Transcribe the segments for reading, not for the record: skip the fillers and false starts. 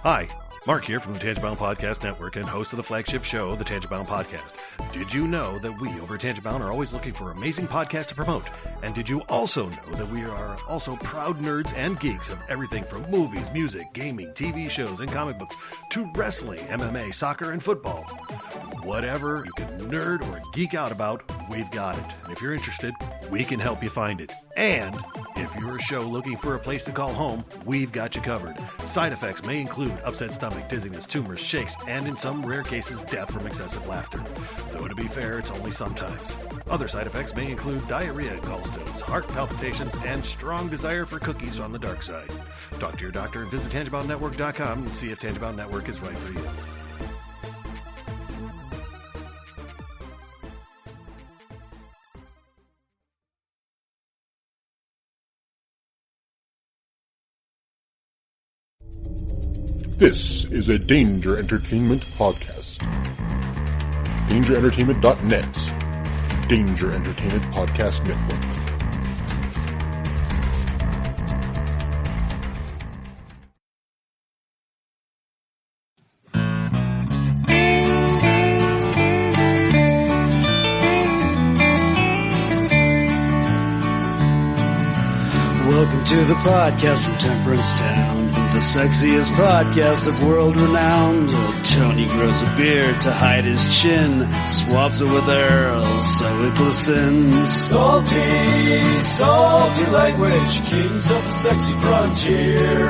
Hi, Mark here from the Tangibound Podcast Network and host of the flagship show, the Tangibound Podcast. Did you know that we over at Tangibound are always looking for amazing podcasts to promote? And did you also know that we are also proud nerds and geeks of everything from movies, music, gaming, TV shows, and comic books to wrestling, MMA, soccer, and football? Whatever you can nerd or geek out about, we've got it. And if you're interested, we can help you find it. And if you're a show looking for a place to call home, we've got you covered. Side effects may include upset stomach, dizziness, tumors, shakes, and in some rare cases, death from excessive laughter. Though to be fair, it's only sometimes. Other side effects may include diarrhea, gallstones, heart palpitations, and strong desire for cookies on the dark side. Talk to your doctor and visit TangiboundNetwork.com and see if Tangibound Network is right for you. This is a Danger Entertainment podcast. DangerEntertainment.net. Danger Entertainment Podcast Network. Welcome to the podcast from Temperance Town, the sexiest podcast of world renowned. Tony grows a beard to hide his chin, swabs it with Earl so it glistens. Salty, salty language, kings of the sexy frontier.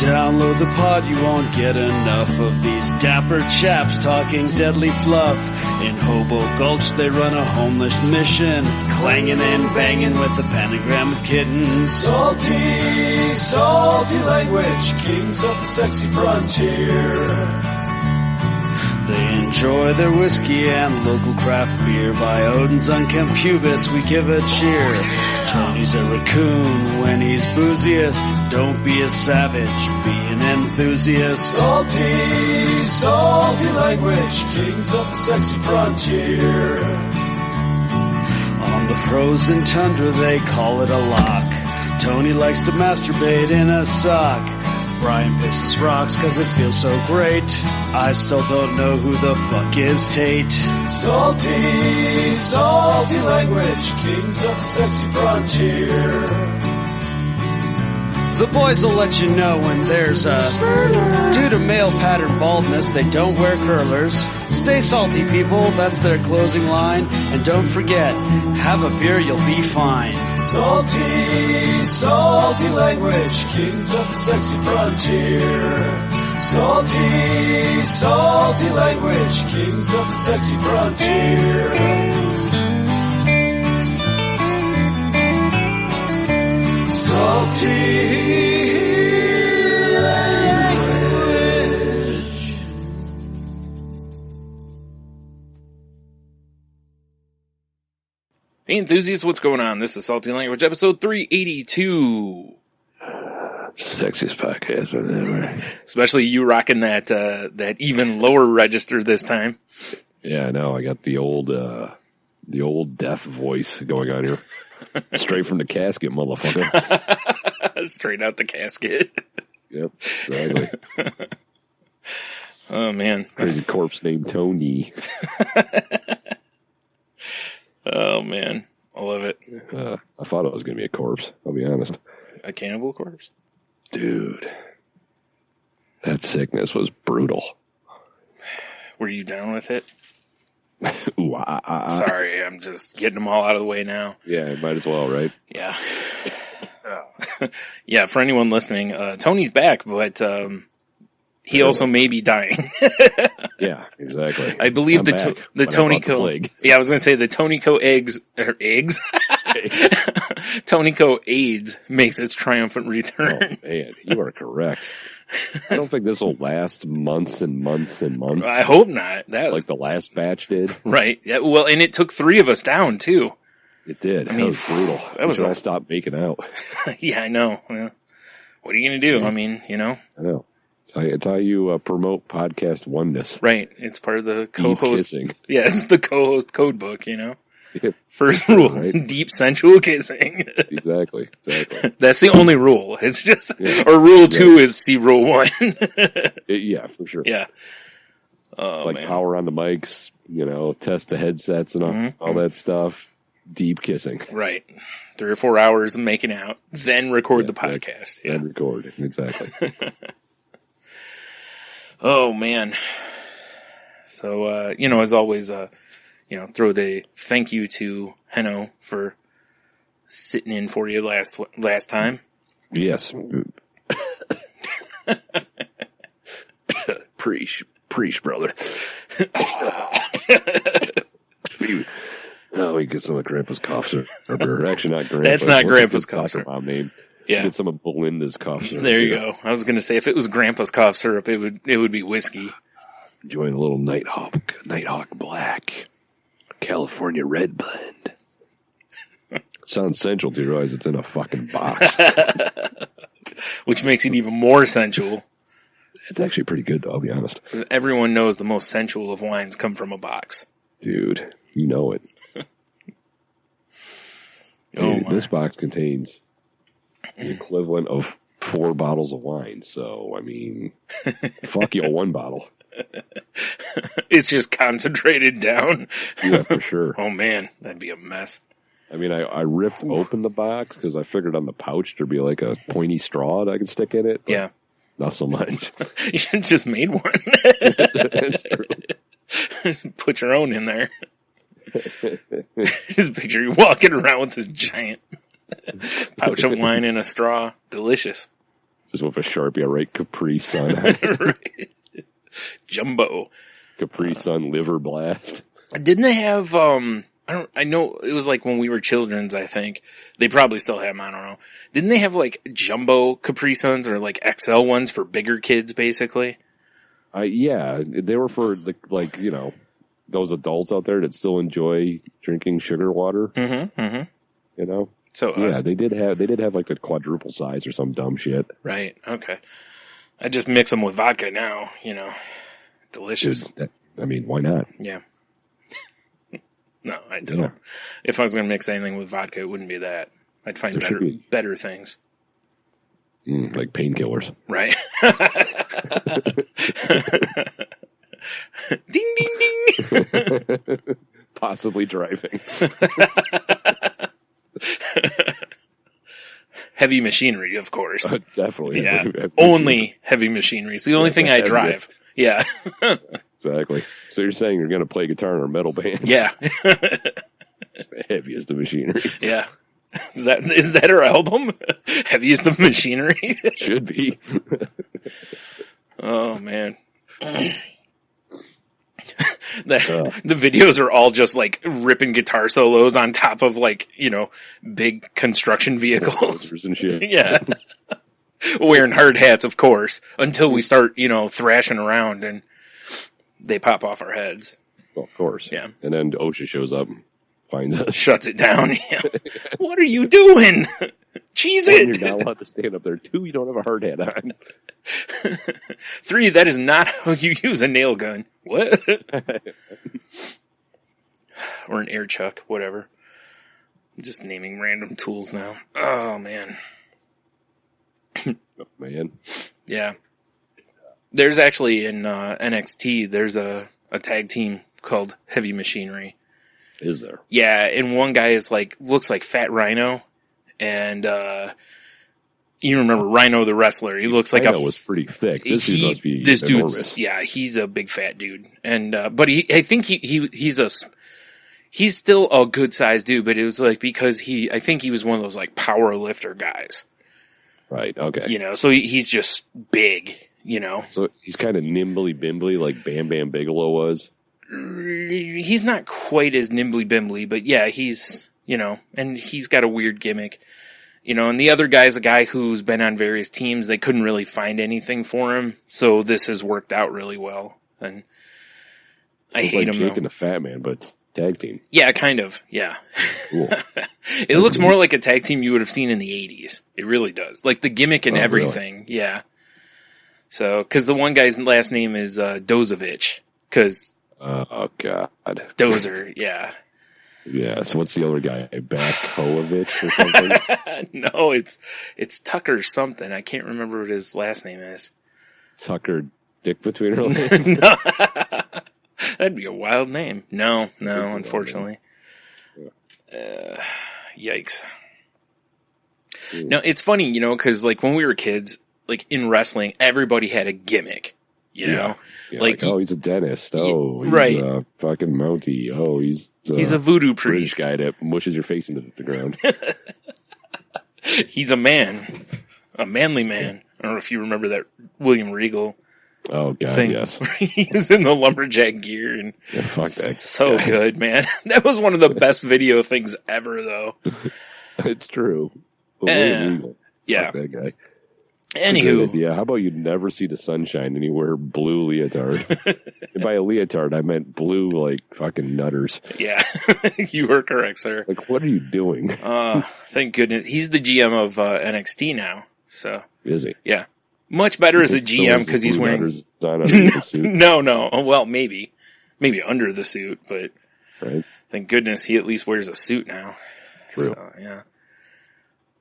Download the pod, you won't get enough of these dapper chaps talking deadly fluff. In Hobo Gulch they run a homeless mission, clanging and banging with the pentagram of kittens. Salty, salty language, kings of the sexy frontier. They enjoy their whiskey and local craft beer. By Odin's unkempt pubis we give a cheer. Tony's a raccoon when he's booziest. Don't be a savage, be an enthusiast. Salty, salty language, kings of the sexy frontier. On the frozen tundra they call it a lock. Tony likes to masturbate in a sock. Brian pisses rocks cause it feels so great. I still don't know who the fuck is Tate. Salty, salty language, kings of the sexy frontier. The boys will let you know when there's a spurter. Due to male pattern baldness, they don't wear curlers. Stay salty, people, that's their closing line. And don't forget, have a beer, you'll be fine. Salty, salty language, kings of the sexy frontier. Salty, salty language, kings of the sexy frontier. Salty language. Hey enthusiasts, what's going on? This is Salty Language, episode 382. Sexiest podcast I've ever. Especially you rocking that even lower register this time. Yeah, I know. I got the old deaf voice going on here. Straight from the casket, motherfucker. Straight out the casket. Yep, exactly. Oh, man. Crazy corpse named Tony. Oh, man. I love it. I thought it was going to be a corpse, I'll be honest. A cannibal corpse? Dude. That sickness was brutal. Were you down with it? Ooh, Sorry, I'm just getting them all out of the way now. Yeah, might as well, right? Yeah. Yeah, for anyone listening, Tony's back, but he also may be dying. Yeah, exactly. I believe the Tonico. Yeah, I was going to say the Tonico eggs. Tonico AIDS makes its triumphant return. Oh, man, you are correct. I don't think this will last months and months and months. I hope not. Like the last batch did. Right. Yeah, well, and it took 3 of us down, too. It did. I mean, that was brutal. That was all stopped making out. Yeah, I know. Well, what are you going to do? I mean, you know. I know. It's how you promote podcast oneness. Right. It's part of the co-host. Yeah, it's the co-host code book, you know. First rule, Right. deep sensual kissing. Exactly. That's the only rule. It's just, or rule 2 is see rule 1. Yeah, for sure. Yeah. Oh, It's like man. power on the mics, test the headsets and all that stuff. Deep kissing. Right. 3 or 4 hours of making out, then record the Yeah, podcast. Yeah. And record. Exactly. Oh, man. So, as always, throw the thank you to Henno for sitting in for you last time. Yes. Preach, brother. We get some of Grandpa's cough syrup. Actually, not Grandpa's. That's not What's Grandpa's his cough soccer syrup. mom name? Yeah. Get some of Belinda's cough syrup. There you go. I was going to say, if it was Grandpa's cough syrup, it would be whiskey. Enjoying a little Nighthawk Black, California Red blend. Sounds sensual to you, realize it's in a fucking box. Which makes it even more sensual. It's actually pretty good, though, I'll be honest. 'Cause everyone knows the most sensual of wines come from a box. Dude, you know it. Oh, This box contains the equivalent of 4 bottles of wine. So, I mean, fuck you, 1 bottle. It's just concentrated down. Yeah, for sure. Oh, man, that'd be a mess. I mean, I ripped open the box because I figured on the pouch there'd be like a pointy straw that I could stick in it. Yeah. Not so much. You should have just made one. That's true. Just put your own in there. Just picture you walking around with this giant pouch of wine in a straw. Delicious. Just with a Sharpie, I write Capri Sun. Right. Jumbo. Capri Sun Liver Blast. Didn't they have, I know it was like when we were children's, I think. They probably still have them, I don't know. Didn't they have like jumbo Capri Suns or like XL ones for bigger kids, basically? Yeah, they were for those adults out there that still enjoy drinking sugar water. Mm-hmm, mm-hmm. So, yeah, they did have like the quadruple size or some dumb shit. Right, okay. I just mix them with vodka now, Delicious. Dude, I mean, why not? Yeah. No, I don't. Yeah. If I was going to mix anything with vodka, it wouldn't be that. I'd find There should be. better things. Like painkillers. Right. Ding, ding, ding. Possibly driving. Heavy machinery, of course. Definitely. Yeah. Only heavy machinery. It's the only thing I drive. Yeah. Exactly. So you're saying you're going to play guitar in a metal band? Yeah. It's the heaviest of machinery. Yeah. Is that her album? Heaviest of Machinery? Should be. Oh, man. The videos are all just like ripping guitar solos on top of like, big construction vehicles. And shit. Yeah. Wearing hard hats, of course, until we start, thrashing around and they pop off our heads. Well, of course. Yeah. And then OSHA shows up and finds us. Shuts it down. Yeah. What are you doing? Cheese One, it. you're not allowed to stand up there. 2, you don't have a hard hat on. 3, that is not how you use a nail gun. What? Or an air chuck, whatever. I'm just naming random tools now. Oh, man. Oh, man. Yeah. There's actually in NXT, there's a tag team called Heavy Machinery. Is there? Yeah, and one guy looks like Fat Rhino, and you remember Rhino the wrestler? He looks like Rhino was pretty thick. This dude must be enormous. Yeah, he's a big fat dude, and but I think he's still a good sized dude, but it was like because I think he was one of those like power lifter guys. Right. Okay. So he's just big. So he's kind of nimbly bimbly like Bam Bam Bigelow was. He's not quite as nimbly bimbly, but yeah, he's, and he's got a weird gimmick, and the other guy's a guy who's been on various teams. They couldn't really find anything for him. So this has worked out really well. And I hate him. Jake and the Fat Man, but tag team. Yeah, kind of. Yeah. Cool. It looks more like a tag team you would have seen in the 80s. It really does. Like the gimmick and everything. Really? Yeah. So, cause the one guy's last name is, Dozovich. Cause oh God. Dozer, yeah. Yeah, so what's the other guy? Bakovich or something? No, it's Tucker something. I can't remember what his last name is. Tucker Dick Between Her Legs? No. That'd be a wild name. No, unfortunately. Yikes. No, it's funny, because like when we were kids, like in wrestling, everybody had a gimmick, you know? Yeah, like, oh, he's a dentist. Oh, he's right. a fucking Mountie. Oh, he's a voodoo priest. British guy that mushes your face into the ground. He's a man. A manly man. I don't know if you remember that William Regal thing. Yes. He was in the lumberjack gear and fuck that so guy. Good, man. That was one of the best video things ever, though. It's true. Regal. Yeah. Fuck that guy. Anywho. Yeah, how about you never see the sunshine and you wear blue leotard? And by a leotard, I meant blue, like, fucking nutters. Yeah, you were correct, sir. Like, what are you doing? Thank goodness. He's the GM of NXT now, so. Is he? Yeah. Much better as a GM because he's wearing... the suit? No. Well, maybe. Maybe under the suit, but right. Thank goodness he at least wears a suit now. True. So, yeah.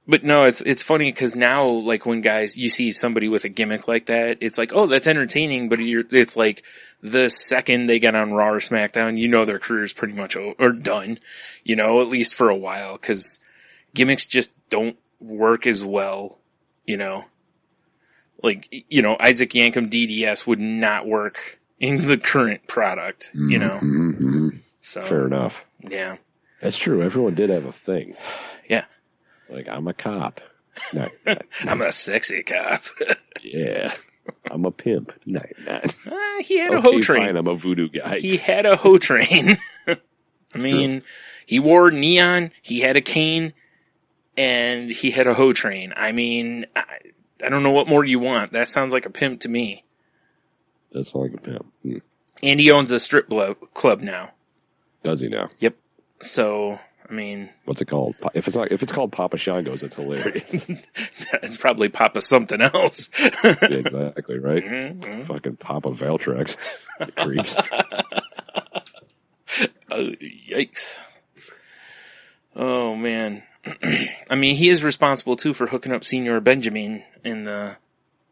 But no, it's funny because now, like when you see somebody with a gimmick like that, it's like, oh, that's entertaining. But it's like the second they get on Raw or SmackDown, their career's pretty much done, at least for a while, because gimmicks just don't work as well, Like, Isaac Yankem DDS would not work in the current product, Mm-hmm. So fair enough. Yeah, that's true. Everyone did have a thing. Yeah. Like, I'm a cop. No, I'm a sexy cop. Yeah. I'm a pimp. No, not. He had a hoe train. Fine, I'm a voodoo guy. He had a hoe train. I mean, he wore neon, he had a cane, and he had a hoe train. I mean, I don't know what more you want. That sounds like a pimp to me. That's like a pimp. And he owns a strip club now. Does he now? Yep. So... I mean, what's it called? If it's called Papa Shango's, it's hilarious. It's probably Papa something else. Yeah, exactly, right? Mm-hmm. Fucking Papa Valtrex. Creeps. Oh, yikes. Oh, man. I mean, he is responsible, too, for hooking up Senor Benjamin in the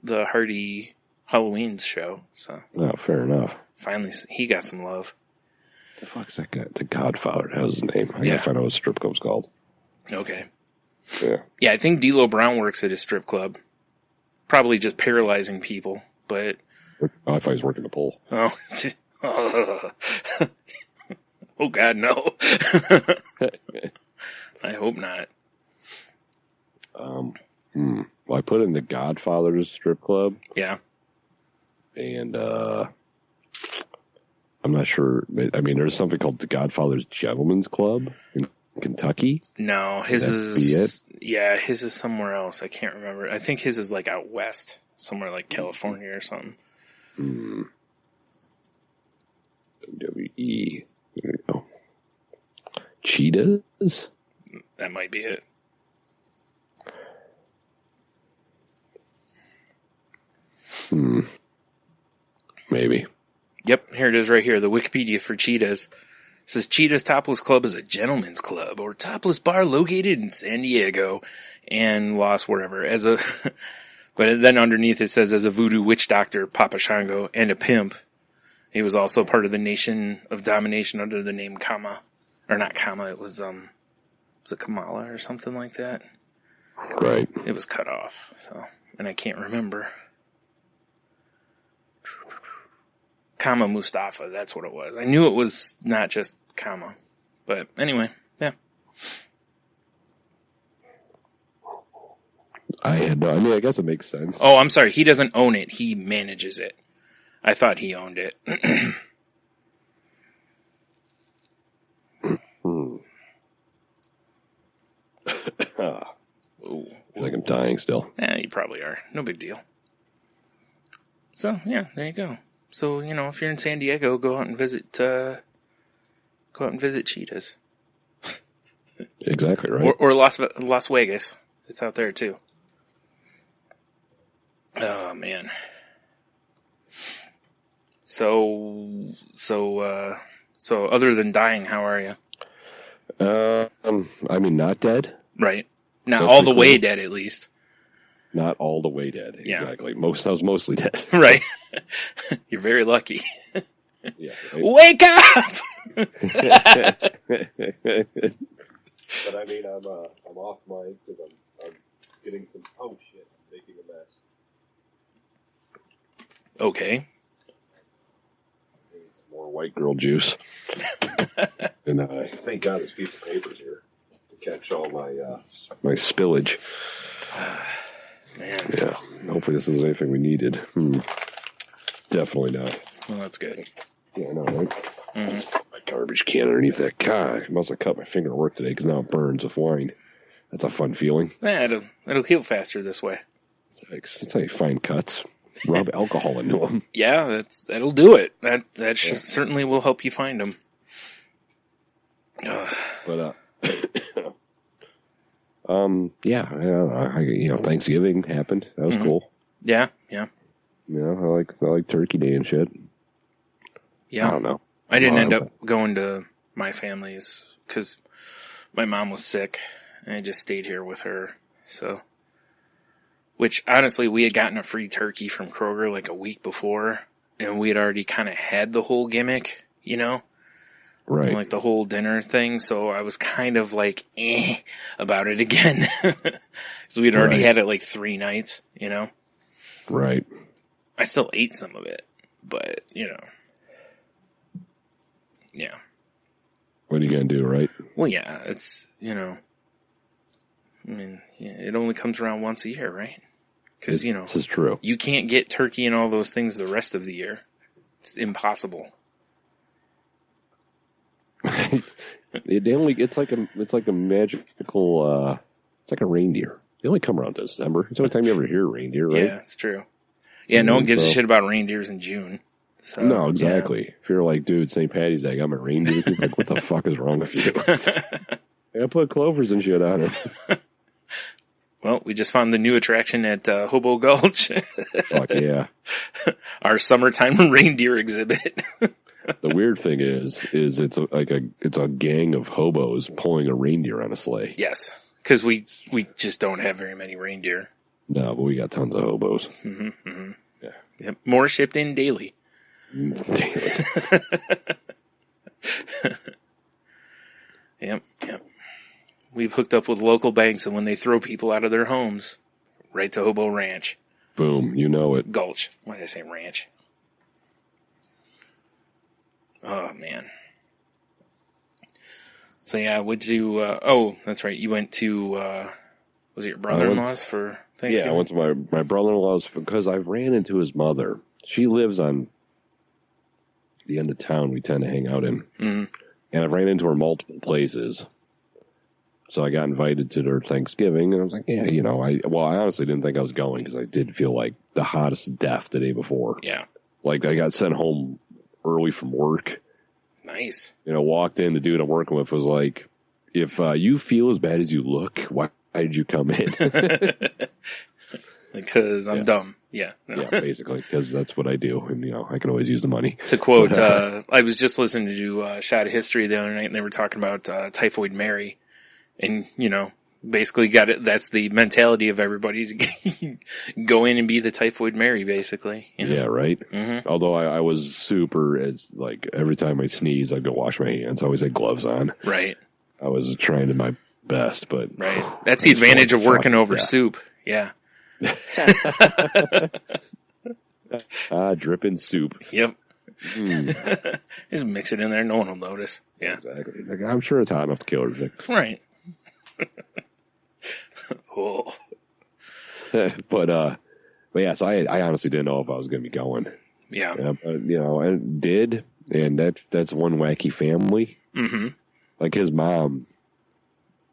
Hardy Halloween show. So, oh, fair enough. Finally, he got some love. The fuck's that guy? The Godfather. That was his name. I gotta find out what strip club's called. Okay. Yeah. Yeah, I think D'Lo Brown works at a strip club. Probably just paralyzing people, but... Oh, I thought he was working the pole. Oh. Oh, God, no. I hope not. Well, I put in the Godfather's strip club. Yeah. And, I'm not sure. I mean, there's something called the Godfather's Gentleman's Club in Kentucky. No, his is his is somewhere else. I can't remember. I think his is like out west, somewhere like California or something. WWE. There you go. Cheetahs? That might be it. Maybe. Yep, here it is right here. The Wikipedia for Cheetahs. It says Cheetahs Topless Club is a gentleman's club or topless bar located in San Diego and Los wherever. But then underneath it says as a voodoo witch doctor, Papa Shango, and a pimp. He was also part of the Nation of Domination under the name Kama. Or not Kama, it was it Kamala or something like that? Right. It was cut off, and I can't remember. Kama Mustafa, that's what it was. I knew it was not just Kama. But anyway, yeah. I guess it makes sense. Oh, I'm sorry. He doesn't own it. He manages it. I thought he owned it. Ooh, I think I'm dying still. Yeah, you probably are. No big deal. So, yeah, there you go. So, if you're in San Diego, go out and visit Cheetahs. Exactly right. Or Las Vegas. It's out there too. Oh man. So other than dying, how are you? I mean, not dead. Right. Not That's all the pretty way cool. dead, at least. Not all the way dead. Yeah. Exactly. I was mostly dead. Right. You're very lucky. Yeah. Wake up! But I mean, I'm off mic because I'm getting some. Oh shit! I'm making a mess. Okay. Some more white girl juice. And thank God there's a piece of papers here to catch all my spillage. Man. Yeah. Hopefully this isn't anything we needed. Definitely not. Well, that's good. Yeah, I know, right? Mm-hmm. My garbage can underneath that car. I must have cut my finger at work today because now it burns with wine. That's a fun feeling. Yeah, it'll heal faster this way. That's how you find cuts. Rub alcohol into them. Yeah, that'll do it. That certainly will help you find them. But Thanksgiving happened. That was cool. Yeah. Yeah, I like Turkey Day and shit. Yeah. I don't know. I didn't end up going to my family's because my mom was sick, and I just stayed here with her. So, which honestly, we had gotten a free turkey from Kroger like a week before, and we had already kind of had the whole gimmick, Right. like the whole dinner thing. So I was kind of like about it again because we'd already had it like 3 nights, Right. I still ate some of it, but yeah. What are you gonna do, right? Well, yeah, it's, I mean, it only comes around once a year, right? Because, This is true. you can't get turkey and all those things the rest of the year. It's impossible. It's like a magical, it's like a reindeer. They only come around December. It's the only time you ever hear reindeer, right? Yeah, it's true. Yeah, no one gives a shit about reindeers in June. So, no, exactly. If you're like, dude, St. Patty's Day, I'm a reindeer. People are like, what the fuck is wrong with you? I put clovers and shit on it. Well, we just found the new attraction at Hobo Gulch. Fuck yeah. Our summertime reindeer exhibit. The weird thing is it's a gang of hobos pulling a reindeer on a sleigh. Yes, because we just don't have very many reindeer. No, but we got tons of hobos. Mm-hmm, mm-hmm. Yeah. Yep. More shipped in daily. Daily. Yep. We've hooked up with local banks, and when they throw people out of their homes, right to Hobo Ranch. Boom, you know it. Gulch. Why did I say ranch? Oh, man. So, yeah, would you... that's right. You went to... was it your brother-in-law's for Thanksgiving? Yeah, I went to my brother-in-law's because I ran into his mother. She lives on the end of town we tend to hang out in. Mm-hmm. And I've ran into her multiple places. So I got invited to their Thanksgiving, and I was like, yeah, I honestly didn't think I was going because I did feel like the hottest death the day before. Yeah. Like, I got sent home early from work. Nice. Walked in, the dude I'm working with was like, if you feel as bad as you look, why did you come in? Because I'm dumb. Yeah. No. Yeah, basically, because that's what I do, and I can always use the money. To quote, I was just listening to Shot of History the other night, and they were talking about Typhoid Mary, and basically got it. That's the mentality of everybody's go in and be the Typhoid Mary, basically. Yeah, right. Mm-hmm. Although I was super, every time I sneeze, I'd go wash my hands. I always had gloves on. Right. I was trying to my best, but right. That's the advantage of working over soup. Yeah. Dripping soup. Yep. Just mix it in there. No one will notice. Yeah. Exactly. Like, I'm sure it's hot enough to kill everything. Right. Oh. But yeah, so I honestly didn't know if I was going to be going. Yeah. But, I did, and that's one wacky family. Mm-hmm. Like, his mom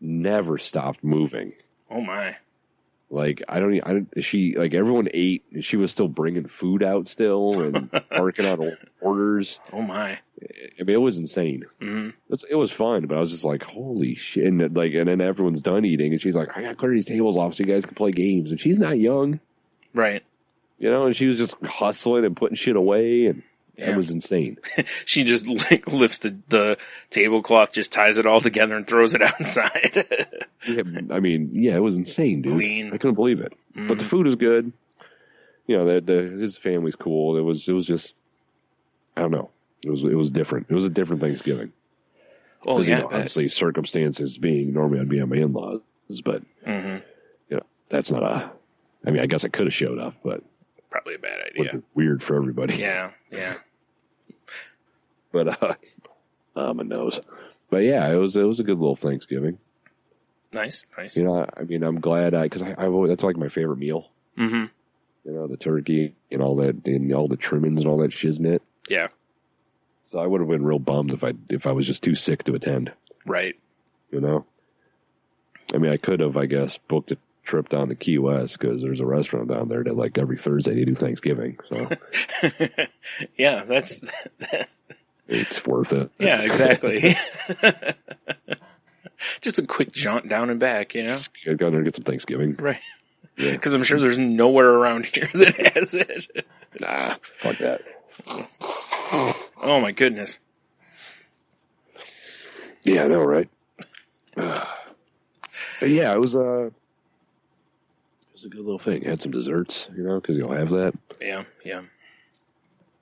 never stopped moving. Oh, my. Like, everyone ate, and she was still bringing food out still, and barking out orders. Oh, my. I mean, it was insane. Mm-hmm. It was fun, but I was just like, holy shit. And then everyone's done eating, and she's like, I gotta clear these tables off so you guys can play games. And she's not young. Right. And she was just hustling and putting shit away, and That was insane. She just like lifts the tablecloth, just ties it all together and throws it outside. It was insane, dude. Clean. I couldn't believe it. But the food is good. You know, his family's cool. It was just, I don't know. It was different. It was a different Thanksgiving. Oh yeah, obviously circumstances being normally I'd be on my in-laws, but that's not I mean, I guess I could have showed up, but probably a bad idea. Weird for everybody. Yeah. But my nose. But yeah, it was a good little Thanksgiving. Nice. You know, I mean, I'm glad because I that's like my favorite meal. Mm-hmm. You know, the turkey and all that, and all the trimmings and all that shiznit. Yeah. So I would have been real bummed if I was just too sick to attend. Right. You know? I mean, I could have, I guess, booked a trip down to Key West because there's a restaurant down there that like every Thursday they do Thanksgiving. So yeah, it's worth it. Yeah, exactly. Just a quick jaunt down and back, you know? Just go down there and get some Thanksgiving. Right. Yeah. Because I'm sure there's nowhere around here that has it. Nah, fuck that. Oh my goodness. Yeah, I know, right? But yeah, it was a good little thing. Had some desserts, you know, because you'll have that. Yeah.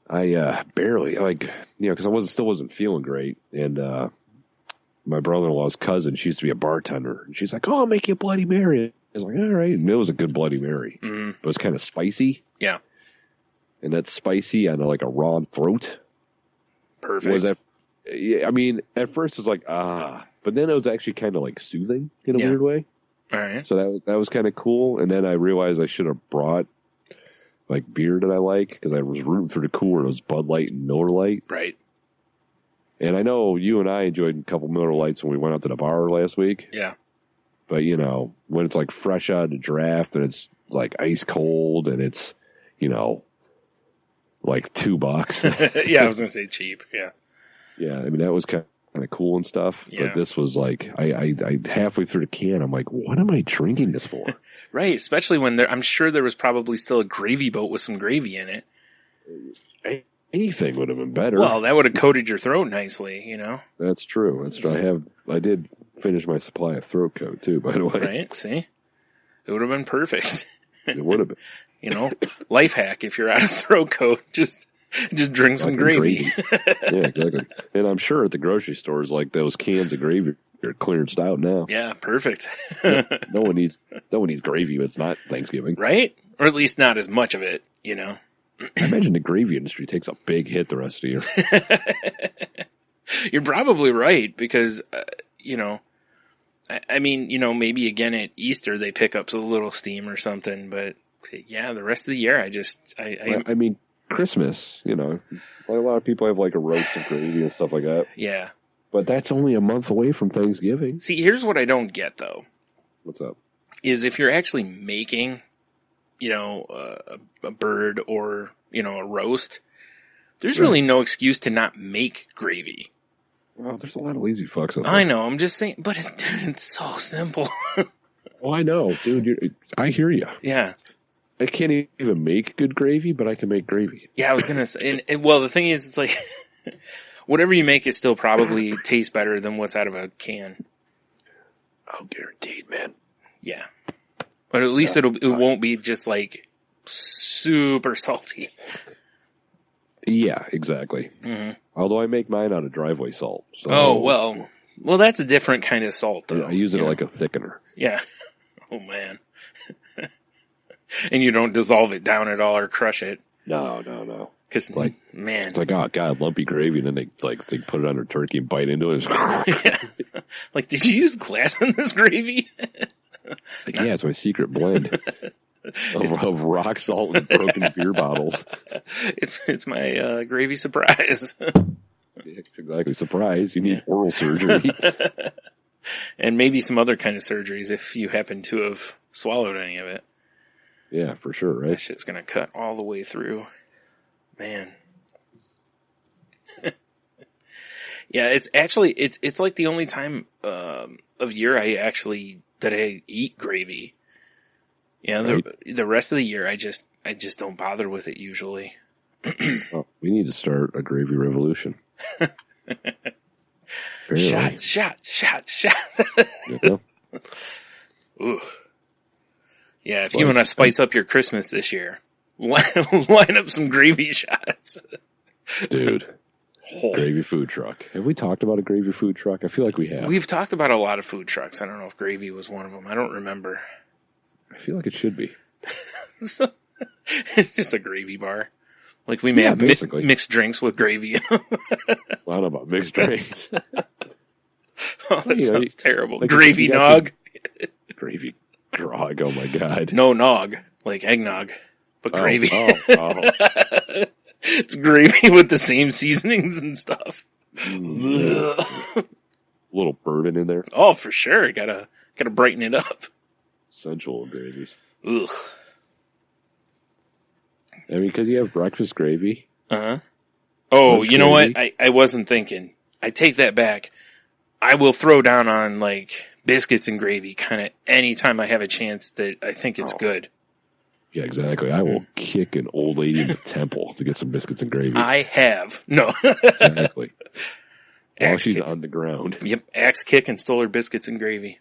I barely, like, you know, because I still wasn't feeling great, and my brother-in-law's cousin, she used to be a bartender, and she's like, "Oh, I'll make you a Bloody Mary." I was like, "All right," and it was a good Bloody Mary, but it was kind of spicy. Yeah, and that's spicy on like a raw throat. Perfect. Was that? Yeah, I mean, at first it's like but then it was actually kind of like soothing in a weird way. All right. So that was kind of cool, and then I realized I should have brought like beer that I like because I was rooting through the cooler. It was Bud Light and Miller Lite. Right. And I know you and I enjoyed a couple Miller Lights when we went out to the bar last week. Yeah. But, you know, when it's like fresh out of the draft and it's like ice cold and it's, you know, like $2. Yeah, I was going to say cheap. Yeah. Yeah. I mean, that was kind of cool and stuff. Yeah. But this was like, I halfway through the can, I'm like, what am I drinking this for? Right. Especially when I'm sure there was probably still a gravy boat with some gravy in it. Anything would have been better. Well, that would have coated your throat nicely, you know? That's true. I did finish my supply of throat coat too, by the way. Right. See? It would have been perfect. It would have been. You know, life hack. If you're out of throat coat, just drink some gravy. Yeah, exactly. And I'm sure at the grocery stores, like those cans of gravy are clearanced out now. Yeah, perfect. No one needs gravy. It's not Thanksgiving, right? Or at least not as much of it. You know. I imagine the gravy industry takes a big hit the rest of the year. You're probably right because you know, I mean, you know, maybe again at Easter they pick up a little steam or something, but yeah, the rest of the year I mean, Christmas, you know, like a lot of people have like a roast of gravy and stuff like that. Yeah. But that's only a month away from Thanksgiving. See, here's what I don't get though. What's up? Is if you're actually making, you know, a bird or, you know, a roast, there's really no excuse to not make gravy. Well, there's a lot of lazy fucks out there. I know, I'm just saying, but it's so simple. Oh, I know, dude. I hear you. Yeah. I can't even make good gravy, but I can make gravy. Yeah, I was going to say, and well, the thing is, it's like, whatever you make, it still probably tastes better than what's out of a can. Oh, guaranteed, man. Yeah. But at least it won't be just like super salty. Yeah, exactly. Mm-hmm. Although I make mine out of driveway salt. So oh, well, that's a different kind of salt, though. I use it like a thickener. Yeah. Oh, man. And you don't dissolve it down at all or crush it. No. Because, like, man. It's like, oh, God, lumpy gravy, and then they put it on their turkey and bite into it. Yeah. Like, did you use glass in this gravy? Like, yeah, it's my secret blend of rock salt and broken beer bottles. It's my gravy surprise. Yeah, exactly. Surprise. You need oral surgery. And maybe some other kind of surgeries if you happen to have swallowed any of it. Yeah, for sure, right? That shit's going to cut all the way through. Man. Yeah, it's actually, it's like the only time of year that I eat gravy. Yeah, right. The rest of the year I just don't bother with it usually. Oh, we need to start a gravy revolution. Shots. You know? Ooh. Yeah, if you want to spice up your Christmas this year, line up some gravy shots. Dude, gravy food truck. Have we talked about a gravy food truck? I feel like we have. We've talked about a lot of food trucks. I don't know if gravy was one of them. I don't remember. I feel like it should be. It's just a gravy bar. Like we may have mixed drinks with gravy. Well, I don't know about mixed drinks. That sounds terrible. Like gravy nog. Gravy grog. Oh my God. No nog, like eggnog, but gravy. Oh. It's gravy with the same seasonings and stuff. A little bourbon in there. Oh, for sure. Gotta brighten it up. Sensual gravies. Ugh. I mean, because you have breakfast gravy. Uh-huh. Oh, lunch you know gravy. what? I wasn't thinking. I take that back. I will throw down on, like, biscuits and gravy kind of anytime I have a chance that I think it's good. Yeah, exactly. I will kick an old lady in the temple to get some biscuits and gravy. I have. No. Exactly. While Axe she's kick. on the ground. Yep, axe kick and stole her biscuits and gravy.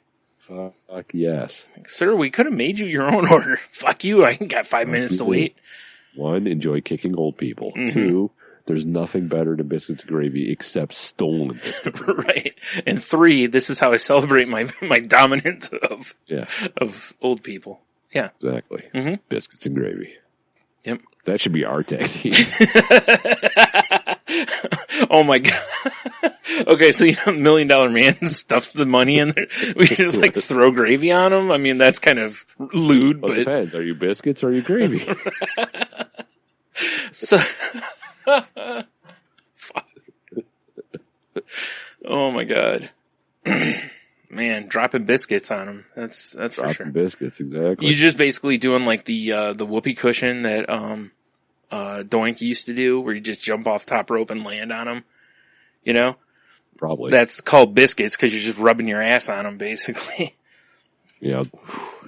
Fuck yes. Like, sir, we could have made you your own order. Fuck you. I ain't got 5 minutes to wait. 1, enjoy kicking old people. Mm-hmm. 2, there's nothing better than biscuits and gravy except stolen biscuits. Right. And 3, this is how I celebrate my dominance of old people. Yeah. Exactly. Mm-hmm. Biscuits and gravy. Yep. That should be our tag team. Oh my God. Okay, so $1 Million Man stuffs the money in there. We just like throw gravy on them. I mean, that's kind of lewd, Well, but it depends. Are you biscuits or are you gravy? so. Fuck. Oh my God. Man, dropping biscuits on them. That's for sure. Biscuits, exactly. You're just basically doing like the whoopee cushion that Doink used to do, where you just jump off top rope and land on them. You know, Probably. that's called biscuits because you're just rubbing your ass on them, basically. You know,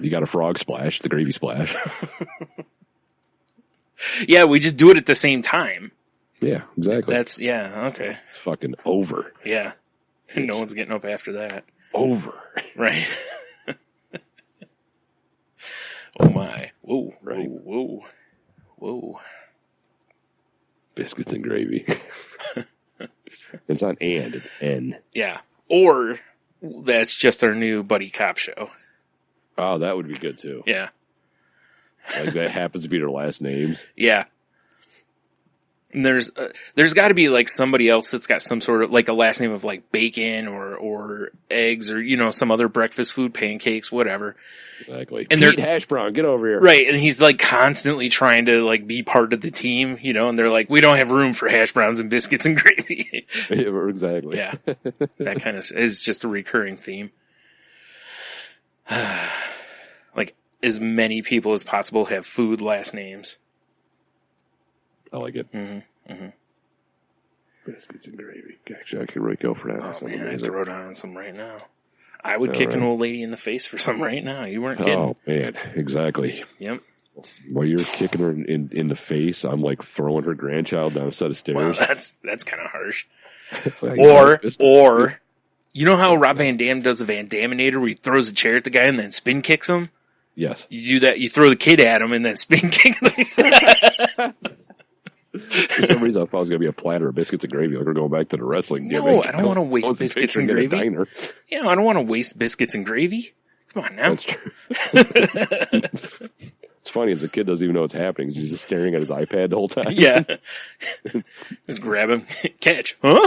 you got a frog splash, the gravy splash. Yeah, we just do it at the same time. Yeah, exactly. That's okay. It's fucking over. Yeah, no one's getting up after that. Over. Right. Oh my. Whoa. Right. Whoa. Biscuits and gravy. It's not and, it's N. Yeah. Or that's just our new buddy cop show. Oh, that would be good too. Yeah. Like that happens to be their last names. Yeah. And there's got to be like somebody else that's got some sort of like a last name of like bacon or eggs or, you know, some other breakfast food, pancakes, whatever. Exactly. And Pete they're Hash Brown, get over here. right. And he's like constantly trying to like be part of the team, you know, and they're like, we don't have room for hash browns and biscuits and gravy. Yeah, exactly. Yeah. That kind of is just a recurring theme. Like as many people as possible have food last names. I like it. Mm-hmm. Mm-hmm. Biscuits and gravy. Actually, I could really go for that. Oh man, I throw down some right now. I would kick an old lady in the face for some right now. You weren't kidding. Oh man, exactly. Yep. While you're kicking her in the face, I'm like throwing her grandchild down a set of stairs. Well, that's kind of harsh. Like, Or, you know how Rob Van Dam does the Van Daminator where he throws a chair at the guy and then spin kicks him? Yes. You do that. You throw the kid at him and then spin kick him. For some reason, I thought it was going to be a platter of biscuits and gravy. Like we're going back to the wrestling gimmick. No, I don't want to waste biscuits and gravy. Diner. Yeah, I don't want to waste biscuits and gravy. Come on now. That's true. It's funny, as a kid doesn't even know what's happening. He's just staring at his iPad the whole time. Yeah. Just grab him. Catch. Huh?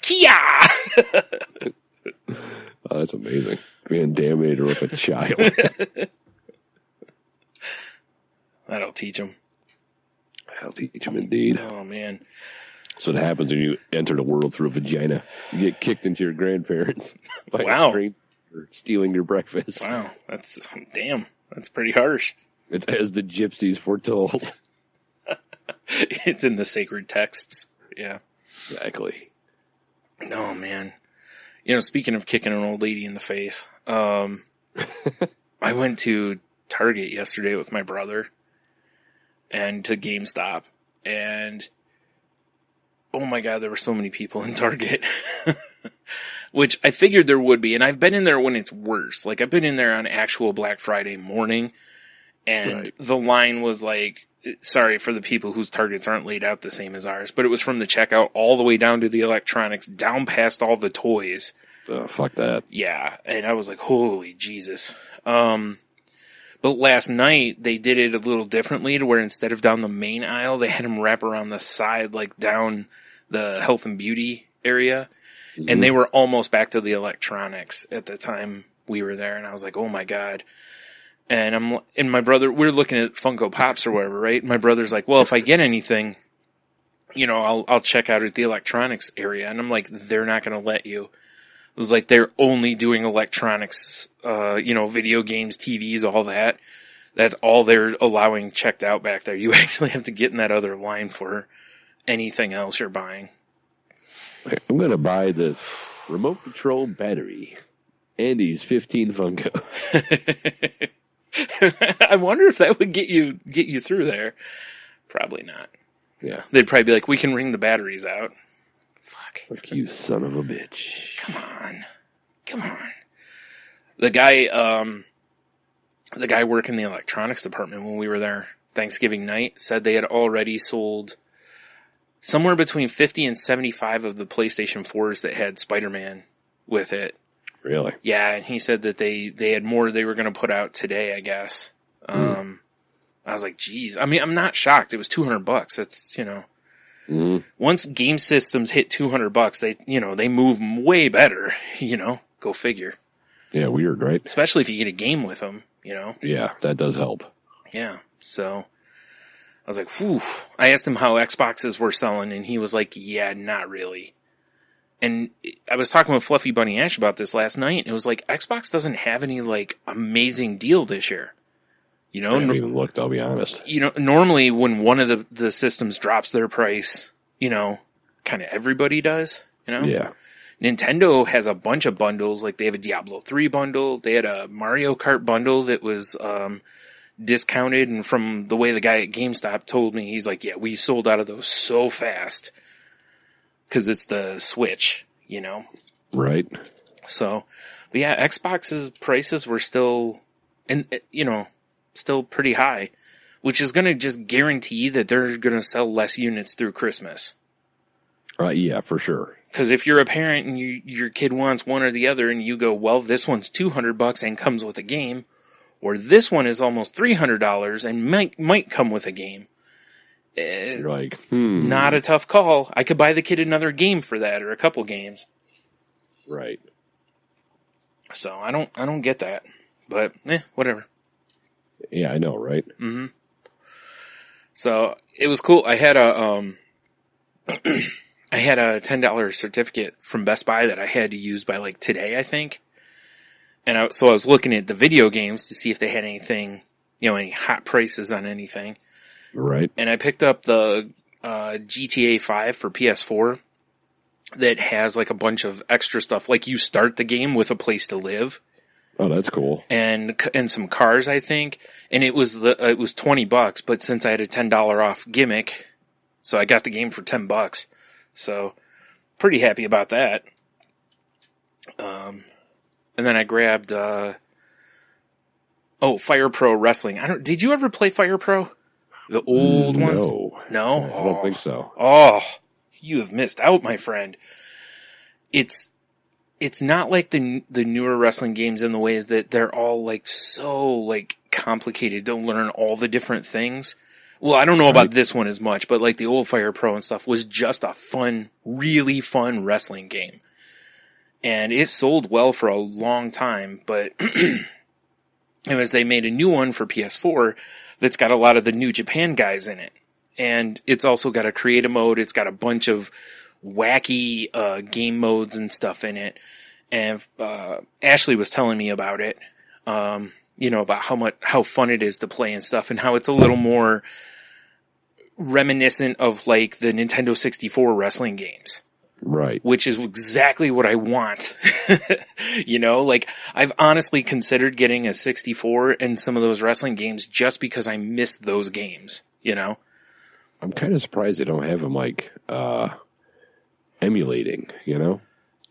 Kia! Oh, that's amazing. Van Daminator with a child. That'll teach him. I'll teach him indeed. Oh, man. So it happens when you enter the world through a vagina. You get kicked into your grandparents by Wow. a stranger for stealing your breakfast. Wow. Damn. That's pretty harsh. It's as the gypsies foretold. It's in the sacred texts. Yeah. Exactly. Oh, man. You know, speaking of kicking an old lady in the face, I went to Target yesterday with my brother. and to GameStop, and oh my God, there were so many people in Target, which I figured there would be. And I've been in there when it's worse. Like I've been in there on actual Black Friday morning, and the line was like, sorry for the people whose Targets aren't laid out the same as ours, but it was from the checkout all the way down to the electronics, down past all the toys. Oh, fuck that. Yeah. And I was like, holy Jesus. But last night they did it a little differently to where instead of down the main aisle, they had them wrap around the side, like down the health and beauty area. Mm-hmm. And they were almost back to the electronics at the time we were there. And I was like, oh my God. And my brother, we're looking at Funko Pops or whatever, right? My brother's like, well, if I get anything, I'll check out at the electronics area. And I'm like, they're not going to let you. It was like they're only doing electronics, video games, TVs, all that. That's all they're allowing checked out back there. You actually have to get in that other line for anything else you're buying. I'm going to buy this remote control battery. Andy's 15 Funko. I wonder if that would get you through there. Probably not. Yeah. They'd probably be like, we can ring the batteries out. Fuck you, son of a bitch. Come on. The guy working the electronics department when we were there Thanksgiving night said they had already sold somewhere between 50 and 75 of the PlayStation 4s that had Spider-Man with it. Really? Yeah, and he said that they had more they were going to put out today, I guess. I was like, geez. I mean, I'm not shocked. It was $200. That's, once game systems hit $200, they move way better, go figure. Yeah, weird, right? Especially if you get a game with them, Yeah, that does help. Yeah, so I was like, whew. I asked him how Xboxes were selling, and he was like, yeah, not really. And I was talking with Fluffy Bunny Ash about this last night, and it was like, Xbox doesn't have any, amazing deal this year. I haven't even looked, I'll be honest. Normally when one of the systems drops their price, kind of everybody does, Yeah. Nintendo has a bunch of bundles, like they have a Diablo 3 bundle, they had a Mario Kart bundle that was discounted, and from the way the guy at GameStop told me, he's like, yeah, we sold out of those so fast, because it's the Switch, Right. So, but yeah, Xbox's prices were still, still pretty high, which is going to just guarantee that they're going to sell less units through Christmas. Yeah, for sure. Because if you're a parent and your kid wants one or the other, and you go, well, this one's $200 and comes with a game, or this one is almost $300 and might come with a game. It's you're like, not a tough call. I could buy the kid another game for that, or a couple games. Right. So I don't get that, but whatever. Yeah, I know, right? Mm-hmm. So it was cool. I had a $10 certificate from Best Buy that I had to use by today, I think. And so I was looking at the video games to see if they had anything, any hot prices on anything. Right. And I picked up the GTA 5 for PS4 that has a bunch of extra stuff. Like you start the game with a place to live. Oh, that's cool. And some cars, I think. And it was $20, but since I had a $10 off gimmick, so I got the game for $10. So pretty happy about that. And then I grabbed Fire Pro Wrestling. Did you ever play Fire Pro? The old ones? No? I don't think so. Oh, you have missed out, my friend. It's not like the newer wrestling games in the ways that they're all so complicated to learn all the different things. Well, I don't know about this one as much, but the old Fire Pro and stuff was just a fun, really fun wrestling game. And it sold well for a long time, but they made a new one for PS4 that's got a lot of the New Japan guys in it. And it's also got a creative mode. It's got a bunch of wacky game modes and stuff in it. And Ashley was telling me about it, about how fun it is to play and stuff, and how it's a little more reminiscent of the Nintendo 64 wrestling games. Right. Which is exactly what I want. I've honestly considered getting a 64 and some of those wrestling games just because I miss those games. you know? I'm kind of surprised they don't have them like emulating, you know?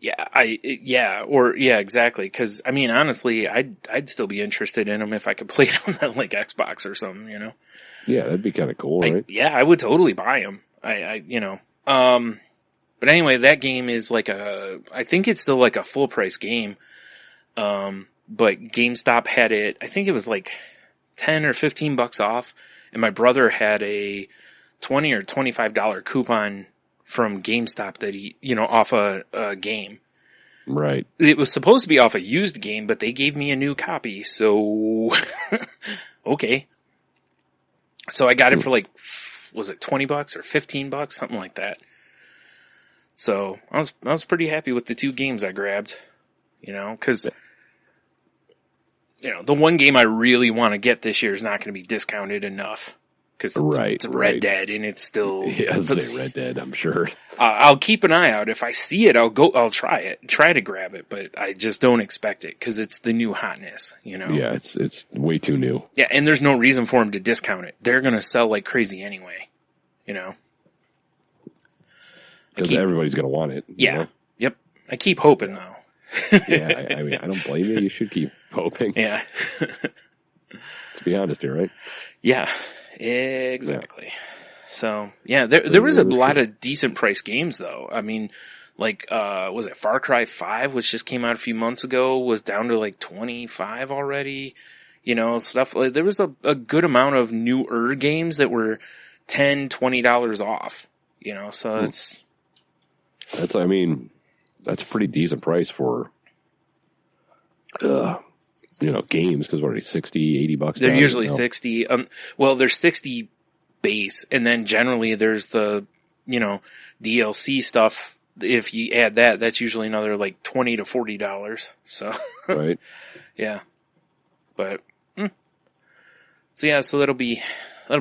Yeah, exactly. Because I mean, honestly, I'd still be interested in them if I could play it on that like Xbox or something, you know. Yeah, that'd be kind of cool, right? I would totally buy them. But anyway, that game is like I think it's still like a full price game. But GameStop had it, I think it was like $10 or $15 off, and my brother had a $20 or $25 coupon from GameStop that he, off a game. Right. It was supposed to be off a used game, but they gave me a new copy, so okay. So I got it for like, was it $20 or $15, something like that. So I was pretty happy with the two games I grabbed, because the one game I really want to get this year is not going to be discounted enough. Because it's Red Dead, and it's still... Yeah, I'd say Red Dead, I'm sure. I'll keep an eye out. If I see it, I'll try to grab it, but I just don't expect it, because it's the new hotness, Yeah, it's way too new. Yeah, and there's no reason for them to discount it. They're going to sell like crazy anyway, Because everybody's going to want it. Yeah, yep. I keep hoping, though. Yeah, I mean, I don't blame you. You should keep hoping. Yeah. To be honest here, right? Yeah. Exactly. Yeah. So yeah, there was a lot of decent price games though. I mean, like was it Far Cry 5, which just came out a few months ago, was down to like 25 already. Stuff like there was a good amount of newer games that were $10-$20 off. So that's a pretty decent price for games, because what are they, $60, $80? They're usually 60. Well, they're 60 base, and then generally there's the, DLC stuff. If you add that, that's usually another like $20 to $40. So, right. Yeah. But, so that'll be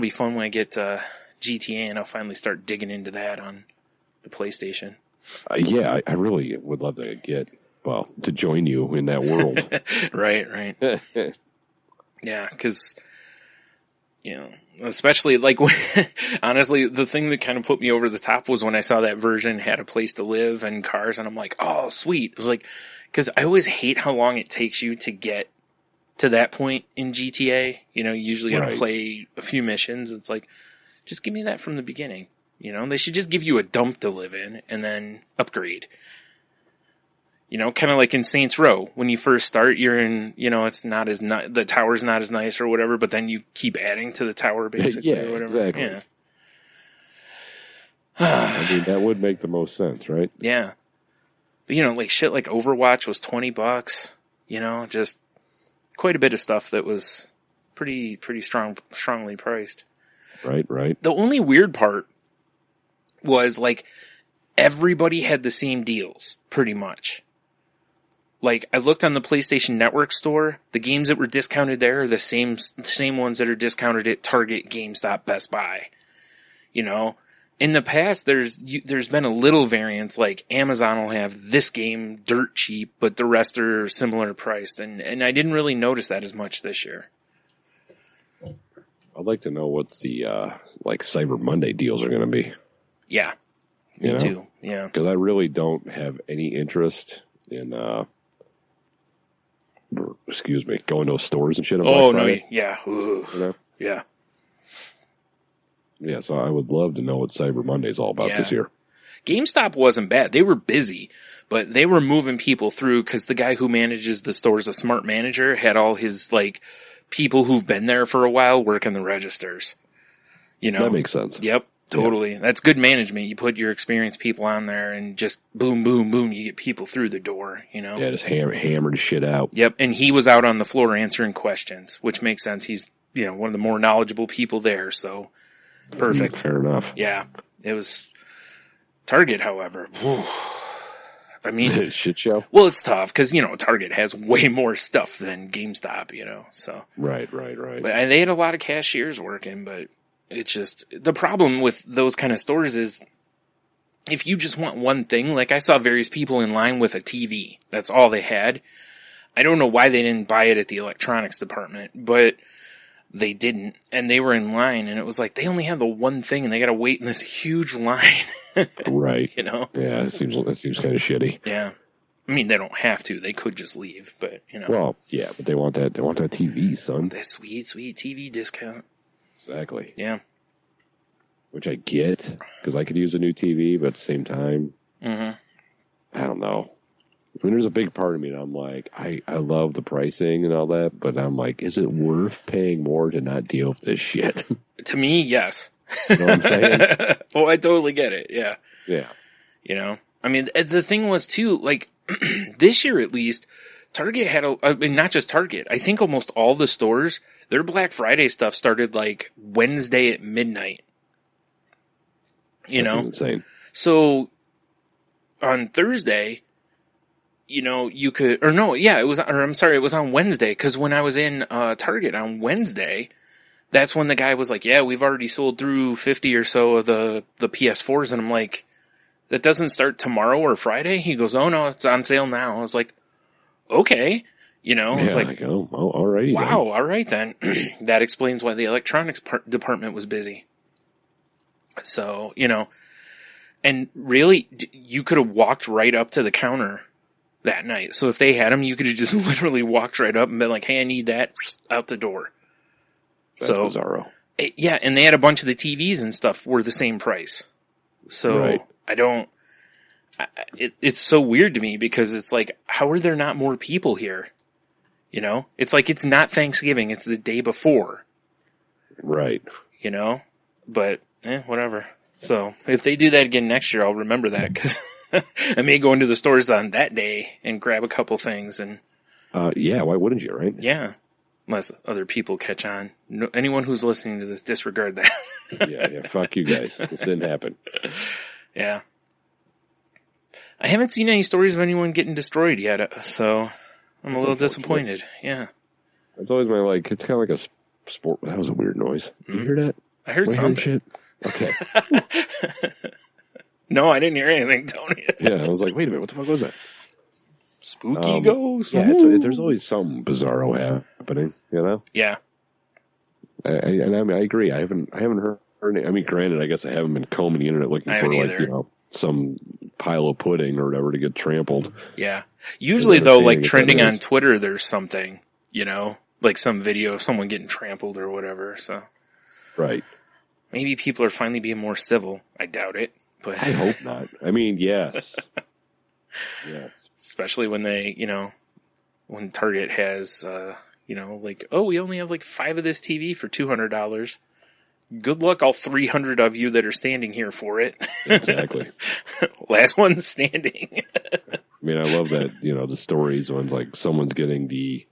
fun when I get, GTA, and I'll finally start digging into that on the PlayStation. I really would love to to join you in that world. Right. Yeah, because, especially like, honestly, the thing that kind of put me over the top was when I saw that version had a place to live and cars, and I'm like, oh, sweet. It was like, because I always hate how long it takes you to get to that point in GTA. You usually got to play a few missions. It's like, just give me that from the beginning. They should just give you a dump to live in and then upgrade. Kind of like in Saints Row, when you first start, you're in, it's not as the tower's not as nice or whatever, but then you keep adding to the tower basically or whatever. Exactly. Yeah. I mean, that would make the most sense, right? Yeah. But like shit like Overwatch was $20, just quite a bit of stuff that was pretty strongly priced. Right. The only weird part was like everybody had the same deals pretty much. Like, I looked on the PlayStation Network store, the games that were discounted there are the same ones that are discounted at Target, GameStop, Best Buy. In the past, there's been a little variance, like Amazon will have this game dirt cheap, but the rest are similar priced, and I didn't really notice that as much this year. I'd like to know what the, Cyber Monday deals are going to be. Yeah. Me too. Yeah. Because I really don't have any interest in, going to stores and shit. Oh, no. Yeah. Yeah. Yeah. So I would love to know what Cyber Monday's all about this year. GameStop wasn't bad. They were busy, but they were moving people through because the guy who manages the store is a smart manager, had all his, people who've been there for a while working the registers. That makes sense. Yep. Totally. Yeah. That's good management. You put your experienced people on there and just boom, boom, boom, you get people through the door, Yeah, just hammer the shit out. Yep. And he was out on the floor answering questions, which makes sense. He's, one of the more knowledgeable people there. So perfect. Fair enough. Yeah. It was Target, however. I mean, shit show. Well, it's tough because, Target has way more stuff than GameStop, so. Right. But they had a lot of cashiers working, but it's just, the problem with those kind of stores is if you just want one thing, like I saw various people in line with a TV. That's all they had. I don't know why they didn't buy it at the electronics department, but they didn't, and they were in line, and it was like they only have the one thing, and they got to wait in this huge line. Right. You know? Yeah, that seems kind of shitty. Yeah. I mean, they don't have to. They could just leave, but, you know. Well, yeah, but they want that TV, son. That sweet, sweet TV discount. Exactly. Yeah. Which I get, because I could use a new TV, but at the same time, Mm-hmm. I don't know. I mean, there's a big part of me that I'm like, I love the pricing and all that, but I'm like, is it worth paying more to not deal with this shit? To me, yes. You know what I'm saying? Oh, I totally get it. Yeah. Yeah. You know, I mean, the thing was too, like, this year at least, Target had I mean, not just Target. I think almost all the stores, their Black Friday stuff started like Wednesday at midnight. You That's know? insane. So, on Thursday, you know, you could, or no, yeah, it was on Wednesday, because when I was in Target on Wednesday, that's when the guy was like, yeah, we've already sold through 50 or so of the PS4s, and I'm like, that doesn't start tomorrow or Friday? He goes, oh no, it's on sale now. I was like, okay, you know, it's like, oh, all right. wow, all right then. That explains why the electronics department was busy. So, you know, and really, you could have walked right up to the counter that night. So if they had them, you could have just literally walked right up and been like, hey, I need that, out the door. That's bizarro. Yeah, and they had a bunch of the TVs and stuff were the same price. So right. It's so weird to me, because it's like, how are there not more people here? You know, it's like, it's not Thanksgiving, it's the day before. Right. You know, but whatever. So if they do that again next year, I'll remember that, because I may go into the stores on that day and grab a couple things. And yeah, why wouldn't you, right? Yeah, unless other people catch on. No, anyone who's listening to this, disregard that. yeah, fuck you guys. This didn't happen. Yeah. I haven't seen any stories of anyone getting destroyed yet, so I'm a little disappointed. Yeah. It's always it's kind of like a sport. That was a weird noise. Did you hear that? I heard something. Shit? Okay. No, I didn't hear anything, Tony. Yeah, I was like, wait a minute, what the fuck was that? Spooky ghost. Yeah, there's always something bizarro happening, you know? Yeah. I agree. I haven't heard any. I mean, granted, I guess I haven't been combing the internet looking for either. You know, some pile of pudding or whatever to get trampled. Yeah. Usually though, like trending on Twitter, there's something, you know, like some video of someone getting trampled or whatever. So. Right. Maybe people are finally being more civil. I doubt it, but I hope not. I mean, yes. Yes. Especially when they, you know, when Target has, you know, like, oh, we only have like 5 of this TV for $200. Good luck, all 300 of you that are standing here for it. Exactly. Last one standing. I mean, I love that, you know, the stories when like someone's getting the,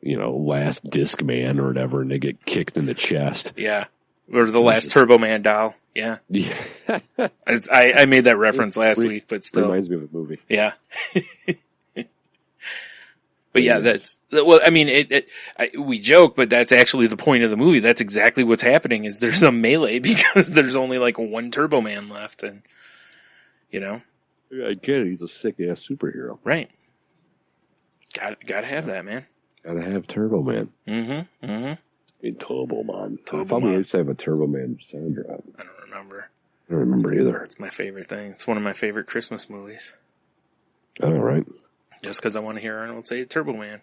you know, last disc man or whatever, and they get kicked in the chest. Yeah. Or the last Turbo Man doll. Yeah. Yeah. I made that reference last week, but still. Reminds me of a movie. Yeah. But yeah, well, I mean, we joke, but that's actually the point of the movie. That's exactly what's happening, is there's a melee because there's only like one Turbo Man left, and, you know. I get it. He's a sick-ass superhero. Right. Gotta have that, man. Gotta have Turbo Man. Mm-hmm. Mm-hmm. Turbo Man. Turbo I probably Man. used to have a Turbo Man sound drop. I don't remember. I don't remember either. It's my favorite thing. It's one of my favorite Christmas movies. All right. Just because I want to hear Arnold say Turbo Man.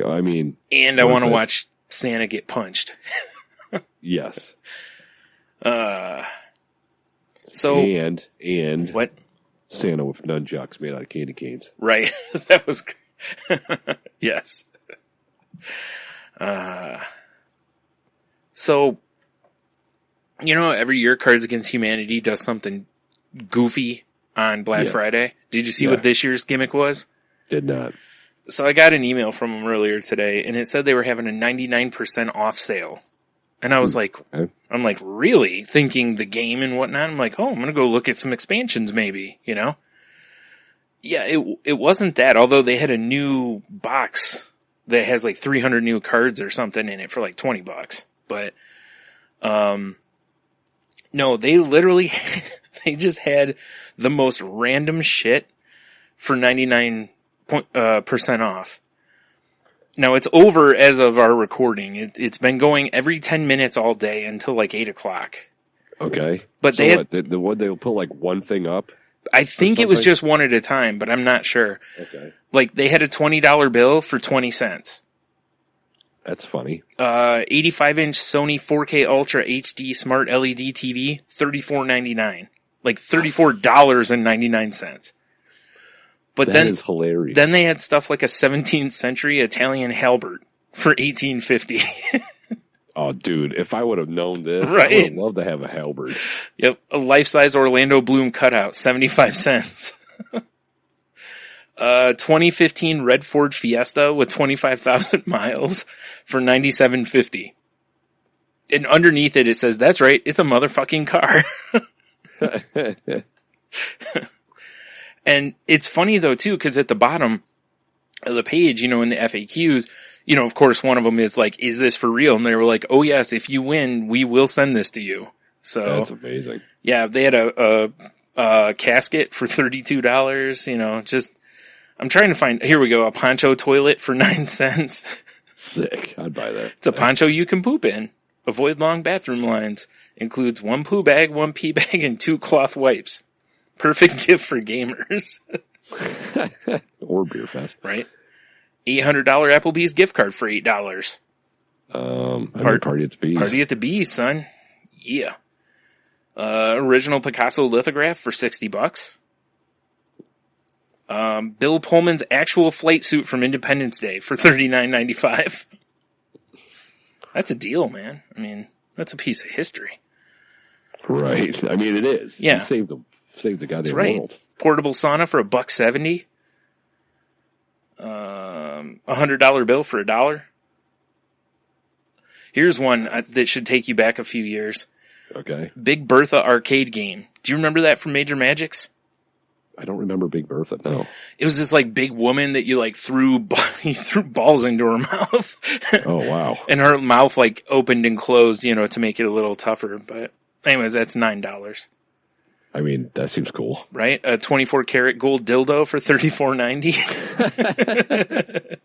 I mean... And I want to watch Santa get punched. Yes. So... And... What? Santa with nunchucks made out of candy canes. Right. That was... Yes. So... You know, every year Cards Against Humanity does something goofy on Black Friday. Did you see what this year's gimmick was? Did not. So I got an email from them earlier today, and it said they were having a 99% off sale. And I was like, I'm like, really? Thinking the game and whatnot? I'm like, oh, I'm going to go look at some expansions maybe, you know? Yeah, it wasn't that, although they had a new box that has like 300 new cards or something in it for like $20. But, no, they literally, they just had the most random shit for 99% off. Now, it's over as of our recording. It's been going every 10 minutes all day until like 8 o'clock. Okay. But so they what, they'll put like one thing up? I think it was just one at a time, but I'm not sure. Okay. Like, they had a $20 bill for 20 cents. That's funny. 85-inch Sony 4K Ultra HD Smart LED TV, $34.99. Like $34.99. But that then is hilarious. Then they had stuff like a 17th century Italian halberd for $18.50. Oh, dude, if I would have known this, Right. I would have loved to have a halberd. Yep, a life-size Orlando Bloom cutout, 75 cents. 2015 Red Ford Fiesta with 25,000 miles for $97.50. And underneath it says, that's right, it's a motherfucking car. And it's funny though too, because at the bottom of the page, in the FAQs, of course one of them is like, is this for real? And they were like, oh yes, if you win, we will send this to you. So that's amazing. Yeah, they had a casket for $32, just, I'm trying to find, here we go, a poncho toilet for 9 cents. Sick. I'd buy that. It's a poncho you can poop in. Avoid long bathroom lines. Includes 1 poo bag, 1 pee bag, and 2 cloth wipes. Perfect gift for gamers. Or Beer Fest. Right? $800 Applebee's gift card for $8. Party at the Bees. Party at the Bees, son. Yeah. Original Picasso lithograph for $60. Bill Pullman's actual flight suit from Independence Day for $39.95. That's a deal, man. I mean, that's a piece of history. Right. I mean, it is. Yeah. You saved the goddamn That's right. world. Portable sauna for $1.70. $100 bill for $1. Here's one that should take you back a few years. Okay. Big Bertha arcade game. Do you remember that from Major Magics? I don't remember Big Bertha. No. It was this like big woman that you threw balls into her mouth. Oh wow. And her mouth like opened and closed, to make it a little tougher. But anyways, that's $9. I mean, that seems cool. Right? A 24 karat gold dildo for $34.90.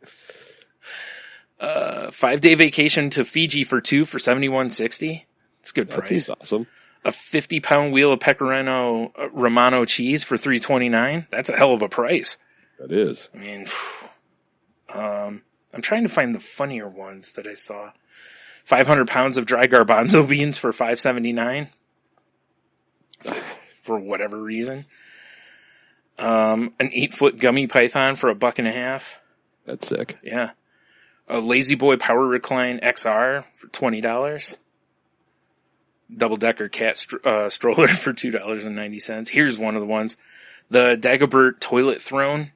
5-day vacation to Fiji for 2 for $71.60. It's a good price. That seems awesome. A 50-pound wheel of Pecorino Romano cheese for $3.29. That's a hell of a price. That is. I mean, I'm trying to find the funnier ones that I saw. 500 pounds of dry garbanzo beans for $5.79. For whatever reason. An 8-foot gummy python for $1.50. That's sick. Yeah. A Lazy Boy Power Recline XR for $20. Double-decker cat stroller for $2.90. Here's one of the ones. The Dagobert toilet throne,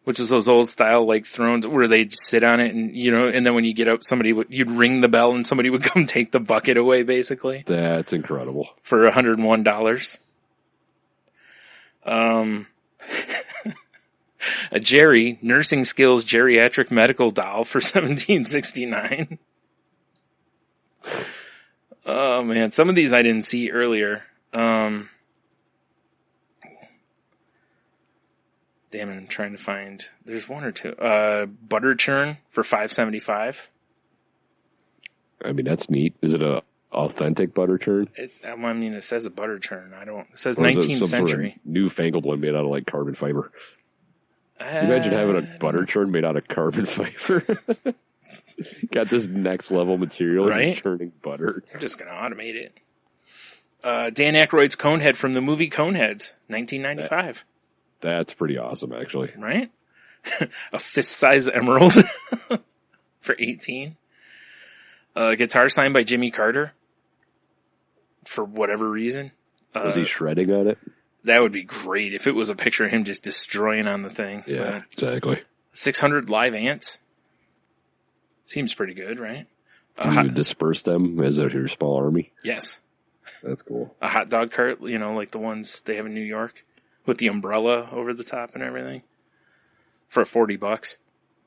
which is those old style thrones where they sit on it and, and then when you get up, you'd ring the bell and somebody would come take the bucket away, basically. That's incredible. For $101. A Jerry Nursing Skills Geriatric Medical Doll for $17.69. Oh man, some of these I didn't see earlier. Damn it, I'm trying to find. There's one or two. Butter churn for $5.75. I mean, that's neat. Is it a authentic butter churn? It says a butter churn. It says Or is it 19th some century. sort of newfangled one made out of carbon fiber. Imagine having a butter churn made out of carbon fiber. Got this next level material, right? Churning butter. I'm just gonna automate it. Dan Aykroyd's Conehead from the movie Coneheads, 1995. That's pretty awesome, actually. Right? A fist-size emerald for $18. Guitar signed by Jimmy Carter for whatever reason. Was he shredding on it? That would be great if it was a picture of him just destroying on the thing. Yeah, exactly. 600 live ants. Seems pretty good, right? You disperse them as your small army? Yes. That's cool. A hot dog cart, like the ones they have in New York with the umbrella over the top and everything for $40. I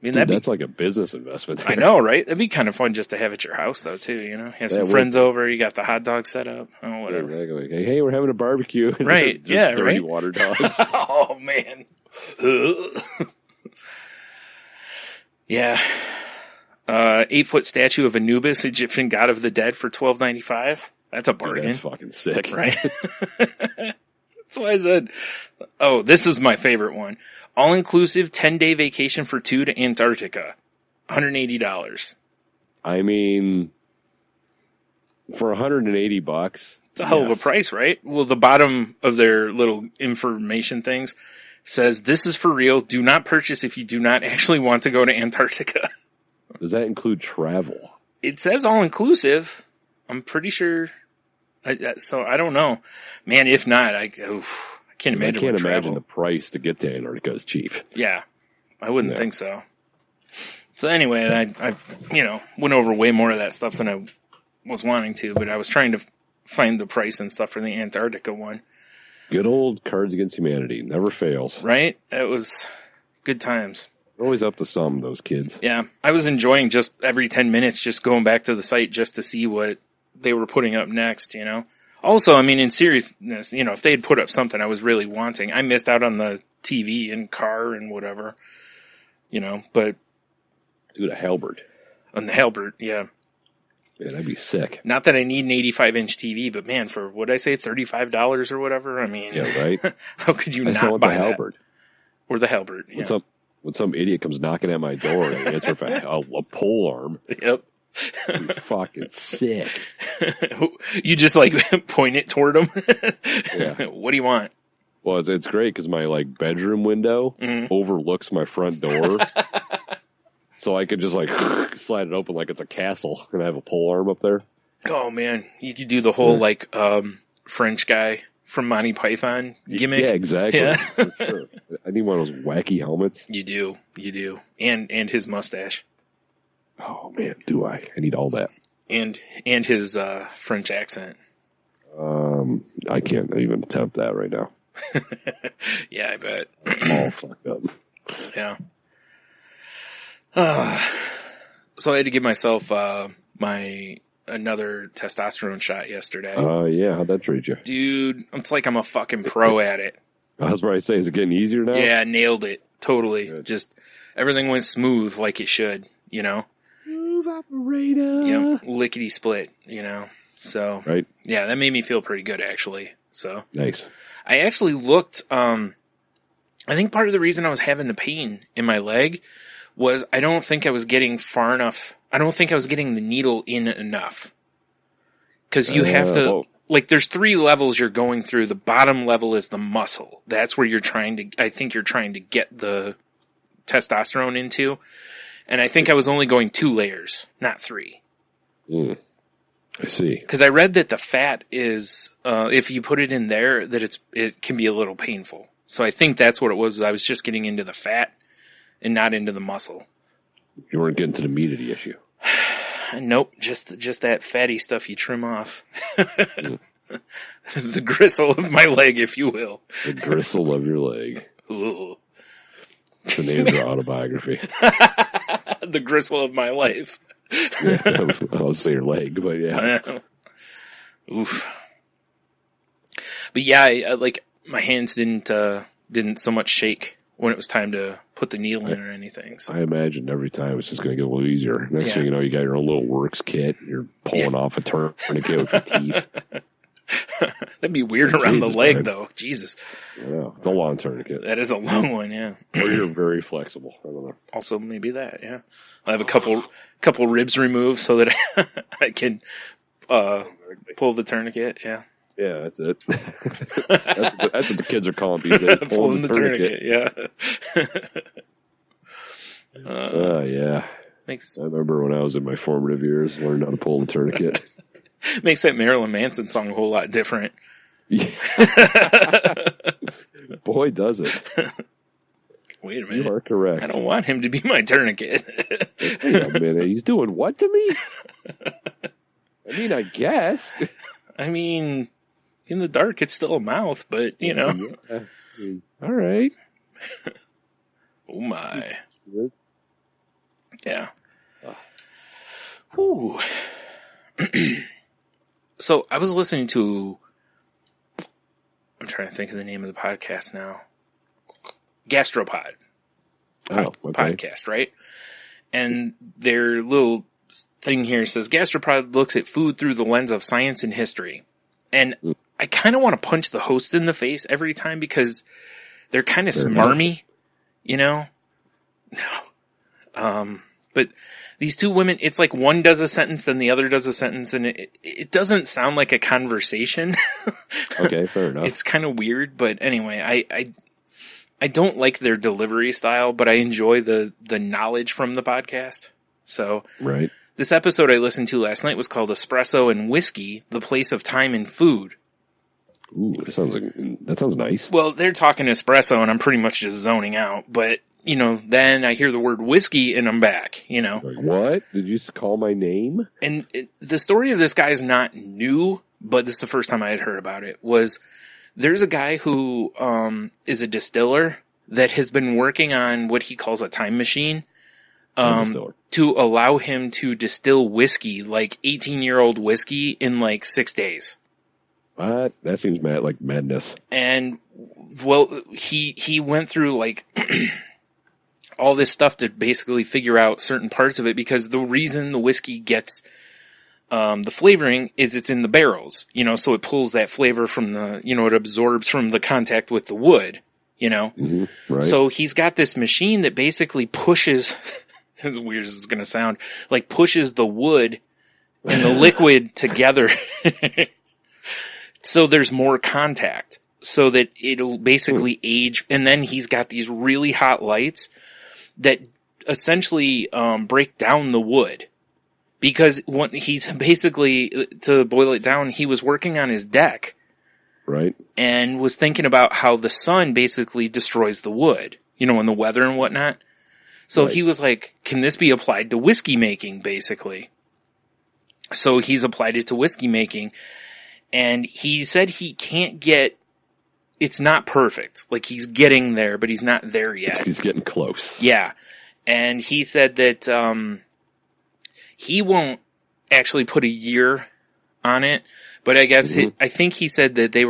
mean, Dude, that's like a business investment. I know, right? It'd be kind of fun just to have at your house, though, too. Have some friends over. You got the hot dog set up. Oh, whatever. Yeah, exactly. Hey, we're having a barbecue. Right. Yeah. Dirty right. water dogs. Oh man. Yeah. 8-foot statue of Anubis, Egyptian god of the dead, for $12.95. That's a bargain. Dude, that's fucking sick. Right? That's why I said, oh, this is my favorite one. All-inclusive 10-day vacation for two to Antarctica. $180. I mean, for $180, it's a hell of a price, right? Well, the bottom of their little information things says, this is for real. Do not purchase if you do not actually want to go to Antarctica. Does that include travel? It says all-inclusive. I'm pretty sure. So I don't know. Man, if not, I can't imagine. I can't imagine the price to get to Antarctica is cheap. Yeah, I wouldn't think so. So anyway, I've went over way more of that stuff than I was wanting to, but I was trying to find the price and stuff for the Antarctica one. Good old Cards Against Humanity. Never fails. Right? It was good times. They're always up to some, those kids. Yeah. I was enjoying just every 10 minutes just going back to the site just to see what they were putting up next, Also, I mean, in seriousness, if they had put up something I was really wanting, I missed out on the TV and car and whatever, but... Dude, a halberd. On the halberd, yeah. Man, that'd be sick. Not that I need an 85-inch TV, but man, for, what'd I say, $35 or whatever? I mean... Yeah, right? How could you not buy the halberd. Or the halberd, yeah. When some idiot comes knocking at my door and I answer for a pole arm. Yep. That'd be fucking sick. You just point it toward him. Yeah. What do you want? Well, it's great because my bedroom window overlooks my front door, so I could just slide it open like it's a castle, and I have a pole arm up there. Oh man, you could do the whole French guy from Monty Python gimmick. Yeah, exactly. Yeah. For sure. I need one of those wacky helmets. You do, and his mustache. Oh man, do I? I need all that. And his French accent. I can't even attempt that right now. Yeah, I bet. All fucked up. Yeah. So I had to give myself another testosterone shot yesterday. Yeah, how'd that treat you? Dude, it's like I'm a fucking pro at it. I was about to say, is it getting easier now? Yeah, nailed it. Totally. Good. Just everything went smooth like it should, Smooth operator. Yep, lickety split, So, right. Yeah, that made me feel pretty good actually. So, nice. I actually looked, I think part of the reason I was having the pain in my leg was I don't think I was getting far enough. I don't think I was getting the needle in enough. Cause you have to, there's 3 levels you're going through. The bottom level is the muscle. That's where I think you're trying to get the testosterone into. And I think I was only going 2 layers, not 3. I see. Cause I read that the fat is, if you put it in there, that it can be a little painful. So I think that's what it was. I was just getting into the fat and not into the muscle. You weren't getting to the meat of the issue. Nope, just that fatty stuff you trim off. The gristle of my leg, if you will. The gristle of your leg. Ooh. It's the name of your autobiography. The gristle of my life. Yeah, I'll say your leg, but yeah. Oof. But yeah, my hands didn't so much shake when it was time to put the needle in or anything. So. I imagine every time it's just going to get a little easier. Next thing you know, you got your own little works kit. You're pulling off a tourniquet with your teeth. That'd be weird around the leg, though. Jesus. Yeah, it's a long tourniquet. That is a long one, yeah. Or you're very flexible. I don't know. Also, maybe that, yeah. I have a couple ribs removed so that I can pull the tourniquet, yeah. Yeah, that's it. That's what the kids are calling these days. Pulling the tourniquet, yeah. Yeah. I remember when I was in my formative years, learning how to pull the tourniquet. Makes that Marilyn Manson song a whole lot different. Yeah. Boy, does it. Wait a minute. You are correct. I don't want him to be my tournament. Wait a minute. He's doing what to me? I mean, I guess. I mean, in the dark, it's still a mouth, but, you know. Yeah. All right. Oh, my. Yeah. Whew. So, I was listening to... I'm trying to think of the name of the podcast now. Gastropod. Okay. Podcast, right? And their little thing here says, Gastropod looks at food through the lens of science and history. And I kind of want to punch the host in the face every time because they're kind of smarmy, you know? No. But these two women, it's like one does a sentence, then the other does a sentence, and it doesn't sound like a conversation. Okay, fair enough. It's kind of weird, but anyway, I don't like their delivery style, but I enjoy the knowledge from the podcast. So right. This episode I listened to last night was called Espresso and Whiskey, the Place of Time in Food. Ooh, that sounds nice. Well, they're talking espresso and I'm pretty much just zoning out, but you know, then I hear the word whiskey and I'm back, you know. Like, what? Did you just call my name? And the story of this guy is not new, but this is the first time I had heard about it, was there's a guy who is a distiller that has been working on what he calls a time machine to allow him to distill whiskey, like 18-year-old whiskey, in like 6 days. What? That seems like madness. And, well, he went through like all this stuff to basically figure out certain parts of it, because the reason the whiskey gets the flavoring is it's in the barrels, you know, so it pulls that flavor from the, you know, it absorbs from the contact with the wood, you know. Mm-hmm, right. So he's got this machine that basically pushes, as weird as it's going to sound, like pushes the wood and the liquid together. So there's more contact so that it'll basically age. And then he's got these really hot lights that essentially break down the wood. Because what he's basically, to boil it down, he was working on his deck. Right. And was thinking about how the sun basically destroys the wood, you know, and the weather and whatnot. So he was like, can this be applied to whiskey making, basically? So he's applied it to whiskey making. And he said he can't get, it's not perfect. Like he's getting there, but he's not there yet. He's getting close. Yeah. And he said that, he won't actually put a year on it, but I guess I think he said that they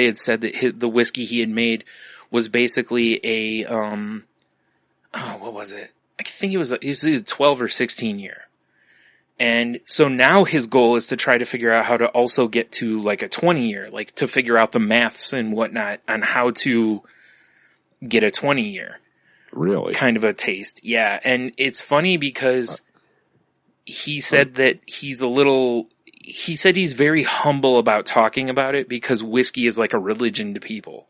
had said that the whiskey he had made was basically a, what was it? I think it was a 12 or 16 year. And so now his goal is to try to figure out how to also get to like a 20 year, like to figure out the maths and whatnot on how to get a 20 year. Really? Kind of a taste. Yeah. And it's funny because he said that he said he's very humble about talking about it because whiskey is like a religion to people.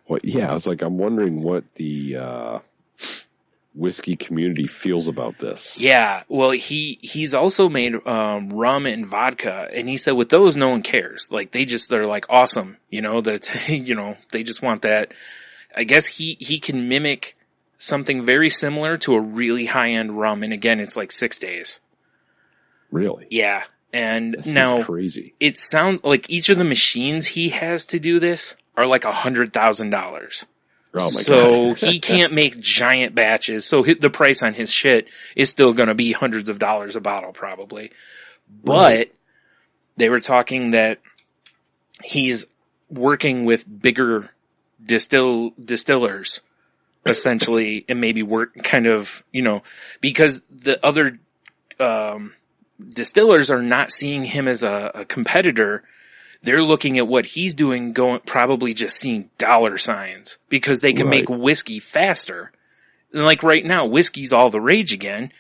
Well, yeah. I was like, I'm wondering what the, whiskey community feels about this. Yeah, well, he's also made rum and vodka, and he said with those no one cares. Like they're like awesome, you know, that you know, they just want that. I guess he can mimic something very similar to a really high end rum, and again, it's like 6 days. Really? Yeah, and that now crazy. It sounds like each of the machines he has to do this are like $100,000. Oh my so God. he can't make giant batches. So the price on his shit is still going to be hundreds of dollars a bottle probably. But they were talking that he's working with bigger distillers essentially, and maybe work kind of, you know, because the other distillers are not seeing him as a competitor. They're looking at what he's doing, probably just seeing dollar signs because they can make whiskey faster. And like right now, whiskey's all the rage again.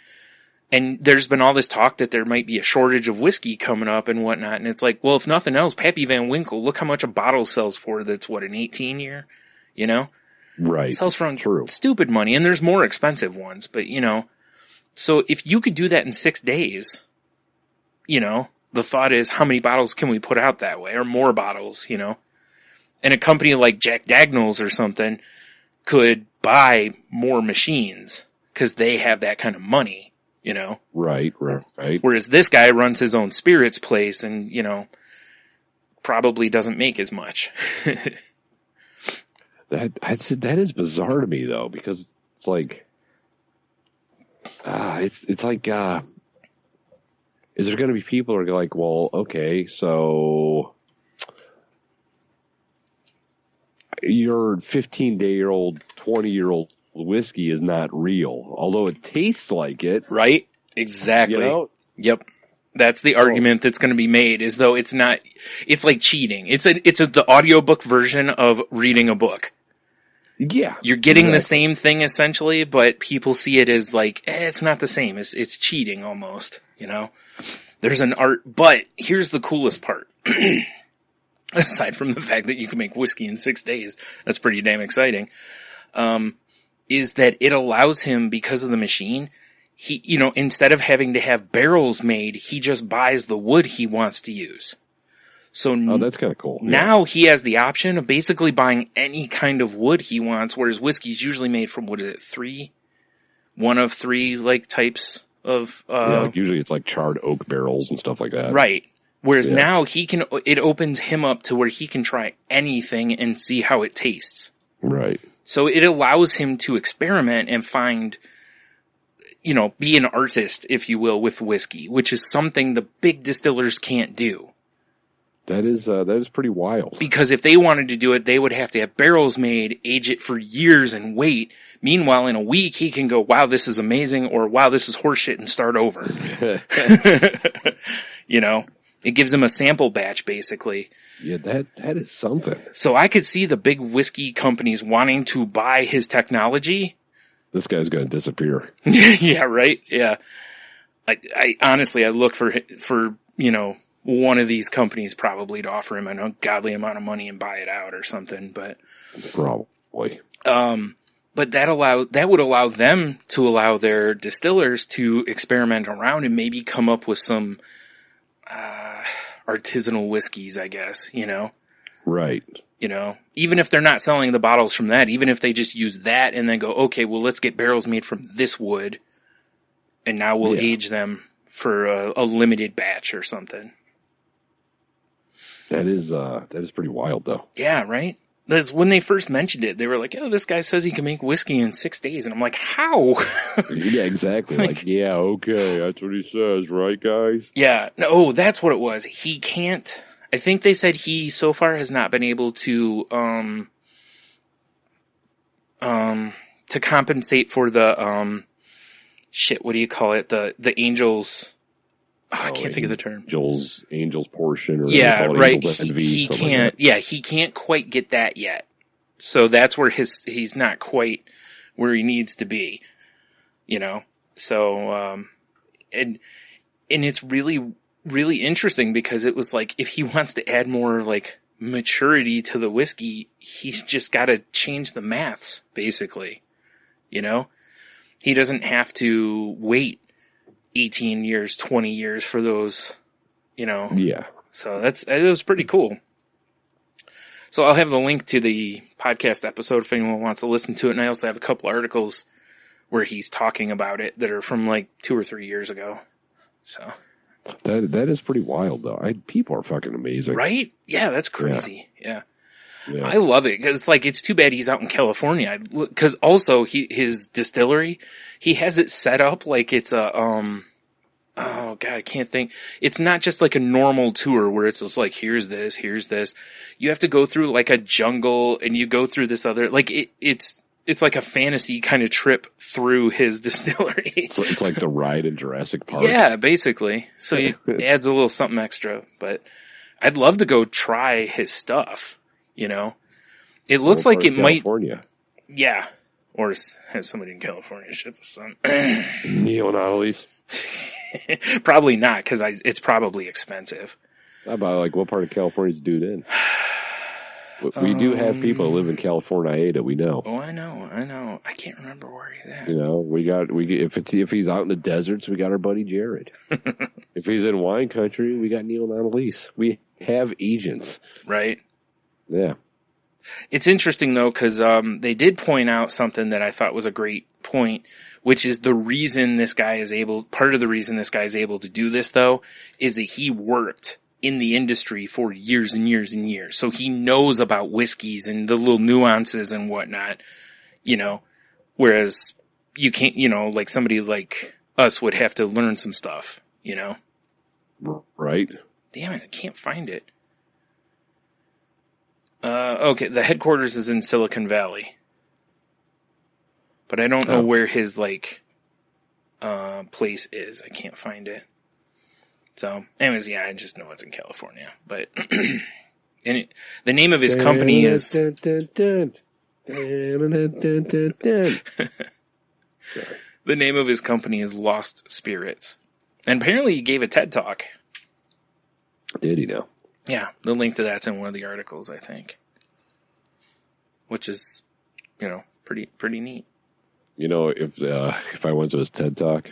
And there's been all this talk that there might be a shortage of whiskey coming up and whatnot. And it's like, well, if nothing else, Pappy Van Winkle, look how much a bottle sells for. That's what, an 18 year, you know? Right. It sells for stupid money. And there's more expensive ones, but you know, so if you could do that in 6 days, you know, the thought is, how many bottles can we put out that way? Or more bottles, you know? And a company like Jack Daniel's or something could buy more machines because they have that kind of money, you know? Right. Whereas this guy runs his own spirits place and, you know, probably doesn't make as much. That is bizarre to me, though, because it's like, it's like, is there going to be people who are like, well, okay, so your 15-day-old, 20-year-old whiskey is not real, although it tastes like it. Right? Exactly. You know? Yep. That's the argument that's going to be made, is though it's not, it's like cheating. It's the audiobook version of reading a book. Yeah. You're getting the same thing essentially, but people see it as like, it's not the same. It's cheating almost, you know? There's an art, but here's the coolest part. Aside from the fact that you can make whiskey in 6 days, that's pretty damn exciting. Is that it allows him, because of the machine, he, you know, instead of having to have barrels made, he just buys the wood he wants to use. So that's kind of cool. Now he has the option of basically buying any kind of wood he wants, whereas whiskey's usually made from, what is it, one of three, like, types of, like usually it's like charred oak barrels and stuff like that. Right. Whereas now it opens him up to where he can try anything and see how it tastes. Right. So it allows him to experiment and find, you know, be an artist, if you will, with whiskey, which is something the big distillers can't do. That is pretty wild. Because if they wanted to do it, they would have to have barrels made, age it for years, and wait. Meanwhile, in a week, he can go, wow, this is amazing, or wow, this is horseshit, and start over. You know? It gives him a sample batch, basically. Yeah, that is something. So I could see the big whiskey companies wanting to buy his technology. This guy's going to disappear. Yeah, right? Yeah. I honestly, I look for, you know, one of these companies probably to offer him an ungodly amount of money and buy it out or something, but. Probably. But that would allow them to allow their distillers to experiment around and maybe come up with some, artisanal whiskeys, I guess, you know? Right. You know, even if they're not selling the bottles from that, even if they just use that and then go, okay, well, let's get barrels made from this wood and now we'll age them for a limited batch or something. That is pretty wild though. Yeah, right? That's when they first mentioned it. They were like, oh, this guy says he can make whiskey in 6 days. And I'm like, how? Yeah, exactly. Like, yeah, okay. That's what he says, right, guys? Yeah. No, that's what it was. He can't. I think they said he so far has not been able to compensate for the, what do you call it? The angels. Oh, I can't think of the term. Angels portion. Or yeah, right. Envy, he can't. Like he can't quite get that yet. So that's where he's not quite where he needs to be. You know. So and it's really, really interesting because it was like if he wants to add more like maturity to the whiskey, he's just got to change the maths basically. You know, he doesn't have to wait 18 years, 20 years for those, you know. Yeah. So it was pretty cool. So I'll have the link to the podcast episode if anyone wants to listen to it. And I also have a couple articles where he's talking about it that are from like 2 or 3 years ago. So. That is pretty wild though. People are fucking amazing. Right? Yeah, that's crazy. Yeah. I love it because it's like, it's too bad he's out in California. Because also his distillery, he has it set up like it's a, oh God, I can't think. It's not just like a normal tour where it's just like, here's this. You have to go through like a jungle and you go through this other, like it's like a fantasy kind of trip through his distillery. It's like the ride in Jurassic Park. Yeah, basically. So it adds a little something extra, but I'd love to go try his stuff. You know, it looks like it California. Yeah. Or have somebody in California ship us some. Neonatolese? Probably not, because it's probably expensive. How about like what part of California is dude in? We do have people who live in California that we know. Oh, I know. I can't remember where he's at. You know, if he's out in the deserts, we got our buddy Jared. If he's in wine country, we got Neonatolese. We have agents. Right. Yeah. It's interesting though, because they did point out something that I thought was a great point, which is part of the reason this guy is able to do this though, is that he worked in the industry for years and years and years. So he knows about whiskeys and the little nuances and whatnot, you know, whereas you can't, you know, like somebody like us would have to learn some stuff, you know? Right. Damn it, I can't find it. Okay, the headquarters is in Silicon Valley. but I don't know where his place is. I can't find it. So, anyways, yeah, I just know it's in California. But the name of his company is. Sorry. The name of his company is Lost Spirits. And apparently he gave a TED Talk. Did he now? Yeah, the link to that's in one of the articles, I think. Which is, pretty neat. If I went to his TED Talk,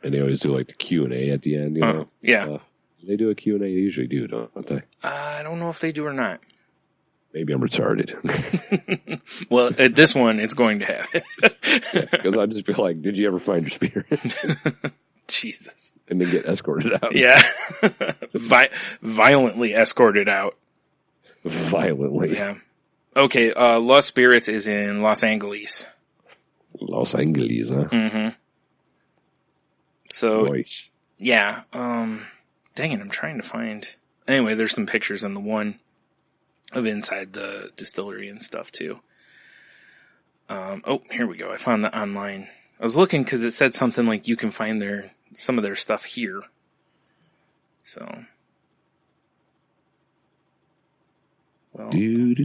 and they always do like the Q&A at the end, Yeah. They do a Q&A, they usually do, don't they? I don't know if they do or not. Maybe I'm retarded. Well, at this one, it's going to have it. Because I just feel like, did you ever find your spirit? Jesus. And then get escorted out. Yeah. Violently escorted out. Violently. Yeah. Okay, Lost Spirits is in Los Angeles. Los Angeles, huh? Mm-hmm. So, Nice. yeah. Dang it, I'm trying to find... Anyway, there's some pictures on the one of inside the distillery and stuff, too. Here we go. I found the online. I was looking because it said something like you can find some of their stuff here. So... Well, Do.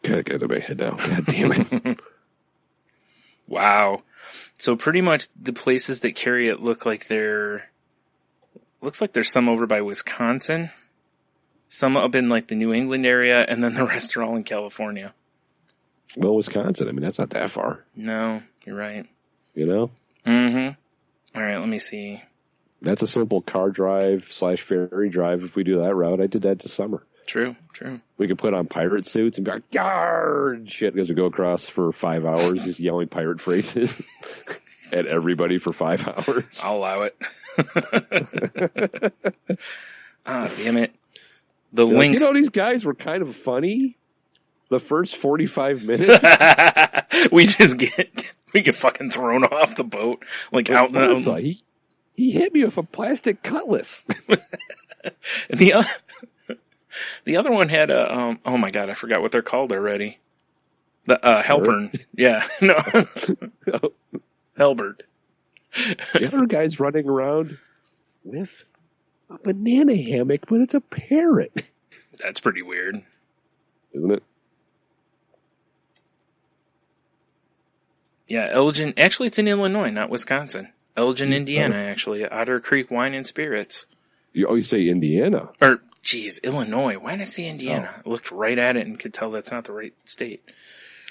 Gotta get to my head now. God damn it. Wow. So pretty much the places that carry it looks like there's some over by Wisconsin, some up in like the New England area, and then the rest are all in California. Well, Wisconsin, I mean, that's not that far. No, you're right. Mm-hmm. All right, let me see. That's a simple car drive / ferry drive if we do that route. I did that this summer. True. We could put on pirate suits and be like, "Yar!" and shit as we go across for 5 hours, just yelling pirate phrases at everybody for 5 hours. I'll allow it. Damn it. The links. These guys were kind of funny the first 45 minutes. we get fucking thrown off the boat. Like out in the... He hit me with a plastic cutlass. The other one had a, oh my God, I forgot what they're called already. The, Halpern. Yeah, no. Halbert. The other guy's running around with a banana hammock, but it's a parrot. That's pretty weird. Isn't it? Yeah, Elgin. Actually, it's in Illinois, not Wisconsin. Elgin, Indiana, actually. Otter Creek Wine and Spirits. You always say Indiana. Or, geez, Illinois. Why did I say Indiana? I looked right at it and could tell that's not the right state.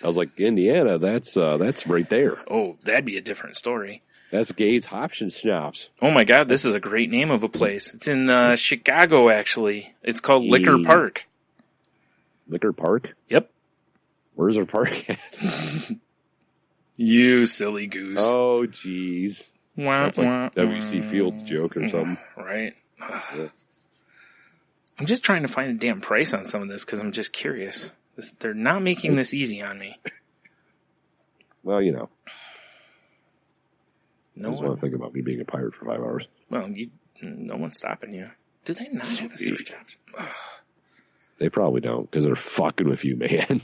I was like, Indiana, that's right there. Oh, that'd be a different story. That's Gays Hoption Schnapps. Oh my God, this is a great name of a place. It's in Chicago, actually. It's called Liquor Park. Liquor Park? Yep. Where's our park at? You silly goose. Oh, jeez. That's like W.C. Fields joke or something. Right. Yeah. I'm just trying to find a damn price on some of this because I'm just curious. They're not making this easy on me. Well, I No just want to think about me being a pirate for 5 hours. Well, no one's stopping you. Do they not have a search option? They probably don't because they're fucking with you, man.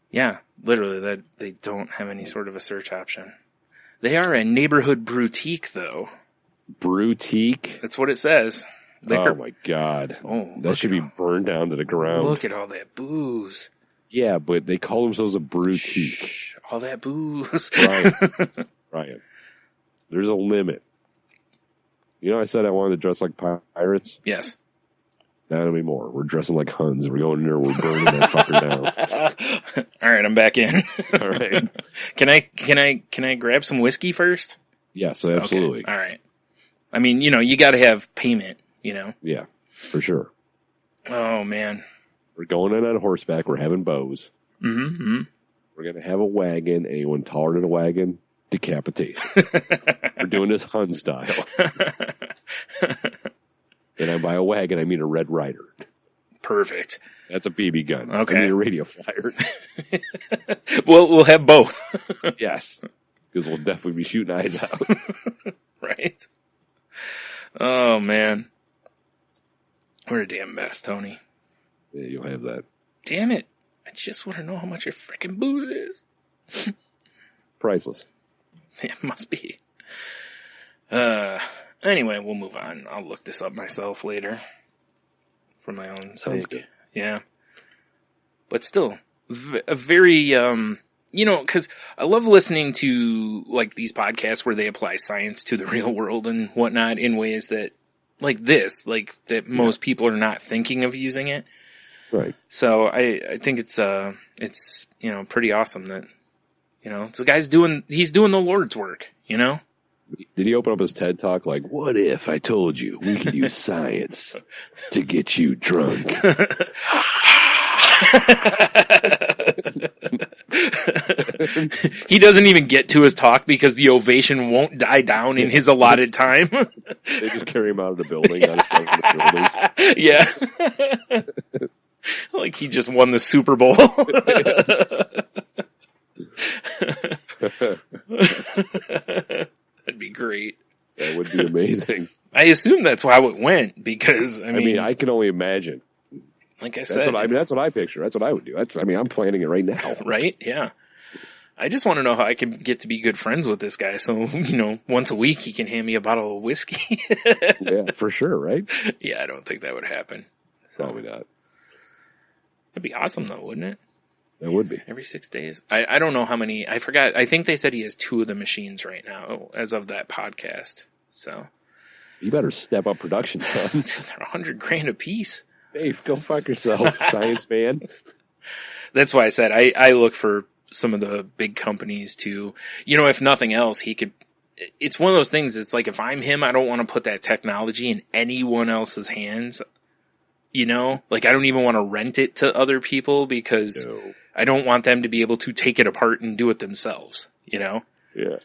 Yeah, literally, they don't have any sort of a search option. They are a neighborhood boutique, though. Boutique? That's what it says. Oh, my God. Oh, that should be burned down to the ground. Look at all that booze. Yeah, but they call themselves a boutique. Shh, all that booze. Ryan, there's a limit. I said I wanted to dress like pirates? Yes. Not anymore. We're dressing like Huns. We're going in there. We're burning that fucker down. All right, I'm back in. All right. Can I grab some whiskey first? Yes, absolutely. Okay. All right. I mean, you got to have payment. Yeah, for sure. Oh man. We're going in on horseback. We're having bows. Mm-hmm. We're gonna have a wagon. Anyone taller than a wagon, decapitate. We're doing this Hun style. And I buy a wagon, I mean a Red Ryder. Perfect. That's a BB gun. Okay. I mean a radio flyer. We'll have both. Yes. Because we'll definitely be shooting eyes out. Right. Oh, man. We're a damn mess, Tony. Yeah, you'll have that. Damn it. I just want to know how much your freaking booze is. Priceless. It must be. Anyway, we'll move on. I'll look this up myself later. For my own Sounds sake. good. Yeah. But still, a very, because I love listening to, like, these podcasts where they apply science to the real world and whatnot in ways that, like this, like, that most people are not thinking of using it. Right. So I think it's pretty awesome that, the guy's doing the Lord's work, Did he open up his TED Talk like, what if I told you we could use science to get you drunk? He doesn't even get to his talk because the ovation won't die down in his allotted time. They just carry him out of the building. Out of the Yeah. Like he just won the Super Bowl. That'd be great. That would be amazing. I assume that's how it went because, I mean, I can only imagine. Like I said. That's what I picture. That's what I would do. I'm planning it right now. Right? Yeah. I just want to know how I can get to be good friends with this guy. So, once a week he can hand me a bottle of whiskey. Yeah, for sure, right? Yeah, I don't think that would happen. So, probably not. That'd be awesome though, wouldn't it? It would be. Every 6 days. I don't know how many. I forgot. I think they said he has 2 of the machines right now as of that podcast. So. You better step up production, son. They're $100,000 a piece. Hey, go fuck yourself, science man. That's why I said I look for some of the big companies to, if nothing else, he could. It's one of those things. It's like if I'm him, I don't want to put that technology in anyone else's hands. Like I don't even want to rent it to other people because I don't want them to be able to take it apart and do it themselves. Yeah,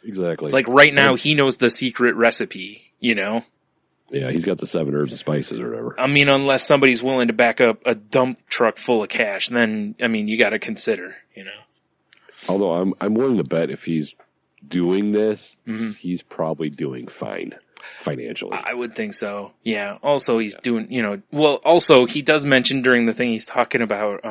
exactly. It's like right now he knows the secret recipe. Yeah, he's got the 7 herbs and spices or whatever. I mean, unless somebody's willing to back up a dump truck full of cash, then, you got to consider, Although I'm willing to bet if he's doing this, he's probably doing fine financially. I would think so. Yeah. Also, he's doing, also he does mention during the thing he's talking about,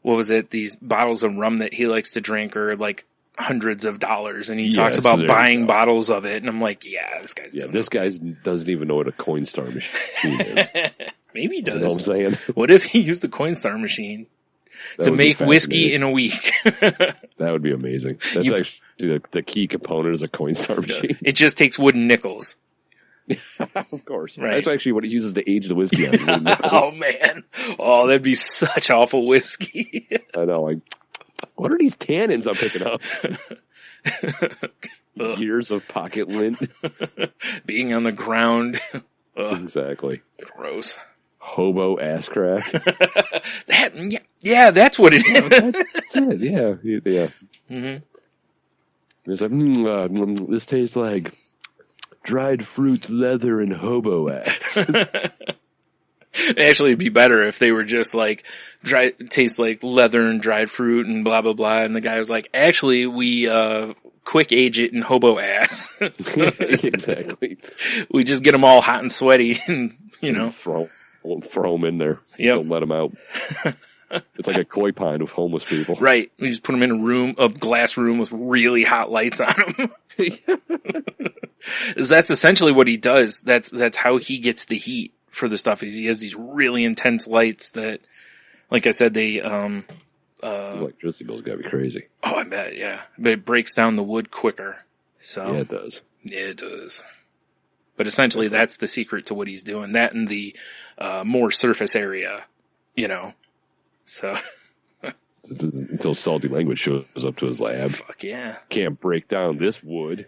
what was it? These bottles of rum that he likes to drink are like hundreds of dollars, and he talks about buying bottles of it, and I'm like, yeah, this guy's doesn't even know what a Coinstar machine is. Maybe he does. You know what I'm saying? What if he used the Coinstar machine to make whiskey in a week? That would be amazing. That's actually the key component is a Coinstar machine. It just takes wooden nickels. Of course. Right. That's actually what it uses to age the whiskey on. Oh, man. Oh, that'd be such awful whiskey. I know. What are these tannins I'm picking up? Years of pocket lint. Being on the ground. Exactly. Gross. Hobo ass crack. That's what it is. That's it. Yeah. Mm-hmm. It's like, this tastes like dried fruits, leather, and hobo ass. Actually, it'd be better if they were just like tastes like leather and dried fruit and blah blah blah. And the guy was like, "Actually, we quick age it in hobo ass." Exactly. We just get them all hot and sweaty, and throw them in there. Yep. Don't let them out. It's like a koi pond of homeless people. Right. We just put them in a glass room with really hot lights on them. That's essentially what he does. That's how he gets the heat for the stuff. He has these really intense lights that, like I said, they his electricity bill's gotta be crazy. Oh, I bet, yeah. But it breaks down the wood quicker. So yeah, it does. Yeah, it does. But essentially, that's the secret to what he's doing. That and the more surface area, So until salty language shows up to his lab. Fuck yeah! Can't break down this wood.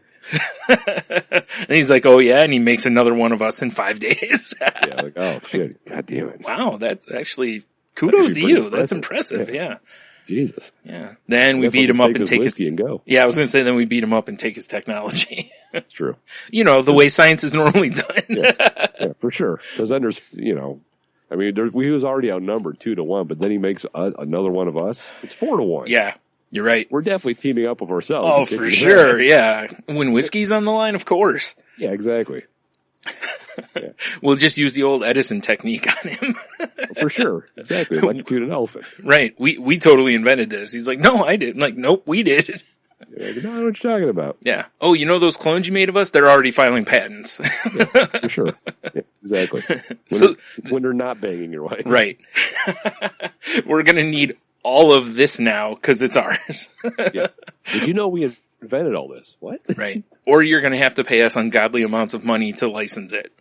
And he's like, "Oh yeah," and he makes another one of us in 5 days. Yeah, like, oh shit, god damn it! Wow, that's actually kudos to you. That's impressive. Yeah. Jesus. Yeah. Then we beat him up and take his and go. Yeah, I was going to say then we beat him up and take his technology. That's true. The way science is normally done. yeah, for sure. Because then there's, I mean, he was already outnumbered 2-1, but then he makes another one of us. It's 4-1. Yeah, you're right. We're definitely teaming up with ourselves. Oh, for sure. Yeah. When whiskey's on the line, of course. Yeah, exactly. Yeah. We'll just use the old Edison technique on him. For sure. Exactly. Electrocuted elephant. Right. We totally invented this. He's like, no, I did. I'm like, nope, we did. You're like, no, I know what you're talking about. Yeah. Oh, you know those clones you made of us? They're already filing patents. Yeah, for sure. Yeah, exactly. When they're not banging your wife. Right. We're going to need all of this now because it's ours. Yeah. Did you know we invented all this? What? Right. Or you're going to have to pay us ungodly amounts of money to license it.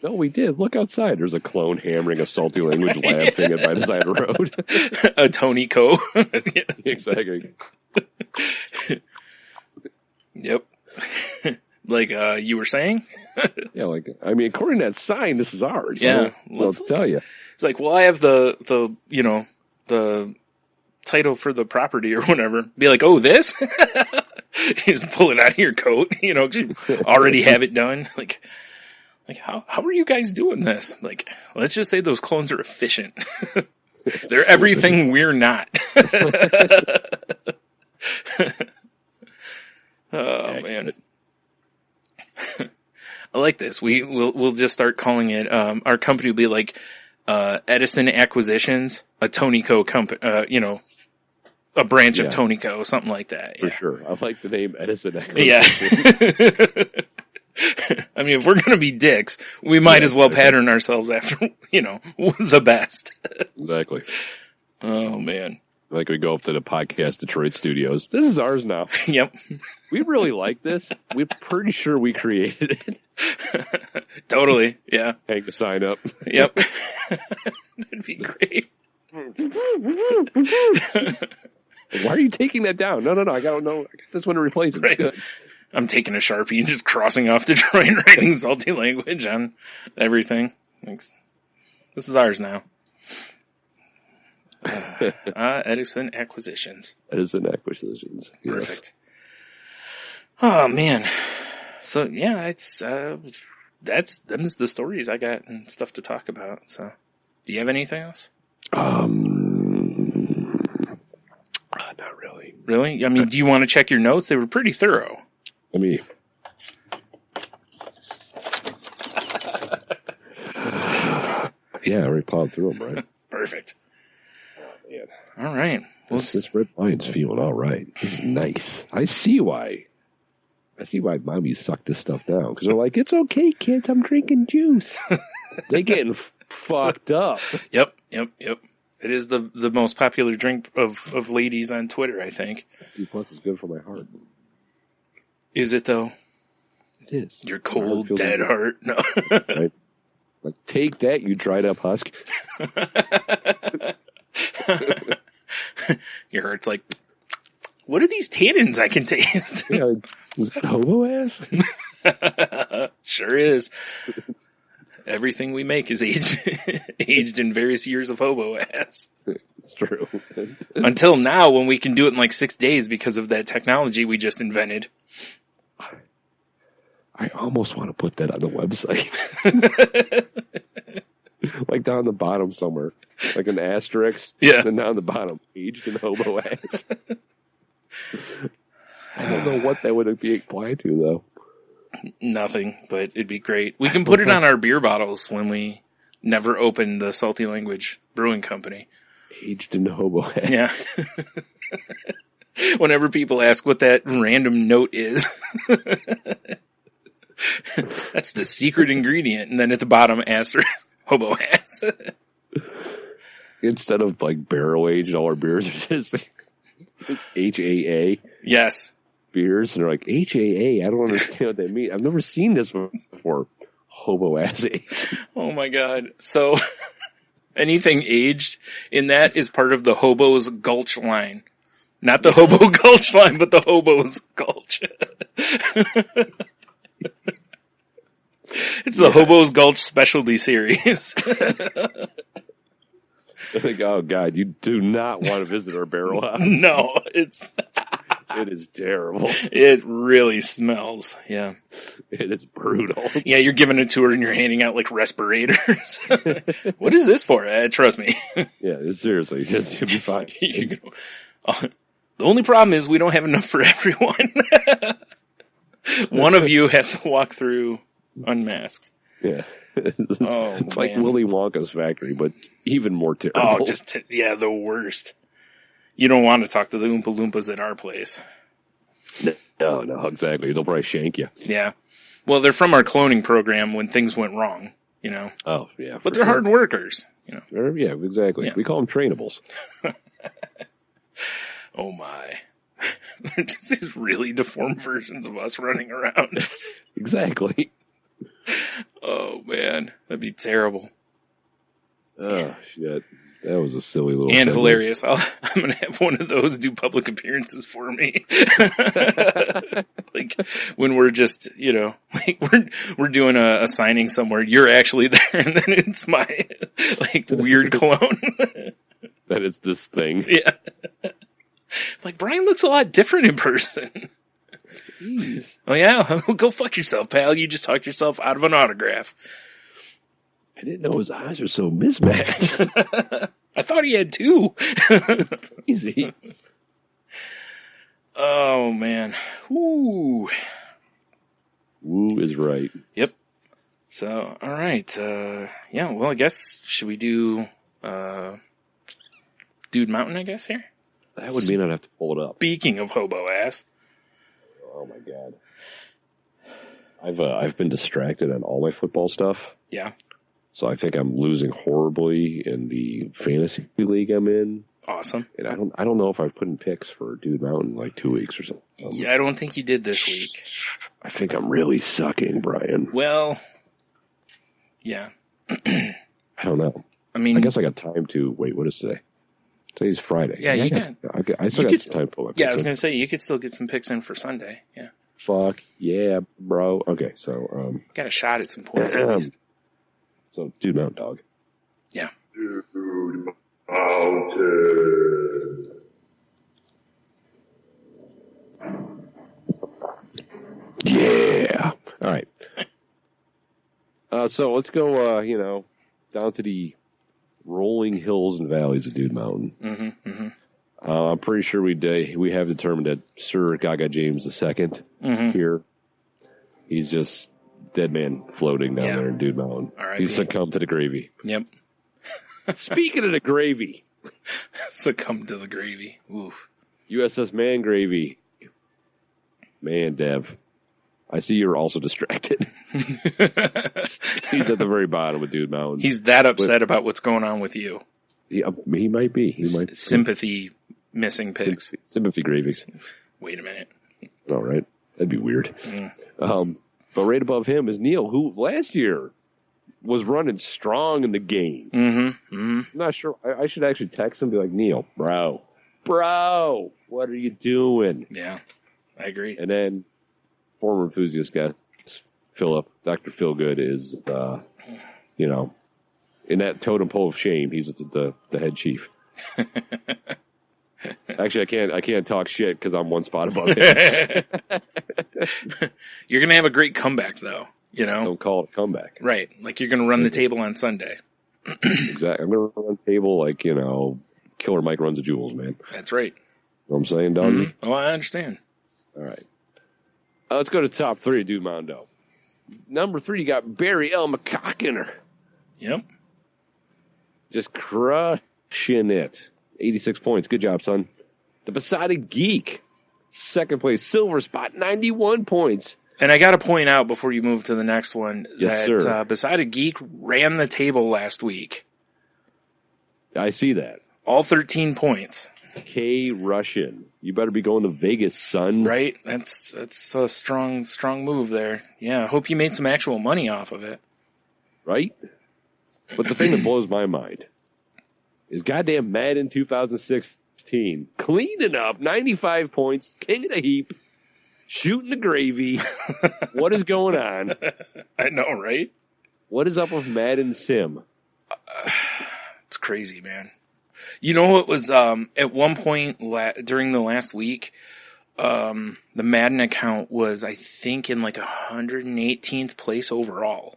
No, we did. Look outside. There's a clone hammering a salty language laughing by the side of the road. A Tony Co. Yeah. Exactly. Yep. Like you were saying? Yeah, like, I mean, according to that sign, this is ours. Yeah. I'll tell you. It's like, well, I have the the title for the property or whatever. Be like, oh, this? You just pull it out of your coat, you already have it done. Like how are you guys doing this? Like, let's just say those clones are efficient. They're everything we're not. Oh man. I like this. We'll just start calling it, our company will be like, Edison Acquisitions, a Tony Co company, a branch of Tony Co, something like that. For sure. I like the name Edison Acquisitions. Yeah. I mean, if we're going to be dicks, we might as well pattern ourselves after, the best. Exactly. Oh man. Like we go up to the Podcast Detroit studios. This is ours now. Yep. We really like this. We're pretty sure we created it. Totally. Yeah. Hang the sign up. Yep. That'd be great. Why are you taking that down? No. I got this one to replace it. Right. Good. I'm taking a Sharpie and just crossing off Detroit and writing salty language on everything. Thanks. This is ours now. Edison Acquisitions. Edison Acquisitions. Yes. Perfect. Oh man. So yeah, it's that's the stories I got and stuff to talk about. So, do you have anything else? Not really. Really? I mean, do you want to check your notes? They were pretty thorough. Let me. Yeah, I already plowed through them, right? Perfect. Oh, man. All right. Well, This red wine's feeling all right. This is nice. I see why mommies suck this stuff down. Because they're like, it's okay, kids, I'm drinking juice. They're getting fucked up. Yep. It is the most popular drink of ladies on Twitter, I think. Plus, it's good for my heart. Is it, though? It is. Your cold, dead heart. No. Right? Like, take that, you dried up husk. Your heart's like, what are these tannins I can taste? Yeah, like, was that hobo ass? Sure is. Everything we make is aged in various years of hobo ass. It's true. Until now, when we can do it in like 6 days because of that technology we just invented. I almost want to put that on the website. Like down the bottom somewhere. Like an asterisk. Yeah. And down the bottom. Aged in hobo ass. I don't know what that would be applied to, though. Nothing, but it'd be great. We can put it on our beer bottles when we never open the Salty Language Brewing Company. Aged in hobo ass. Yeah. Whenever people ask what that random note is. That's the secret ingredient. And then at the bottom, asterisk, hobo ass. Instead of like barrel aged, all our beers are just HAA. Yes. Beers. And they're like, HAA? I don't understand what that means. I've never seen this before. Hobo ass age. Oh my God. So anything aged in that is part of the Hobo's Gulch line. Not the Hobo Gulch line, but the Hobo's Gulch. It's the Hobo's Gulch specialty series. I think, oh God, you do not want to visit our barrel house. No, it is terrible. It really smells. Yeah. It is brutal. Yeah, you're giving a tour and you're handing out like respirators. What is this for? Trust me. Yeah, seriously, you'll be fine. The only problem is we don't have enough for everyone. One of you has to walk through unmasked. Yeah. It's like man. Willy Wonka's factory, but even more terrible. Oh, the worst. You don't want to talk to the Oompa Loompas at our place. No, exactly. They'll probably shank you. Yeah. Well, they're from our cloning program when things went wrong, Oh, yeah. But they're hard workers, Yeah, exactly. Yeah. We call them trainables. Oh, my. They're just these really deformed versions of us running around. Exactly. Oh, man. That'd be terrible. Oh, shit. That was a silly little And segment. hilarious. I'm going to have one of those do public appearances for me. Like when we're just, like we're doing a signing somewhere. You're actually there, and then it's my like weird clone. That it's this thing. Yeah. Like Brian looks a lot different in person. Jeez. Oh yeah, go fuck yourself, pal. You just talked yourself out of an autograph. I didn't know his eyes were so mismatched. I thought he had two. Easy. Oh man. Woo. Woo is right. Yep. So, all right. Yeah, well, I guess, should we do Dude Mountain, I guess, here? That would mean I'd have to pull it up. Speaking of hobo ass. Oh my god. I've been distracted on all my football stuff. Yeah. So I think I'm losing horribly in the fantasy league I'm in. Awesome. And I don't know if I've put in picks for Dude Mountain in like 2 weeks or something. Yeah, I don't think you did this week. I think I'm really sucking, Brian. Well, yeah. I don't know. I mean, I guess I got time to wait. What is today? Today's Friday. Yeah, you can. I still got time to pull my picks yeah, I was in. going to say, you could still get some picks in for Sunday. Yeah. Fuck yeah, bro. Okay, so Got a shot at some points at least. So Dude Mountain, dog. Yeah. Dude Mountain. Yeah. All right. So let's go, down to the rolling hills and valleys of Dude Mountain. Mm-hmm, mm-hmm. I'm pretty sure we have determined that Sir Gaga James II here, he's just dead man floating down there in Dude Mountain. R.I.P. He's succumbed to the gravy. Yep. Speaking of the gravy, Succumb to the gravy. Oof. USS Man Gravy. Man, Dev, I see you're also distracted. He's at the very bottom of Dude Mountain. He's that upset about what's going on with you. He might be. He might. Sympathy missing pigs. Sympathy gravies. Wait a minute. All right. That'd be weird. Mm. But right above him is Neil, who last year was running strong in the game. Mm-hmm. Mm-hmm. I'm not sure. I should actually text him and be like, Neil, bro, what are you doing? Yeah, I agree. And then former enthusiast guest, Philip, Dr. Philgood is, in that totem pole of shame, he's the head chief. Actually, I can't talk shit because I'm one spot above him. You're going to have a great comeback, though. Don't call it a comeback. Right. Like you're going to run the table on Sunday. Exactly. I'm going to run the table like, Killer Mike runs the jewels, man. That's right. Know what I'm saying, doggy? Mm-hmm. Oh, I understand. All right. Let's go to top 3 of Dude Mountain. Number 3, you got Barry L. McCockiner. Yep. Just crushing it. 86 points. Good job, son. The Besotted Geek. Second place. Silver spot. 91 points. And I got to point out before you move to the next one Yes, that sir. Besotted Geek ran the table last week. I see that. All 13 points. K. Russian. You better be going to Vegas, son. Right? That's a strong move there. Yeah, I hope you made some actual money off of it. Right? But the thing that blows my mind is goddamn Madden 2016 cleaning up 95 points, king of the heap, shooting the gravy. What is going on? I know, right? What is up with Madden Sim? It's crazy, man. You know, it was at one point during the last week, the Madden account was, I think, in like 118th place overall.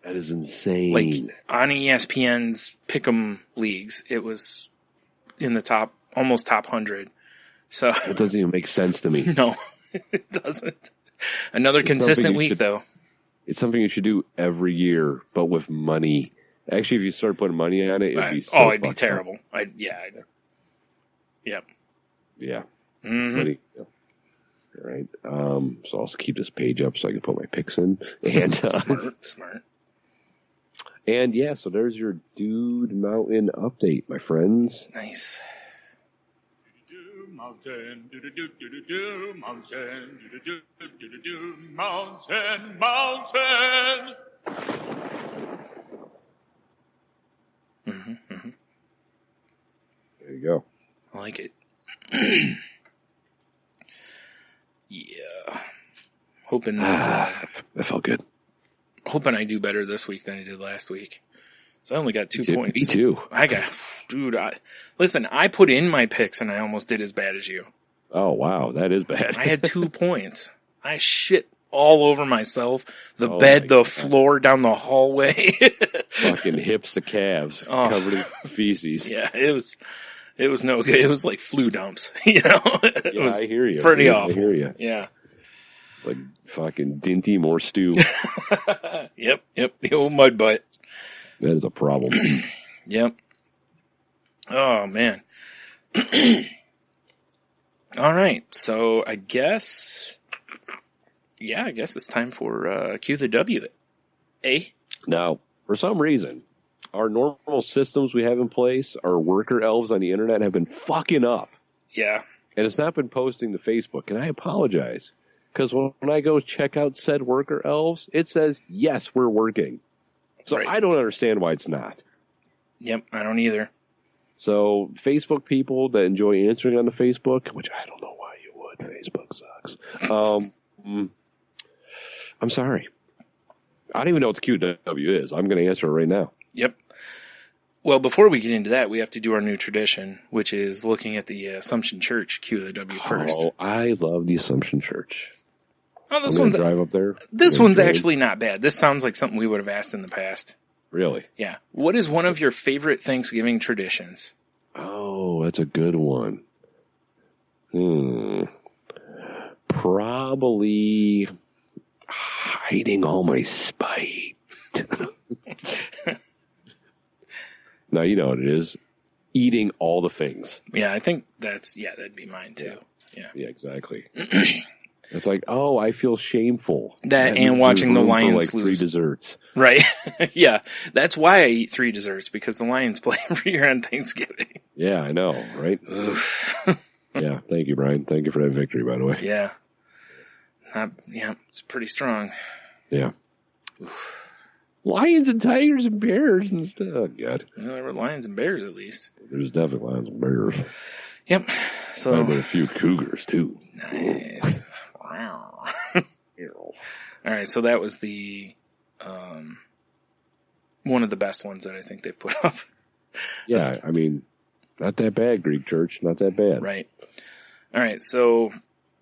That is insane. Like on ESPN's Pick'em leagues, it was in the almost top 100. So That doesn't even make sense to me. no, it doesn't. Another It's consistent something you week, should- though. It's something you should do every year, but with money. Actually, if you start putting money on it, it'd be so it'd be terrible. Yep. Yeah. Mm-hmm. Money. Yep. All right. So I'll keep this page up so I can put my picks in. And Smart. And yeah, so there's your Dude Mountain update, my friends. Nice. Mountain, mountain, mountain, mountain. Mm-hmm. There you go. I like it. Yeah. Hoping that, that felt good. Hoping I do better this week than I did last week. So I only got 2 points. Me too. Listen, I put in my picks and I almost did as bad as you. Oh, wow. That is bad. I had 2 points. I shit all over myself. The bed, the floor, down the hallway. Fucking hips to calves, covered in feces. Yeah, it was no good. It was like flu dumps, It was I hear you. pretty awful. I hear you. Yeah. Like fucking Dinty more stew. Yep, the old mud butt. That is a problem. Yep. Oh, man. All right, so I guess it's time for Q the W. Now, for some reason, our normal systems we have in place, our worker elves on the internet have been fucking up. Yeah. And it's not been posting to Facebook, and I apologize. Because when I go check out said worker elves, it says, yes, we're working. So right. I don't understand why it's not. Yep, I don't either. So Facebook people that enjoy answering on the Facebook, which I don't know why you would. Facebook sucks. I'm sorry. I don't even know what the QW is. I'm going to answer it right now. Yep. Well, before we get into that, we have to do our new tradition, which is looking at the Assumption Church QW first. Oh, I love the Assumption Church. Oh, this I'm one's drive up there. This one's actually not bad. This sounds like something we would have asked in the past. Really? Yeah. What is one of your favorite Thanksgiving traditions? Oh, that's a good one. Probably hiding all my spite. Now, you know what it is. Eating all the things. Yeah, I think that'd be mine too. Yeah, exactly. It's like, oh, I feel shameful. That and watching the Lions for like lose. 3 desserts. Right. Yeah. That's why I eat 3 desserts, because the Lions play every year on Thanksgiving. Yeah, I know, right? Yeah, thank you, Brian. Thank you for that victory, by the way. Yeah. It's pretty strong. Yeah. Oof. Lions and tigers and bears and stuff. Oh, God. Well, there were lions and bears, at least. There's definitely lions and bears. Yep. So I've been a few cougars, too. Nice. All right, so that was the one of the best ones that I think they've put up. Yeah, I mean, not that bad, Greek Church. Not that bad. Right. All right, so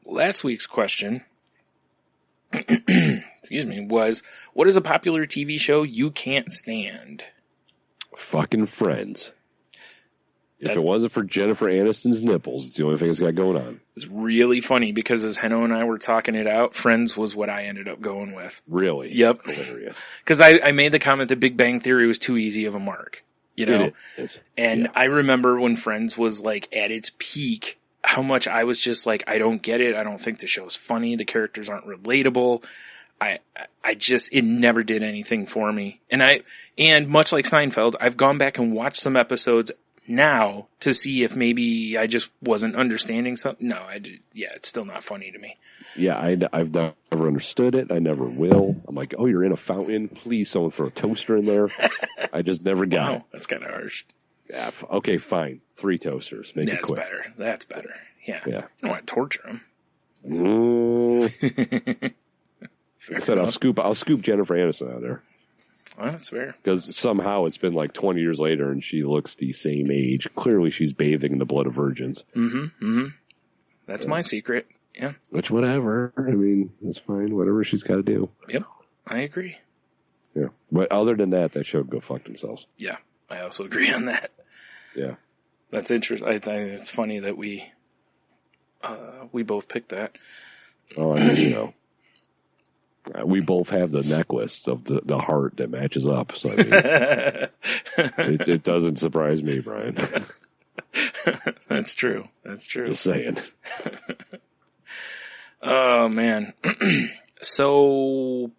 last week's question, excuse me, was, what is a popular TV show you can't stand? Fucking Friends. If it wasn't for Jennifer Aniston's nipples, it's the only thing it's got going on. It's really funny because as Heno and I were talking it out, Friends was what I ended up going with. Really? Yep. Hilarious. Because I made the comment that Big Bang Theory was too easy of a mark, It is. And I remember when Friends was like at its peak, how much I was just like, I don't get it. I don't think the show's funny. The characters aren't relatable. It never did anything for me. And much like Seinfeld, I've gone back and watched some episodes now to see if maybe I just wasn't understanding something. No, it's still not funny to me. Yeah, I've never understood it. I never will. I'm like, oh, you're in a fountain. Please, someone throw a toaster in there. I just never got it. That's kind of harsh. Yeah, okay, fine. 3 toasters. Make it quick. That's better. Yeah. Yeah. You don't want to torture them. I said I'll scoop Jennifer Aniston out there. Well, that's fair. Because somehow it's been like 20 years later and she looks the same age. Clearly she's bathing in the blood of virgins. That's my secret. Yeah. Which, whatever. I mean, it's fine. Whatever she's got to do. Yep. I agree. Yeah. But other than that show would go fuck themselves. Yeah. I also agree on that. Yeah. That's interesting. It's funny that we both picked that. Oh, I mean, We both have the necklace of the heart that matches up. So I mean, it doesn't surprise me, Brian. That's true. That's true. Just saying. Oh, man. So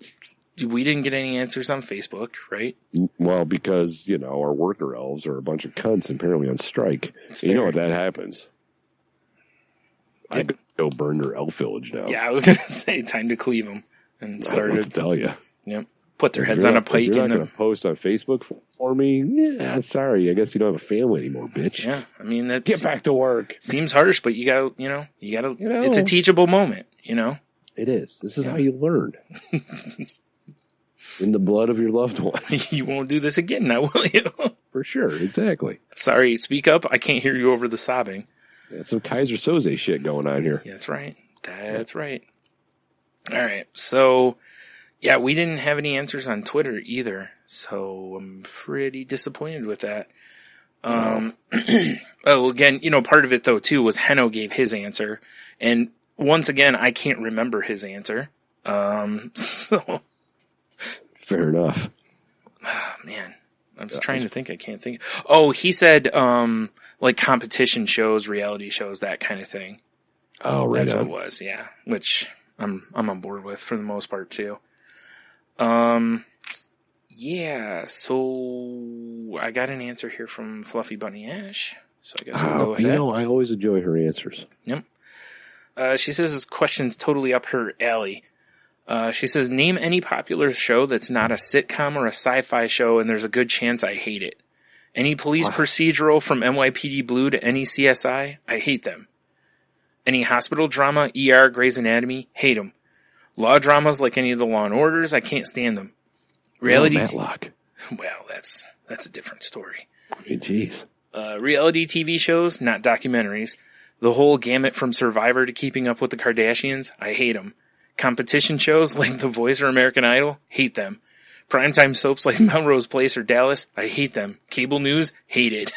we didn't get any answers on Facebook, right? Well, because, our worker elves are a bunch of cunts apparently on strike. You know what that happens. I could go burn their elf village now. Yeah, I was going to say time to cleave them. And started to tell you. Yep. Put their heads on a pike. You're not going to post on Facebook for me? Yeah, sorry. I guess you don't have a family anymore, bitch. Yeah, I mean that. Get back to work. Seems harsh, but you gotta. It's a teachable moment. It is. This is how you learn. In the blood of your loved one. You won't do this again, now will you? For sure. Exactly. Sorry. Speak up. I can't hear you over the sobbing. That's some Kaiser Soze shit going on here. Yeah, that's right. That's right. All right. So, yeah, we didn't have any answers on Twitter either. So I'm pretty disappointed with that. Well, again, part of it though too was Heno gave his answer, and once again, I can't remember his answer. So fair enough. Oh, man, I was trying to think. I can't think. Oh, he said, like competition shows, reality shows, that kind of thing. Oh, right. That's what it was. Yeah. Which I'm on board with for the most part too. Yeah, so I got an answer here from Fluffy Bunny Ash, so I guess we'll go with that. I always enjoy her answers. Yep. She says this question's totally up her alley. She says, name any popular show that's not a sitcom or a sci-fi show, and there's a good chance I hate it. Any police procedural from NYPD Blue to any CSI, I hate them. Any hospital drama, ER, Grey's Anatomy, hate them. Law dramas like any of the Law and Orders, I can't stand them. Reality Matlock. Well, that's a different story. Hey, jeez. Reality TV shows, not documentaries. The whole gamut from Survivor to Keeping Up with the Kardashians, I hate them. Competition shows like The Voice or American Idol, hate them. Primetime soaps like Melrose Place or Dallas, I hate them. Cable news, hate it.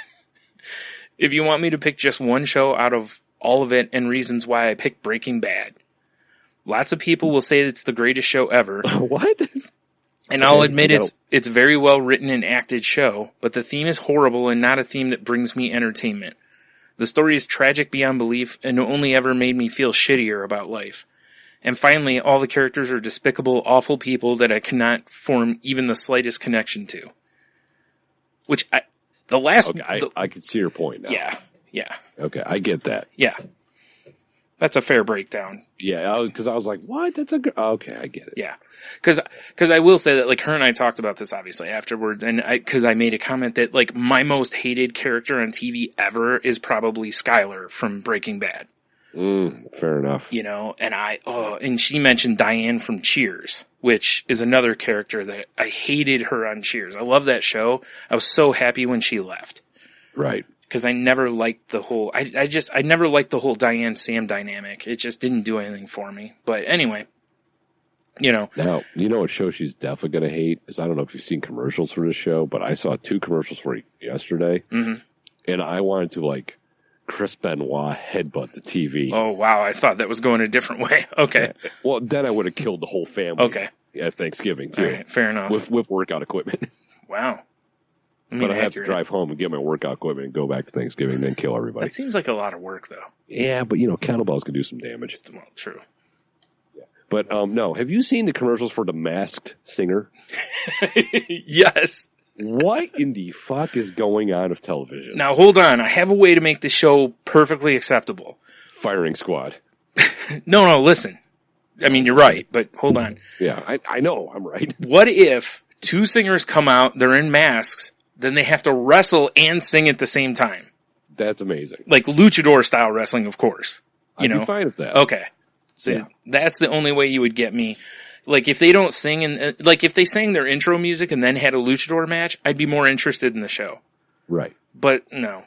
If you want me to pick just one show out of all of it and reasons why I picked Breaking Bad. Lots of people will say it's the greatest show ever. What? And I'll admit it's very well written and acted show, but the theme is horrible and not a theme that brings me entertainment. The story is tragic beyond belief and only ever made me feel shittier about life. And finally, all the characters are despicable, awful people that I cannot form even the slightest connection to. Which I can see your point now. Yeah. Okay, I get that. Yeah. That's a fair breakdown. Yeah, because I was like, what? That's okay, I get it. Yeah. Because I will say that, like, her and I talked about this, obviously, afterwards, and because I made a comment that, like, my most hated character on TV ever is probably Skylar from Breaking Bad. Fair enough. And she mentioned Diane from Cheers, which is another character that I hated her on Cheers. I love that show. I was so happy when she left. Right. Because I never liked the whole, I never liked the whole Diane-Sam dynamic. It just didn't do anything for me. But anyway, Now, what show she's definitely going to hate is, I don't know if you've seen commercials for this show, but I saw 2 commercials for it yesterday. Mm-hmm. And I wanted to, like, Chris Benoit headbutt the TV. Oh, wow. I thought that was going a different way. Okay. Yeah. Well, then I would have killed the whole family. Okay. At Thanksgiving, too. All right, fair enough. With workout equipment. Wow. But I have to drive home and get my workout equipment and go back to Thanksgiving and then kill everybody. That seems like a lot of work, though. Yeah, but, kettlebells can do some damage. Well, true. Yeah. But, no. Have you seen the commercials for The Masked Singer? Yes. What in the fuck is going on with television? Now, hold on. I have a way to make the show perfectly acceptable. Firing Squad. No, listen. I mean, you're right, but hold on. Yeah, I know I'm right. What if 2 singers come out, they're in masks, then they have to wrestle and sing at the same time? That's amazing. Like luchador style wrestling, of course. I'd be fine with that. Okay. So that's the only way you would get me. Like, if they don't sing, if they sang their intro music and then had a luchador match, I'd be more interested in the show. Right. But no.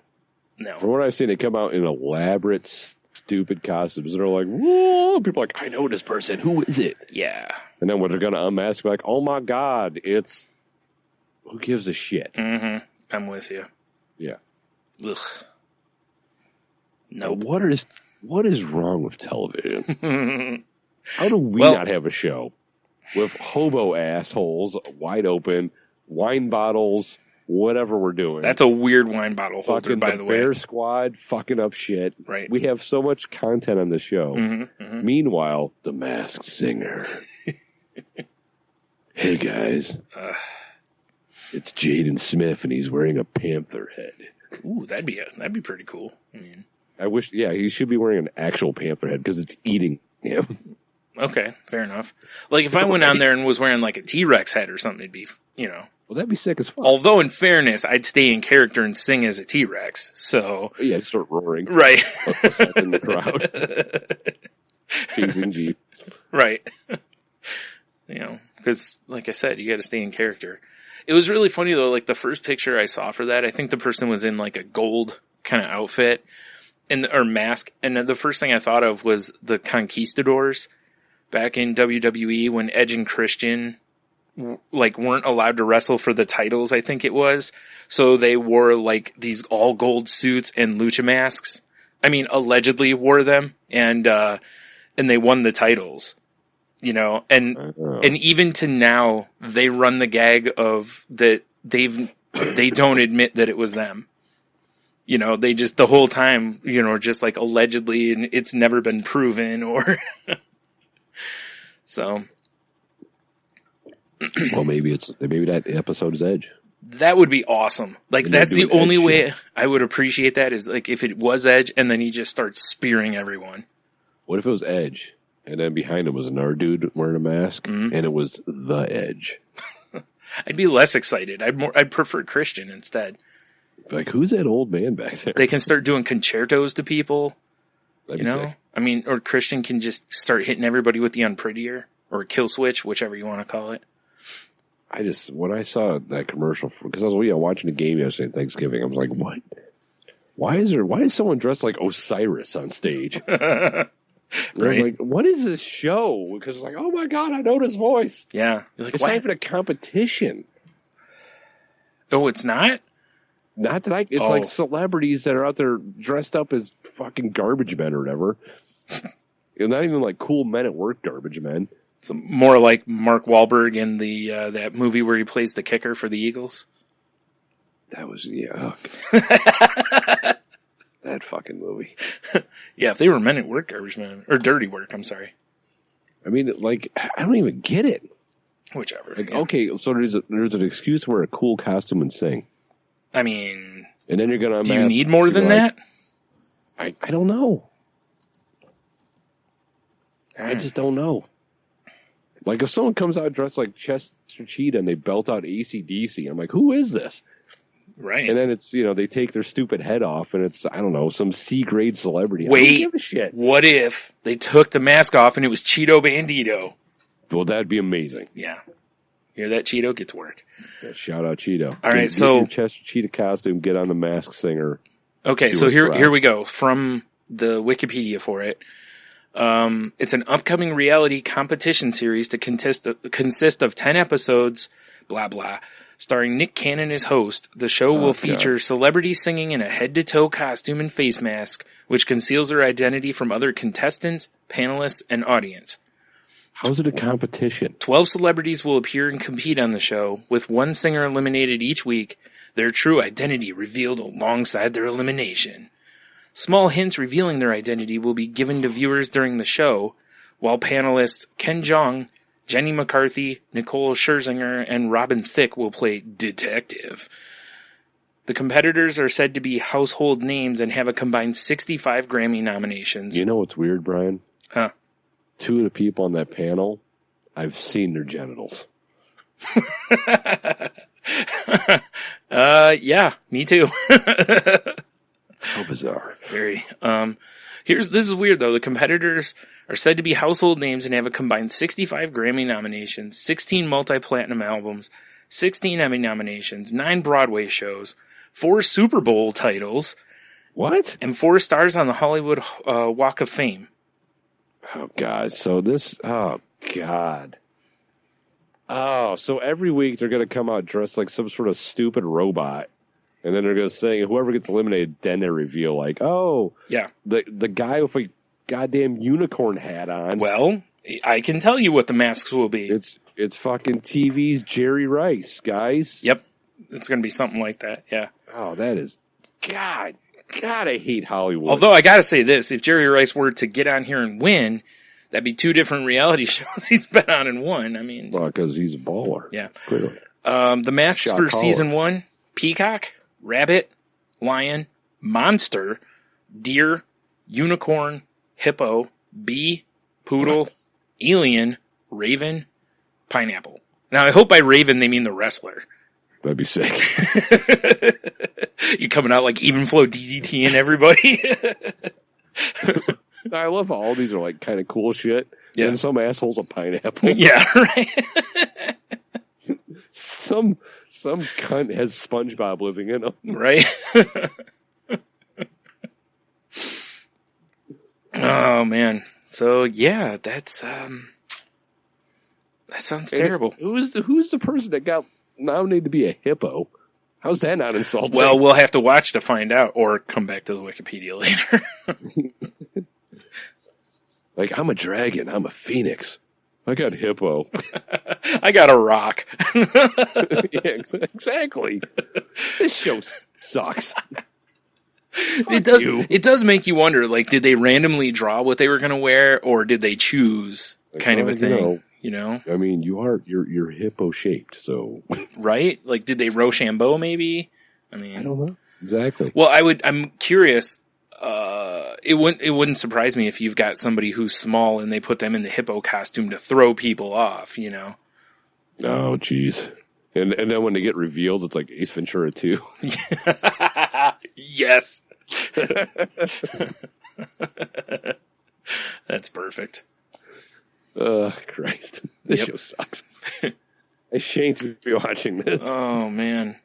From what I've seen, they come out in elaborate, stupid costumes. They're like, whoa! People are like, I know this person. Who is it? Yeah. And then when they're going to unmask, like, oh my God, it's... Who gives a shit? Mm-hmm. I'm with you. Yeah. Ugh. Nope. What is wrong with television? How do we not have a show? with hobo assholes wide open, wine bottles, whatever we're doing. That's a weird wine bottle holder, by the way. Bear Squad fucking up shit. Right. We have so much content on the show. Mm-hmm. Meanwhile, the Masked Singer. Hey guys, it's Jaden Smith, and he's wearing a panther head. Ooh, that'd be pretty cool. I mean, I wish, yeah, he should be wearing an actual panther head because it's eating him. Okay, fair enough. Like if I went on there and was wearing like a T-Rex head or something, it'd be, Well, that'd be sick as fuck. Although in fairness, I'd stay in character and sing as a T-Rex. So yeah, I'd start roaring. Right. In the crowd. Chasing Jeep. Right. Because like I said, you got to stay in character. It was really funny though. Like the first picture I saw for that, I think the person was in like a gold kind of outfit or mask. And the first thing I thought of was the Conquistadors back in WWE when Edge and Christian like weren't allowed to wrestle for the titles, I think it was. So they wore like these all gold suits and lucha masks. I mean, allegedly wore them and they won the titles, and even to now they run the gag of that they don't admit that it was them. They just the whole time, just like allegedly, and it's never been proven or so. Well, maybe that episode is Edge. That would be awesome. Like that's the only way I would appreciate that is like if it was Edge and then he just starts spearing everyone. What if it was Edge and then behind him was another dude wearing a mask and it was the Edge? I'd be less excited. I'd prefer Christian instead. Like, who's that old man back there? They can start doing concertos to people. That'd be sick. I mean, or Christian can just start hitting everybody with the unprettier or kill switch, whichever you want to call it. When I saw that commercial, because I was watching the game yesterday at Thanksgiving, I was like, what? Why is someone dressed like Osiris on stage? Right. I was like, what is this show? Because it's like, oh my God, I know this voice. Yeah. You're like, it's not even a competition. Oh, it's not? Not that it's like celebrities that are out there dressed up as fucking garbage men or whatever. Not even like cool men at work garbage men. So more like Mark Wahlberg in the that movie where he plays the kicker for the Eagles. That was that fucking movie. Yeah, if they were men at work garbage men or dirty work, I'm sorry. I mean, like I don't even get it. Whichever. Like, okay, so there's an excuse to wear a cool costume and sing. I mean, and then you're gonna. Do you need more than that? I don't know. I just don't know. Like if someone comes out dressed like Chester Cheetah and they belt out AC/DC, I'm like, who is this? Right. And then it's they take their stupid head off and it's I don't know some C-grade celebrity. Wait, I don't give a shit. What if they took the mask off and it was Cheeto Bandito? Well, that'd be amazing. Yeah. Hear that, Cheeto? Get to work. Yeah, shout out Cheeto. All right, get so your Chester Cheetah costume, get on the Masked Singer. Okay, so here we go from the Wikipedia for it. It's an upcoming reality competition series to consist of 10 episodes, blah, blah, starring Nick Cannon as host. The show will feature celebrities singing in a head-to-toe costume and face mask, which conceals their identity from other contestants, panelists, and audience. How's it a competition? 12 celebrities will appear and compete on the show, with one singer eliminated each week, their true identity revealed alongside their elimination. Small hints revealing their identity will be given to viewers during the show, while panelists Ken Jeong, Jenny McCarthy, Nicole Scherzinger, and Robin Thicke will play detective. The competitors are said to be household names and have a combined 65 Grammy nominations. You know what's weird, Brian? Huh? 2 of the people on that panel, I've seen their genitals. Yeah, me too. How bizarre. Very. This is weird though. The competitors are said to be household names and have a combined 65 Grammy nominations, 16 multi-platinum albums, 16 Emmy nominations, 9 Broadway shows, 4 Super Bowl titles. What? And 4 stars on the Hollywood Walk of Fame. Oh, God. So God. Oh, so every week they're going to come out dressed like some sort of stupid robot. And then they're going to say, whoever gets eliminated, then they reveal, like, oh, yeah, the guy with a goddamn unicorn hat on. Well, I can tell you what the masks will be. It's It's fucking TV's Jerry Rice, guys. Yep. It's going to be something like that. Yeah. Oh, that is, God, I hate Hollywood. Although I got to say this, if Jerry Rice were to get on here and win, that'd be 2 different reality shows he's been on in one. I mean, well, because he's a baller. Yeah. Clearly. The masks Shot for caller. season 1, peacock, rabbit, lion, monster, deer, unicorn, hippo, bee, poodle, alien, raven, pineapple. Now, I hope by raven they mean the wrestler. That'd be sick. You coming out like even flow DDT and everybody. I love how all these are like kind of cool shit. Yeah. And some asshole's a pineapple. Yeah, right. Some cunt has SpongeBob living in him. Right. Oh man. So yeah, that's that sounds terrible. Who's the person that got nominated to be a hippo? How's that not insulting? Well, we'll have to watch to find out, or come back to the Wikipedia later. Like, I'm a dragon. I'm a phoenix. I got hippo. I got a rock. Yeah, exactly. This show sucks. It does make you wonder, like, did they randomly draw what they were going to wear, or did they choose kind of a thing? You know? I mean, you're hippo shaped, so. Right? Like, did they Rochambeau maybe? I mean, I don't know. Exactly. Well, I'm curious. It wouldn't surprise me if you've got somebody who's small and they put them in the hippo costume to throw people off, you know? Oh, jeez. And then when they get revealed, it's like Ace Ventura 2. Yes. That's perfect. Christ. This show sucks. I'm ashamed to be watching this. Oh, man.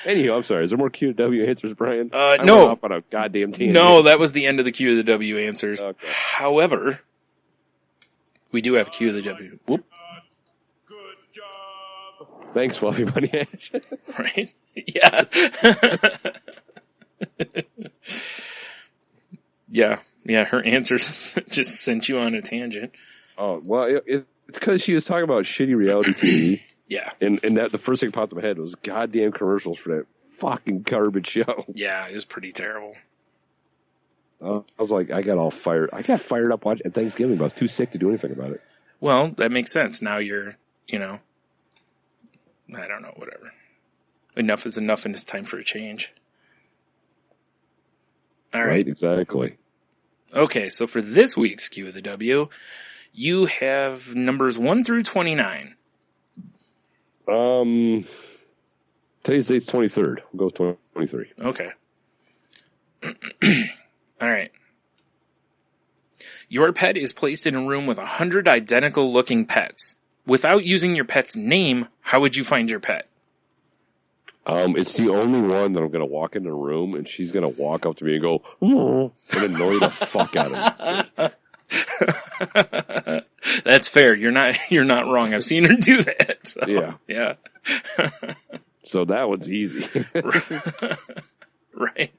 Anyhow, I'm sorry. Is there more Q to W answers, Brian? No. I went off on a goddamn tangent. No, that was the end of the Q of the W answers. Okay. However, we do have Q of the W. Whoop. Thanks, Fluffy Bunny Ash. Right? Yeah. Yeah, her answers just sent you on a tangent. Oh, well, it's because she was talking about shitty reality TV. Yeah. And that the first thing that popped in my head was goddamn commercials for that fucking garbage show. Yeah, it was pretty terrible. I was like, I got fired up watching at Thanksgiving, but I was too sick to do anything about it. Well, that makes sense. Now you're, I don't know, whatever. Enough is enough and it's time for a change. All right. Exactly. Okay, so for this week's Q of the W, you have numbers 1 through 29. Today's date's 23rd. We'll go with 23. Okay. All right. Your pet is placed in a room with 100 identical looking pets. Without using your pet's name, how would you find your pet? It's the only one that I'm going to walk in the room and she's going to walk up to me and go, "Oh," and annoy the fuck out of me. That's fair. You're not wrong. I've seen her do that. So, yeah. So that one's easy. Right.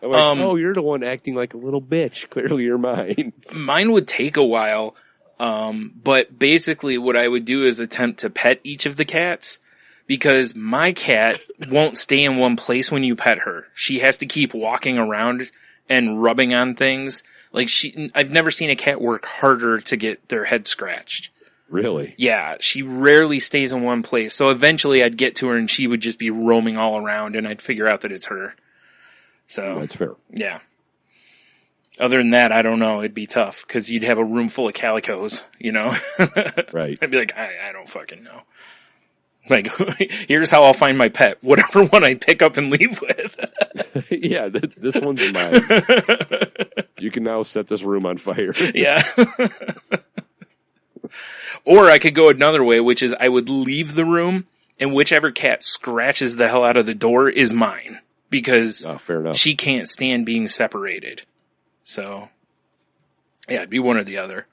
I'm like, you're the one acting like a little bitch. Clearly you're mine. Mine would take a while. But basically what I would do is attempt to pet each of the cats, because my cat won't stay in one place when you pet her. She has to keep walking around and rubbing on things. Like I've never seen a cat work harder to get their head scratched. Really? Yeah, she rarely stays in one place. So eventually I'd get to her and she would just be roaming all around and I'd figure out that it's her. So that's fair. Yeah. Other than that, I don't know. It'd be tough because you'd have a room full of calicos, Right. I'd be like, I don't fucking know. Like, here's how I'll find my pet. Whatever one I pick up and leave with. Yeah, this one's mine. You can now set this room on fire. Yeah. Or I could go another way, which is I would leave the room and whichever cat scratches the hell out of the door is mine. Because fair enough. She can't stand being separated. So, yeah, it'd be one or the other.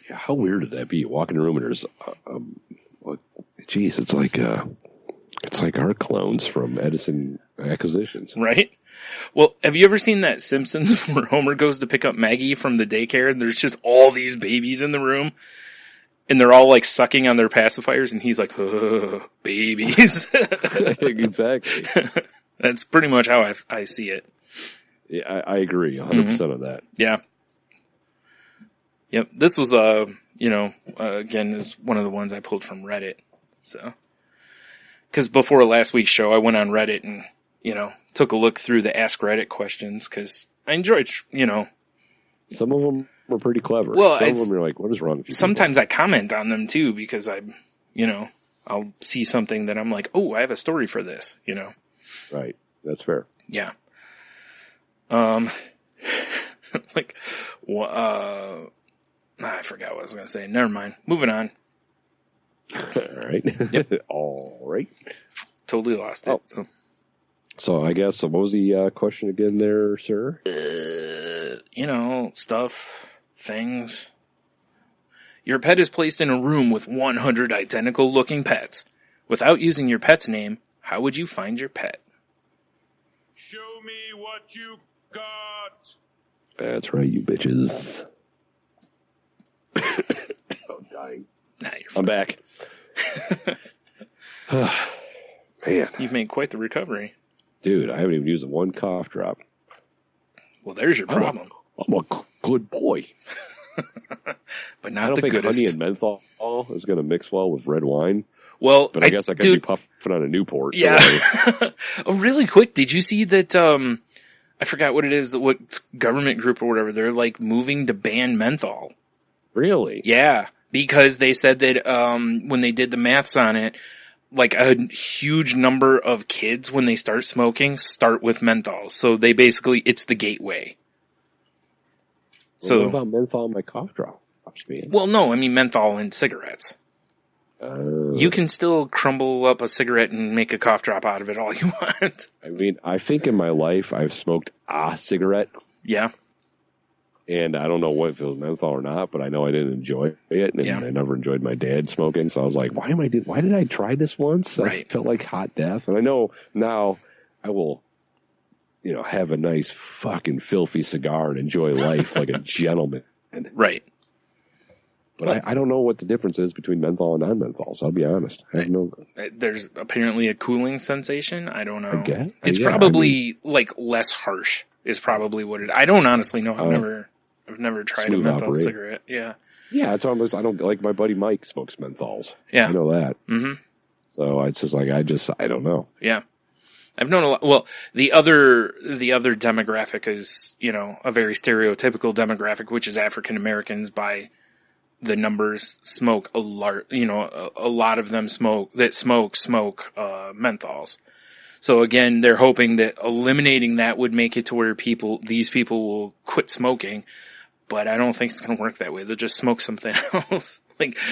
Yeah, how weird would that be? You walk in a room and there's, it's like It's like our clones from Edison Acquisitions. Right? Well, have you ever seen that Simpsons where Homer goes to pick up Maggie from the daycare and there's just all these babies in the room and they're all like sucking on their pacifiers and he's like, oh, babies. Exactly. That's pretty much how I see it. Yeah, I agree 100% on that. Yeah. Yep. This was, again, is one of the ones I pulled from Reddit. So, cause before last week's show, I went on Reddit and, took a look through the Ask Reddit questions cause I enjoyed, Some of them were pretty clever. Well, some of them are like, what is wrong with you? Sometimes I comment on them too because I'll see something that I'm like, oh, I have a story for this, Right. That's fair. Yeah. I forgot what I was going to say. Never mind. Moving on. All right. Yep. All right. Totally lost it. Oh. So I guess, what was the question again there, sir? Stuff, things. Your pet is placed in a room with 100 identical looking pets. Without using your pet's name, how would you find your pet? Show me what you got. That's right, you bitches. I'm dying. Nah, you're fine. I'm back. Man. You've made quite the recovery. Dude, I haven't even used one cough drop. Well, there's your problem. I'm a good boy. But not I don't the think goodest. honey and menthol is going to mix well with red wine. Well, but I guess I could be puffing on a Newport. Yeah. Oh, really quick, did you see that, I forgot what it is, what government group or whatever, they're like moving to ban menthol. Really? Yeah. Because they said that, when they did the maths on it, like a huge number of kids when they start smoking start with menthol. So they basically, it's the gateway. Well, So what about menthol in my cough drops, man? Well, no, I mean menthol in cigarettes. You can still crumble up a cigarette and make a cough drop out of it all you want. I mean, I think in my life I've smoked a cigarette. Yeah. And I don't know if it was menthol or not, but I know I didn't enjoy it, and I never enjoyed my dad smoking. So I was like, why did I try this once? Right. I felt like hot death. And I know now I will, have a nice fucking filthy cigar and enjoy life like a gentleman. Right. But I don't know what the difference is between menthol and non-menthol, so I'll be honest. I have no. There's apparently a cooling sensation. I don't know. I guess. It's probably like less harsh is probably what it. I don't honestly know. I've never tried a menthol cigarette. Yeah. Yeah, it's almost, I don't like my buddy Mike smokes menthols. Yeah. I know that. Mm-hmm. So it's just like, I don't know. Yeah. I've known a lot. Well, the other demographic is, a very stereotypical demographic, which is African Americans by the numbers smoke a lot, a lot of them smoke menthols. So again, they're hoping that eliminating that would make it to where these people will quit smoking. But I don't think it's going to work that way. They'll just smoke something else.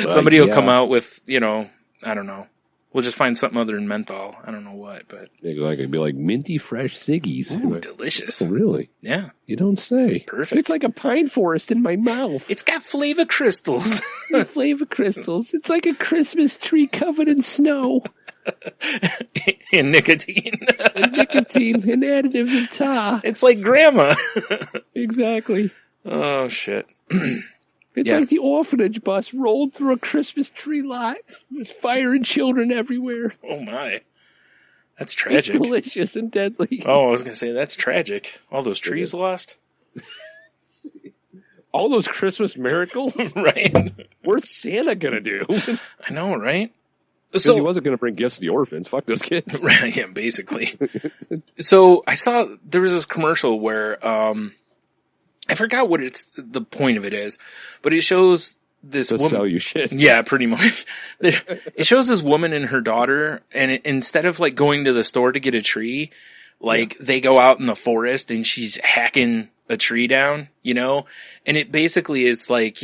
Somebody will come out with, I don't know. We'll just find something other than menthol. I don't know what, but. It'd be like minty fresh ciggies. Ooh, delicious. Oh, really? Yeah. You don't say. Perfect. It's like a pine forest in my mouth. It's got flavor crystals. Flavor crystals. It's like a Christmas tree covered in snow. And nicotine. And additives and tar. It's like grandma. Exactly. Oh, shit. It's like the orphanage bus rolled through a Christmas tree lot. There's fire and children everywhere. Oh, my. That's tragic. It's delicious and deadly. Oh, I was going to say, that's tragic. All those trees lost. All those Christmas miracles? Right. What's Santa going to do? I know, right? So he wasn't going to bring gifts to the orphans. Fuck those kids. Right, yeah, basically. So I saw there was this commercial where I forgot what the point of it is, but it shows this woman sell you shit. Yeah, pretty much. It shows this woman and her daughter, and instead of like going to the store to get a tree, they go out in the forest and she's hacking a tree down, and it basically is like,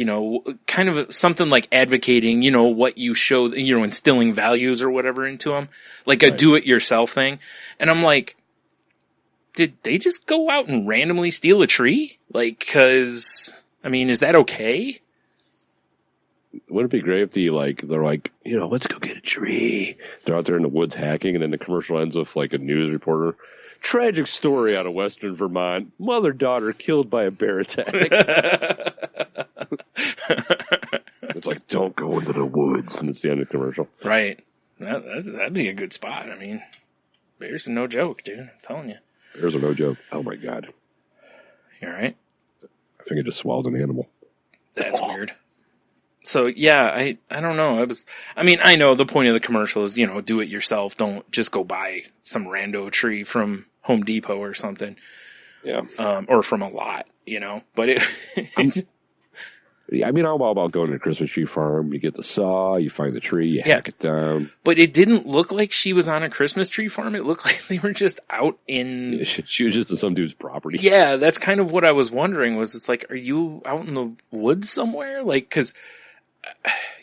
kind of something like advocating, what you show, instilling values or whatever into them, like a do-it-yourself thing. And I'm like, did they just go out and randomly steal a tree? Is that okay? Wouldn't it be great if they're like, let's go get a tree. They're out there in the woods hacking, and then the commercial ends with like a news reporter. Tragic story out of Western Vermont. Mother-daughter killed by a bear attack. It's like, don't go into the woods. And it's the end of the commercial. Right. That'd be a good spot. I mean, bears are no joke, dude. I'm telling you. Bears are no joke. Oh, my God. You all right? I think I just swallowed an animal. That's weird. So, yeah, I don't know. I know the point of the commercial is, do it yourself. Don't just go buy some rando tree from Home Depot or something. Yeah. Or from a lot, but I'm all about going to a Christmas tree farm. You get the saw, you find the tree, you hack it down. But it didn't look like she was on a Christmas tree farm. It looked like they were just out in... Yeah, she was just on some dude's property. Yeah, that's kind of what I was wondering was it's like, are you out in the woods somewhere? Like, because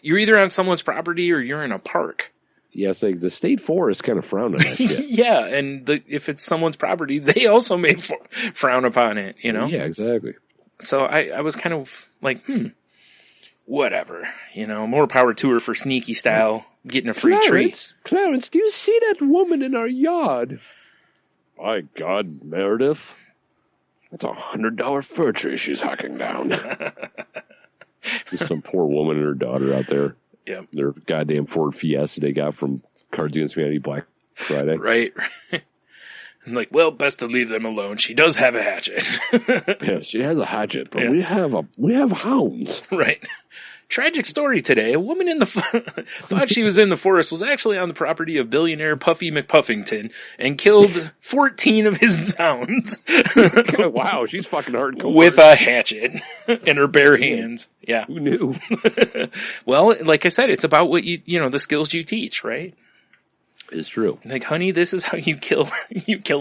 you're either on someone's property or you're in a park. Yeah, it's like the state forest kind of frowned on that shit. Yeah, and if it's someone's property, they also may frown upon it, Yeah, exactly. So I was kind of like, whatever, more power to her for sneaky style, getting a free treat. Clarence, do you see that woman in our yard? My God, Meredith. That's $100 fir tree she's hacking down. Just some poor woman and her daughter out there. Yeah. Their goddamn Ford Fiesta they got from Cards Against Humanity Black Friday. Right. I'm like, well, best to leave them alone. She does have a hatchet. Yeah, she has a hatchet, but we have hounds. Right. Tragic story today. A woman in the thought she was in the forest was actually on the property of billionaire Puffy McPuffington and killed 14 of his hounds. Wow, she's fucking hardcore. With a hatchet in her bare hands. Yeah. Who knew? Well, like I said, it's about what the skills you teach, right? It's true. Like, honey, this is how you kill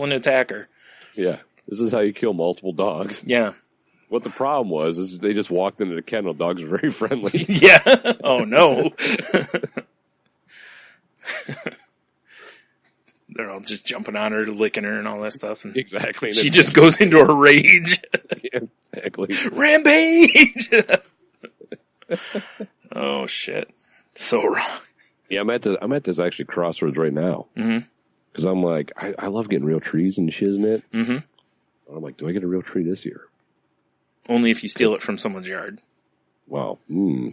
an attacker. Yeah. This is how you kill multiple dogs. Yeah. What the problem was is they just walked into the kennel. Dogs were very friendly. Yeah. Oh, no. They're all just jumping on her, licking her and all that stuff. And exactly. She just goes into a rage. Yeah, exactly. Rampage! Oh, shit. So wrong. Yeah, I'm at this actually crossroads right now. Mm-hmm. Because I'm like, I love getting real trees and shiznit. Mm-hmm. I'm like, do I get a real tree this year? Only if you steal it from someone's yard. Wow.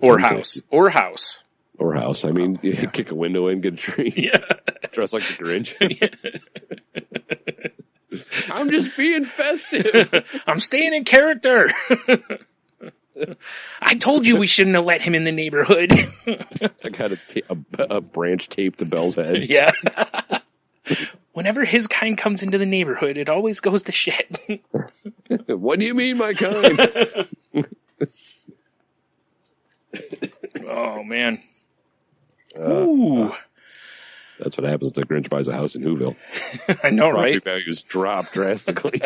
Or house. Or house. Or house. I mean, you kick a window in, get a tree. Yeah. Dress like the Grinch. I'm just being festive. I'm staying in character. I told you we shouldn't have let him in the neighborhood. I got a branch taped to Belle's head. Yeah. Whenever his kind comes into the neighborhood, it always goes to shit. What do you mean, my kind? Oh, man. Ooh. That's what happens if the Grinch buys a house in Whoville. I know, Property right? values drop drastically.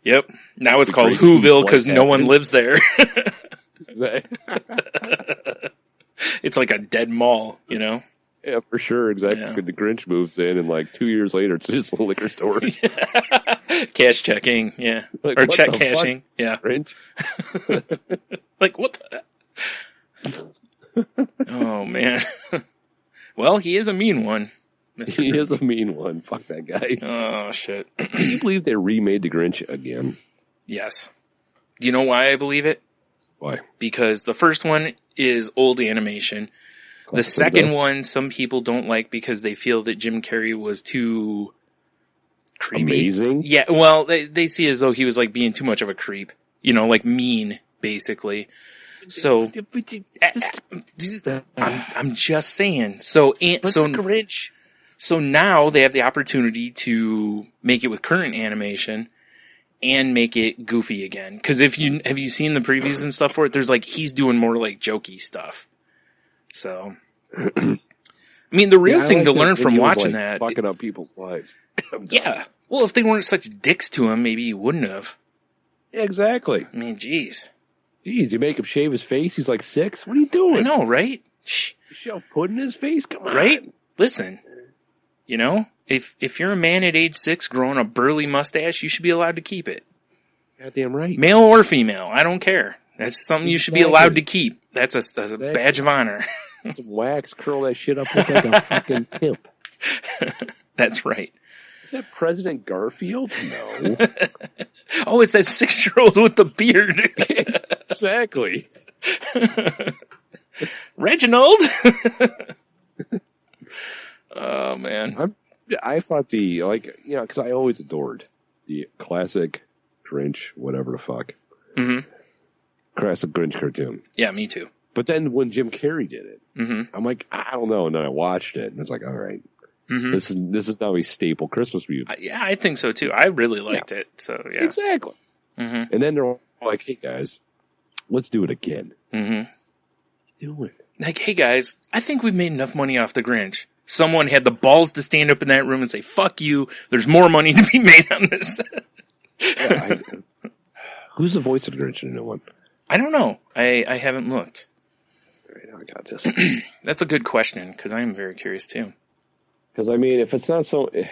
Yep. Now it's called Whoville because no one lives there. It's like a dead mall, Yeah, for sure. Exactly. Yeah. The Grinch moves in, and like 2 years later, it's just a liquor store. Cash checking, yeah. Like, or what check the cashing, fuck, yeah. Grinch? Like, what the... Oh, man. Well, he is a mean one, Mr. He Grinch. is a mean one. Fuck that guy. Oh, shit. Can you believe they remade the Grinch again? Yes. Do you know why I believe it? Why? Because the first one is old animation. The second one, some people don't like because they feel that Jim Carrey was too creepy. Amazing? Yeah, well, they see as though he was like being too much of a creep. Like mean, basically. So, I'm just saying. So Grinch. So now they have the opportunity to make it with current animation and make it goofy again. Because have you seen the previews and stuff for it? There's he's doing more jokey stuff. So, I mean, the real thing to learn from watching that, fucking up people's lives. Yeah. Well, if they weren't such dicks to him, maybe you wouldn't have. Yeah, exactly. I mean, jeez, you make him shave his face. He's like 6. What are you doing? I know, right? Shh. Shove pudding in his face. Come on, right? Listen, if you're a man at age 6 growing a burly mustache, you should be allowed to keep it. Goddamn right. Male or female, I don't care. That's something you should be allowed to keep. That's a badge of honor. Some wax, curl that shit up, look like a fucking pimp. That's right. Is that President Garfield? No. Oh, it's that 6-year-old with the beard. Exactly. Reginald. Oh, man. I thought because I always adored the classic Grinch, whatever the fuck. Mm-hmm. Classic Grinch cartoon. Yeah, me too. But then when Jim Carrey did it, mm-hmm. I'm like, I don't know. And then I watched it, and it's like, all right, mm-hmm. this is now a staple Christmas movie. Yeah, I think so too. I really liked it. So yeah, exactly. Mm-hmm. And then they're like, hey guys, let's do it again. Mm-hmm. Do it. Like, hey guys, I think we've made enough money off the Grinch. Someone had the balls to stand up in that room and say, fuck you, there's more money to be made on this. Who's the voice of the Grinch in the new one? I don't know. I haven't looked. All right, I got this. That's a good question, because I am very curious too. Because, I mean, if it's not someone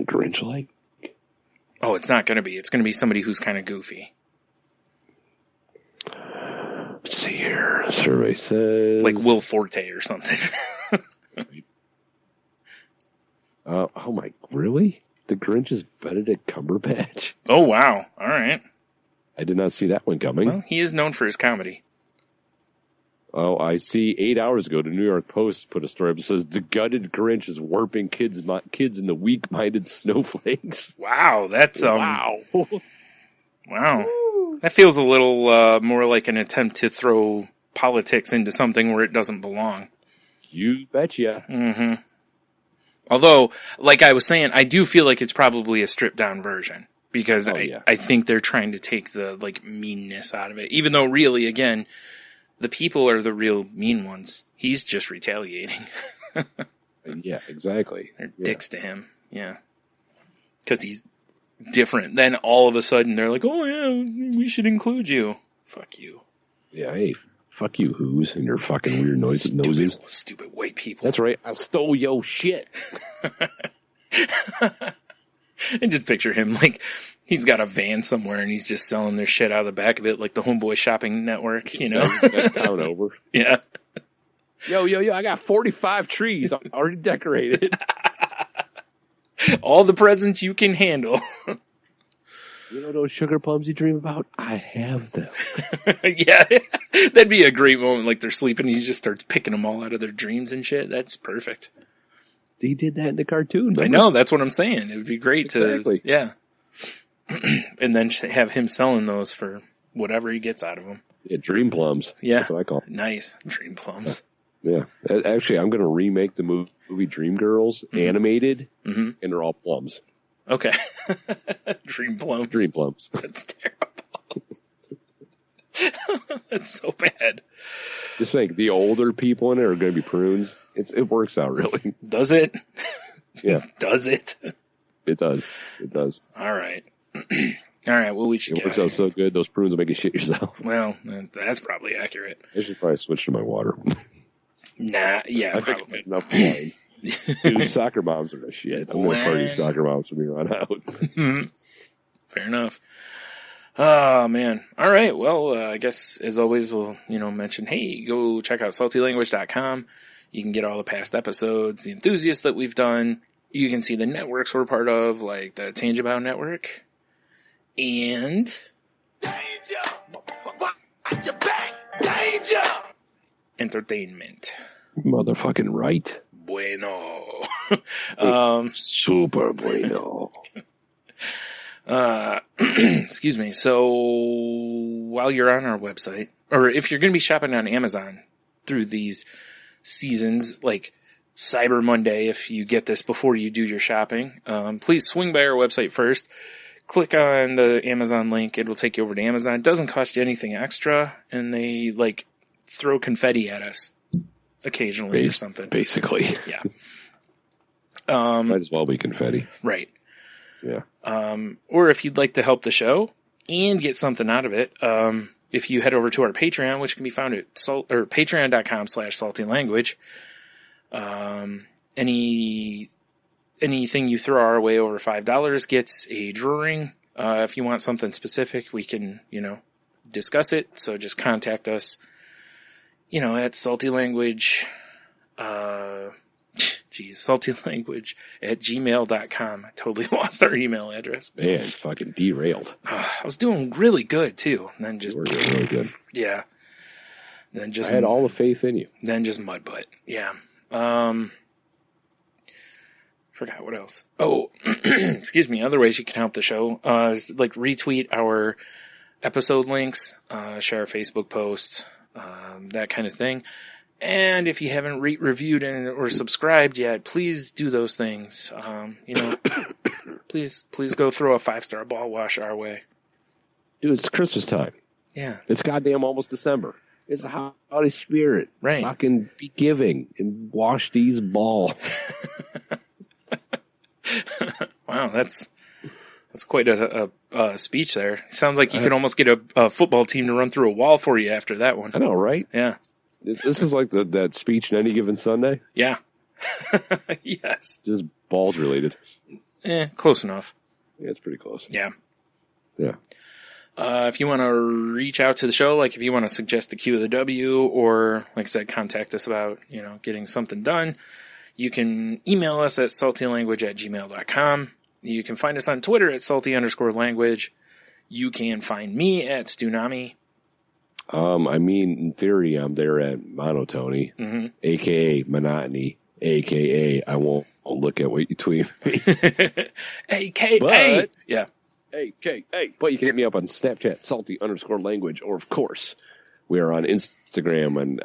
Grinch-like. Oh, it's not going to be. It's going to be somebody who's kind of goofy. Let's see here. Survey says... Like Will Forte or something. Oh my, really? The Grinch is Benedict Cumberbatch? Oh, wow. All right. I did not see that one coming. Well, he is known for his comedy. Oh, I see 8 hours ago, the New York Post put a story up that says, the gutted Grinch is warping kids into weak-minded snowflakes. Wow, that's... Wow. Wow. That feels a little more like an attempt to throw politics into something where it doesn't belong. You betcha. Mm-hmm. Although, like I was saying, I do feel like it's probably a stripped-down version. Because I think they're trying to take the, like, meanness out of it. Even though, really, again, the people are the real mean ones. He's just retaliating. Yeah, exactly. They're dicks to him. Yeah. Because he's different. Then all of a sudden they're like, oh, yeah, we should include you. Fuck you. Yeah, hey, fuck you, Who's, and your fucking weird noses. Stupid white people. That's right. I stole your shit. And just picture him like he's got a van somewhere and he's just selling their shit out of the back of it, like the Homeboy Shopping Network, you know? Next town over. Yeah. Yo, I got 45 trees already decorated. All the presents you can handle. You know those sugar plums you dream about? I have them. Yeah. That'd be a great moment. Like they're sleeping and he just starts picking them all out of their dreams and shit. That's perfect. He did that in the cartoon. Remember? I know, that's what I'm saying. It would be great to, yeah. And then have him selling those for whatever he gets out of them. Yeah, dream plums. Yeah. That's what I call them. Nice. Dream plums. Yeah. Actually, I'm going to remake the movie Dreamgirls, animated, and they're all plums. Okay. Dream plums. Dream plums. That's terrible. That's so bad. Just think, the older people in it are going to be prunes. It works out, really. Does it? Yeah. Does it? It does. It does. All right. All right, well, we should It works out so good, those prunes will make you shit yourself. Well, that's probably accurate. I should probably switch to my water. Nah, yeah, I probably. think enough wine. Dude, soccer moms are the shit. I'm going to party soccer moms from here on out. Fair enough. Oh, man. All right. Well, I guess, as always, we'll, mention, hey, go check out saltylanguage.com. You can get all the past episodes, the enthusiasts that we've done. You can see the networks we're part of, like the Tangibow Network. And... Danger! Watch your back! Danger! Entertainment. Motherfucking right. Bueno. Super bueno. Excuse me. So while you're on our website, or if you're going to be shopping on Amazon through these seasons, like Cyber Monday, if you get this before you do your shopping, please swing by our website first. Click on the Amazon link. It'll take you over to Amazon. It doesn't cost you anything extra, and they throw confetti at us occasionally or something. Basically. Yeah. Might as well be confetti. Right. Yeah. Or if you'd like to help the show and get something out of it, if you head over to our Patreon, which can be found at patreon.com/saltylanguage, anything you throw our way over $5 gets a drawing. If you want something specific, we can, discuss it. So just contact us, at saltylanguage@gmail.com. I totally lost our email address. Man, fucking derailed. I was doing really good too. And then just, you were doing really good. Yeah. Then just, I had all the faith in you. Then just mud butt. Yeah. Forgot what else. Oh, excuse me. Other ways you can help the show, is like retweet our episode links, share our Facebook posts, that kind of thing. And if you haven't reviewed or subscribed yet, please do those things. Please go throw a 5-star ball wash our way. Dude, it's Christmas time. Yeah. It's goddamn almost December. It's the holiday spirit. Right. Fucking be giving and wash these balls. Wow, that's quite a speech there. Sounds like you could almost get a football team to run through a wall for you after that one. I know, right? Yeah. This is like that speech in Any Given Sunday. Yeah. Yes. Just balls related. Close enough. Yeah, it's pretty close. Yeah. Yeah. If you want to reach out to the show, like if you want to suggest a Q of the W, or like I said, contact us about, getting something done, you can email us at saltylanguage@gmail.com. You can find us on Twitter at salty_language. You can find me at Stunami. In theory, I'm there at Monotony, a.k.a. Monotony, a.k.a. I won't look at what you tweet me. a.k.a. Yeah. A.k.a. But you can hit me up on Snapchat, salty_language, or of course, we are on Instagram, and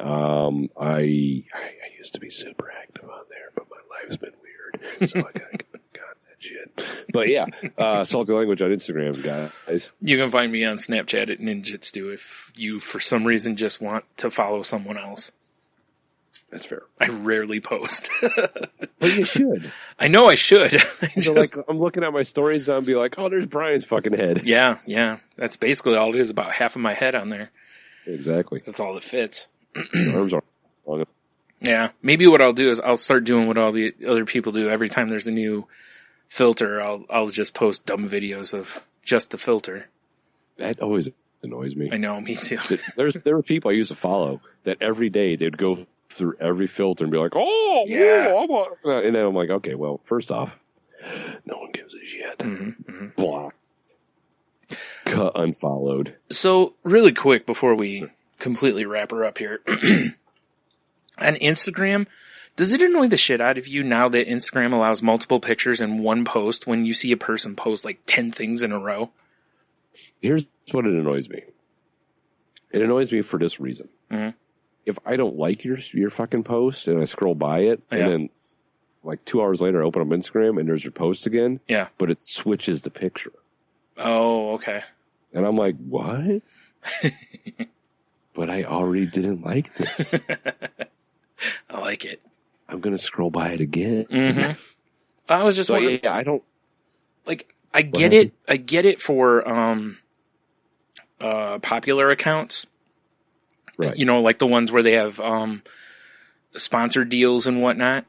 I used to be super active on there, but my life's been weird, so I gotta get on that shit. But yeah, Salty Language on Instagram, guys. You can find me on Snapchat at Ninjitsu if you, for some reason, just want to follow someone else. That's fair. I rarely post. But you should. I know I should. I'm looking at my stories now and be like, oh, there's Brian's fucking head. Yeah. That's basically all it is, about half of my head on there. Exactly. That's all that fits. Arms are long. Yeah. Maybe what I'll do is I'll start doing what all the other people do. Every time there's a new filter, I'll just post dumb videos of just the filter. That always annoys me. I know, me too. There were people I used to follow that every day they'd go through every filter and be like, oh, yeah. And then I'm like, okay, well, first off, no one gives a shit. Block. Cut, unfollowed. So, really quick before we completely wrap her up here. On Instagram, does it annoy the shit out of you now that Instagram allows multiple pictures in one post when you see a person post like 10 things in a row? Here's what it annoys me. It annoys me for this reason. If I don't like your fucking post and I scroll by it, and then like 2 hours later I open up Instagram and there's your post again, but it switches the picture. Oh, okay. And I'm like, what? But I already didn't like this. I like it. I'm going to scroll by it again. I was just wondering. Yeah, I don't. Like, I get it. I get it for popular accounts. Right. Like the ones where they have sponsored deals and whatnot.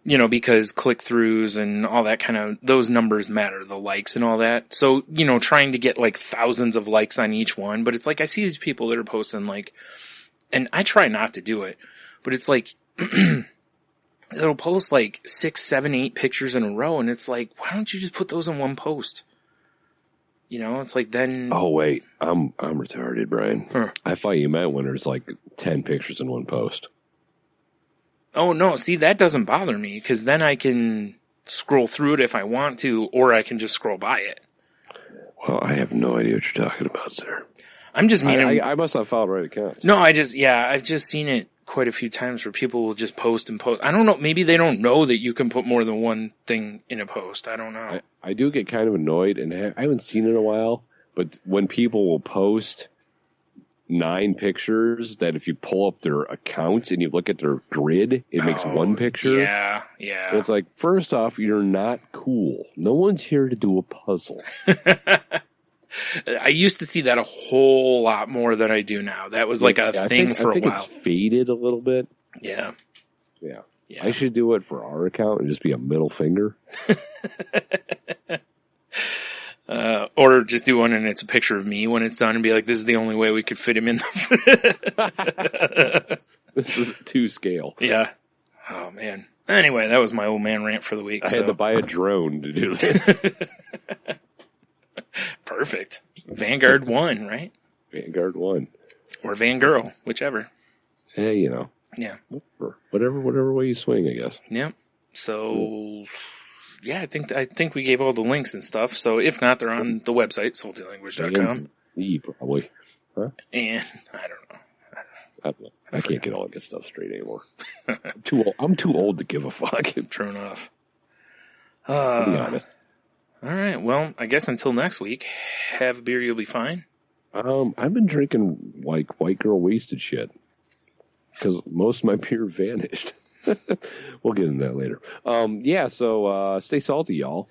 Because click-throughs and all that kind of, those numbers matter, the likes and all that. So, trying to get like thousands of likes on each one. But it's like, I see these people that are posting like, and I try not to do it, but it's like, it'll post like 6, 7, 8 pictures in a row. And it's like, why don't you just put those in one post? It's like then. Oh, wait, I'm retarded, Brian. I thought you meant when there's like 10 pictures in one post. Oh, no. See, that doesn't bother me because then I can scroll through it if I want to, or I can just scroll by it. Well, I have no idea what you're talking about, sir. I'm just meaning. I must not follow the right accounts. No, I've just seen it quite a few times where people will just post and post. I don't know. Maybe they don't know that you can put more than one thing in a post. I don't know. I do get kind of annoyed, and I haven't seen it in a while, but when people will post 9 pictures that if you pull up their account and you look at their grid, it makes one picture. Yeah. And it's like, first off, you're not cool. No one's here to do a puzzle. I used to see that a whole lot more than I do now. That was like a thing for a while. It's faded a little bit. Yeah. I should do it for our account and just be a middle finger. Or just do one and it's a picture of me when it's done and be like, this is the only way we could fit him in. This is 2 scale. Yeah. Oh, man. Anyway, that was my old man rant for the week. I had to buy a drone to do this. Perfect. Vanguard 1, right? Vanguard 1. Or Vangirl, whichever. Hey, you know. Yeah. Whatever way you swing, I guess. Yeah. So, yeah, I think we gave all the links and stuff. So if not, they're on the website, saltylanguage.com. Probably. Huh? And I don't know. I can't get all that stuff straight anymore. I'm too old to give a fuck. True enough. To be honest. All right. Well, I guess until next week, have a beer, you'll be fine. I've been drinking like white girl wasted shit because most of my beer vanished. We'll get into that later. Yeah. So stay salty, y'all.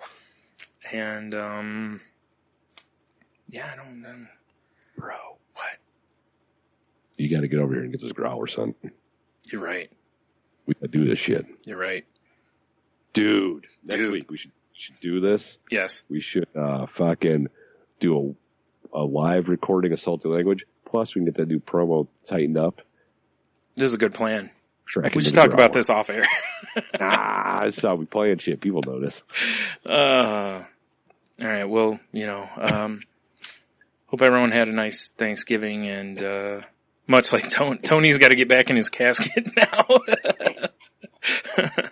And yeah, I don't. Bro, what? You got to get over here and get this growler, son. You're right. We got to do this shit. You're right, dude. Next week we should do this. Yes. We should fucking do a live recording of Salty Language. Plus, we can get that new promo tightened up. This is a good plan. Tracking we should talk about this off air. That's how we playing shit. People notice. All right. Well, hope everyone had a nice Thanksgiving, and much like Tony's got to get back in his casket now.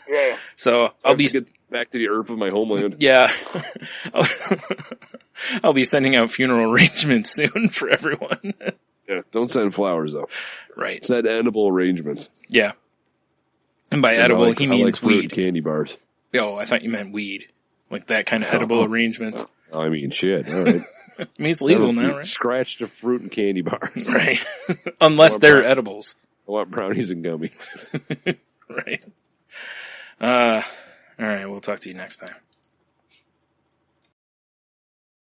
Yeah. So I'll be get back to the earth of my homeland. Yeah. I'll be sending out funeral arrangements soon for everyone. Yeah, don't send flowers though. Right. Send edible arrangements. Yeah. And by edible, he means fruit weed. And candy bars. Oh, I thought you meant weed. Like that kind of edible arrangements. I mean, shit. All right. I mean, it's legal now, right? Scratch the fruit and candy bars. Right. Unless they're edibles. I want brownies and gummies. Right. All right. We'll talk to you next time.